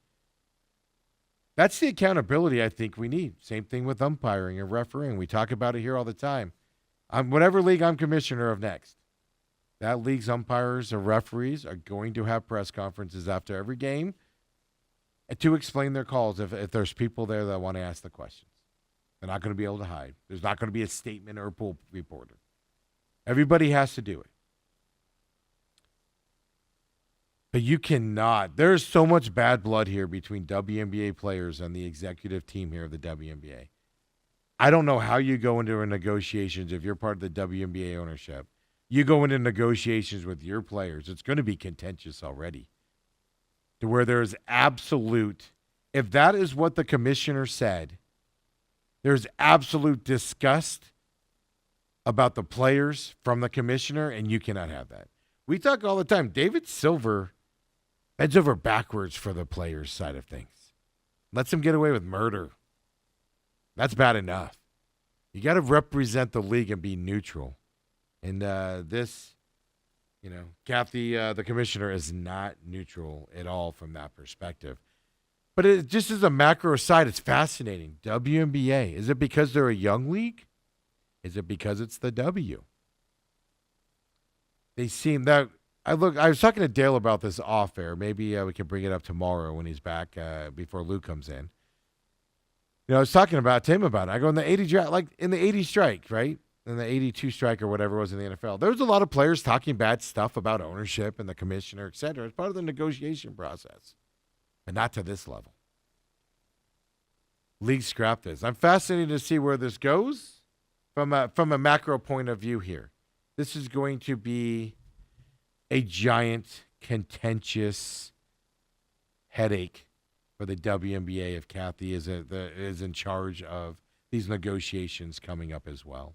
That's the accountability I think we need. Same thing with umpiring and refereeing. We talk about it here all the time. Whatever league I'm commissioner of next, that league's umpires or referees are going to have press conferences after every game to explain their calls if there's people there that want to ask the questions. They're not going to be able to hide. There's not going to be a statement or a pool reporter. Everybody has to do it. But you cannot. There's so much bad blood here between WNBA players and the executive team here of the WNBA. I don't know how you go into negotiations if you're part of the WNBA ownership. You go into negotiations with your players. It's going to be contentious already. To where there's absolute, if that is what the commissioner said, there's absolute disgust about the players from the commissioner, and you cannot have that. We talk all the time. David Silver bends over backwards for the players' side of things. Lets them get away with murder. That's bad enough. You got to represent the league and be neutral. And Kathy, the commissioner, is not neutral at all from that perspective. But it just as a macro side, it's fascinating. WNBA, is it because they're a young league? Is it because it's the W? They seem that I was talking to Dale about this off air. Maybe we can bring it up tomorrow when he's back before Lou comes in. I was talking to him about it. I go in the 80 draft, like in the 80 strike, right? In the 82 strike or whatever it was in the NFL. There was a lot of players talking bad stuff about ownership and the commissioner, et cetera. It's part of the negotiation process, but not to this level. League scrap this. I'm fascinated to see where this goes from a macro point of view here. This is going to be a giant, contentious headache for the WNBA if Kathy is in charge of these negotiations coming up as well.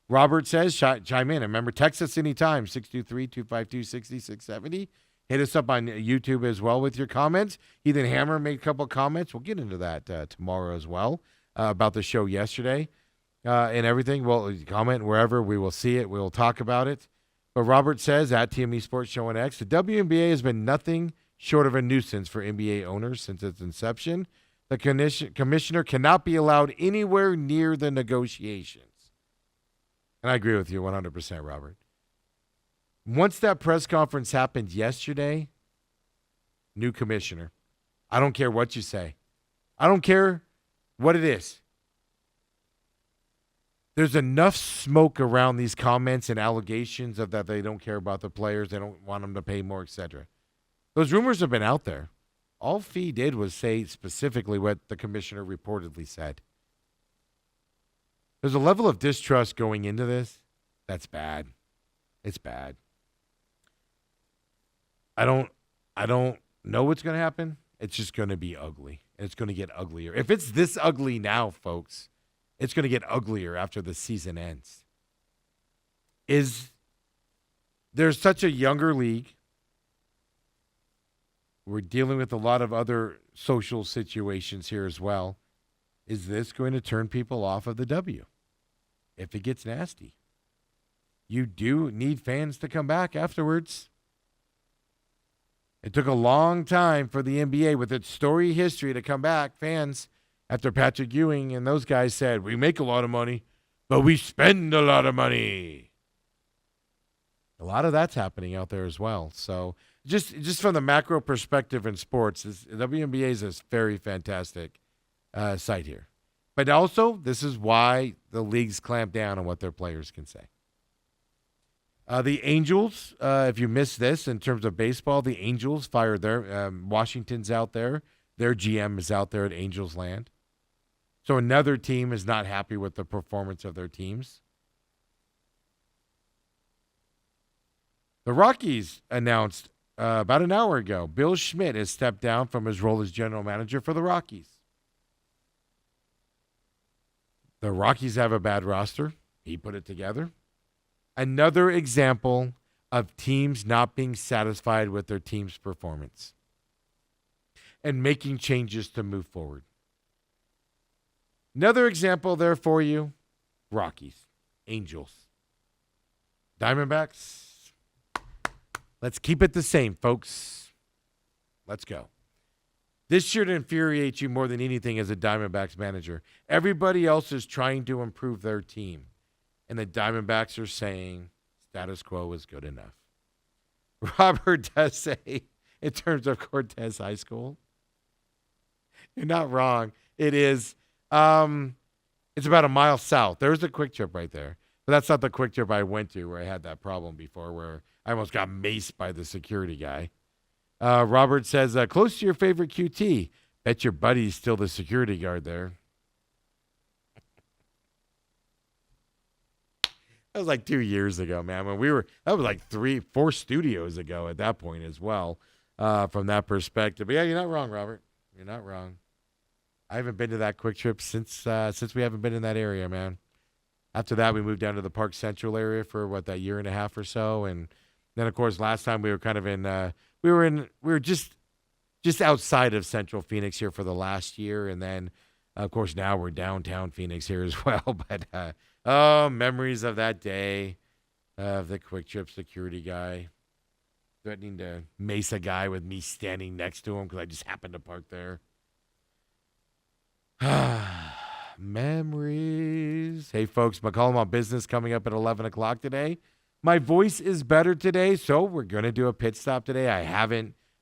Robert says, chime in. Remember, text us anytime, 623-252-6670. Hit us up on YouTube as well with your comments. Ethan Hammer made a couple comments. We'll get into that tomorrow as well about the show yesterday and everything. Well, comment wherever. We will see it. We will talk about it. But Robert says, at TME Sports Show and X, the WNBA has been nothing short of a nuisance for NBA owners since its inception. The commissioner cannot be allowed anywhere near the negotiations. And I agree with you 100%, Robert. Once that press conference happened yesterday, new commissioner. I don't care what you say. I don't care what it is. There's enough smoke around these comments and allegations of that they don't care about the players, they don't want them to pay more, etc. Those rumors have been out there. All Fee did was say specifically what the commissioner reportedly said. There's a level of distrust going into this that's bad. It's bad. I don't know what's going to happen. It's just going to be ugly. And it's going to get uglier. If it's this ugly now, folks, it's going to get uglier after the season ends. There's such a younger league. We're dealing with a lot of other social situations here as well. Is this going to turn people off of the W if it gets nasty? You do need fans to come back afterwards. It took a long time for the NBA with its story history to come back, fans, after Patrick Ewing and those guys said, we make a lot of money, but we spend a lot of money. A lot of that's happening out there as well. So just from the macro perspective in sports, the WNBA is a very fantastic site here. But also, this is why the leagues clamp down on what their players can say. The Angels, if you missed this in terms of baseball, the Angels fired their Washington's out there. Their GM is out there at Angels Land. So another team is not happy with the performance of their teams. The Rockies announced about an hour ago, Bill Schmidt has stepped down from his role as general manager for the Rockies. The Rockies have a bad roster. He put it together. Another example of teams not being satisfied with their team's performance and making changes to move forward. Another example there for you, Rockies, Angels, Diamondbacks. Let's keep it the same, folks. Let's go. This should infuriate you more than anything as a Diamondbacks manager. Everybody else is trying to improve their team. And the Diamondbacks are saying status quo is good enough. Robert does say, in terms of Cortez High School, you're not wrong. It is. It's about a mile south. There's a Quick Trip right there. But that's not the Quick Trip I went to where I had that problem before where I almost got maced by the security guy. Robert says, close to your favorite QT. Bet your buddy's still the security guard there. That was like 2 years ago, man. When that was like 3-4 studios ago at that point as well, from that perspective. But yeah, you're not wrong, Robert. You're not wrong. I haven't been to that Quick Trip since we haven't been in that area, man. After that, we moved down to the Park Central area for that year and a half or so, and then of course last time we were kind of in we were just outside of Central Phoenix here for the last year, and then of course now we're downtown Phoenix here as well. But memories of that day of the Quick Trip security guy threatening to mace a guy with me standing next to him because I just happened to park there. Memories. Hey, folks, McCollum on Business coming up at 11 o'clock today. My voice is better today, so we're going to do a pit stop today.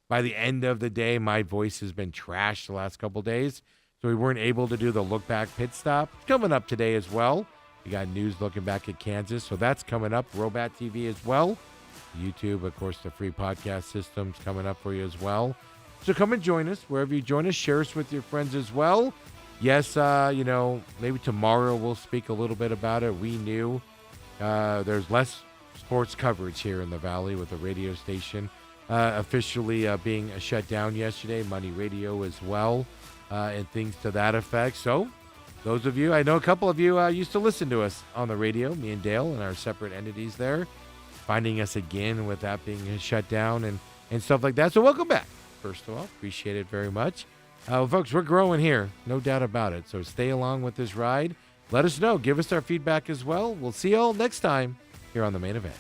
By the end of the day, my voice has been trashed the last couple days, so we weren't able to do the look back pit stop. It's coming up today as well. We got news looking back at Kansas, so that's coming up. Robat TV as well. YouTube, of course, the free podcast system's coming up for you as well. So come and join us. Wherever you join us, share us with your friends as well. Yes, maybe tomorrow we'll speak a little bit about it. We knew there's less sports coverage here in the Valley with the radio station officially being shut down yesterday, Money Radio as well, and things to that effect. So those of you, I know a couple of you used to listen to us on the radio, me and Dale and our separate entities there, finding us again with that being shut down and stuff like that. So welcome back, first of all. Appreciate it very much. Folks, we're growing here, no doubt about it. So stay along with this ride. Let us know. Give us our feedback as well. We'll see you all next time here on The Main Event.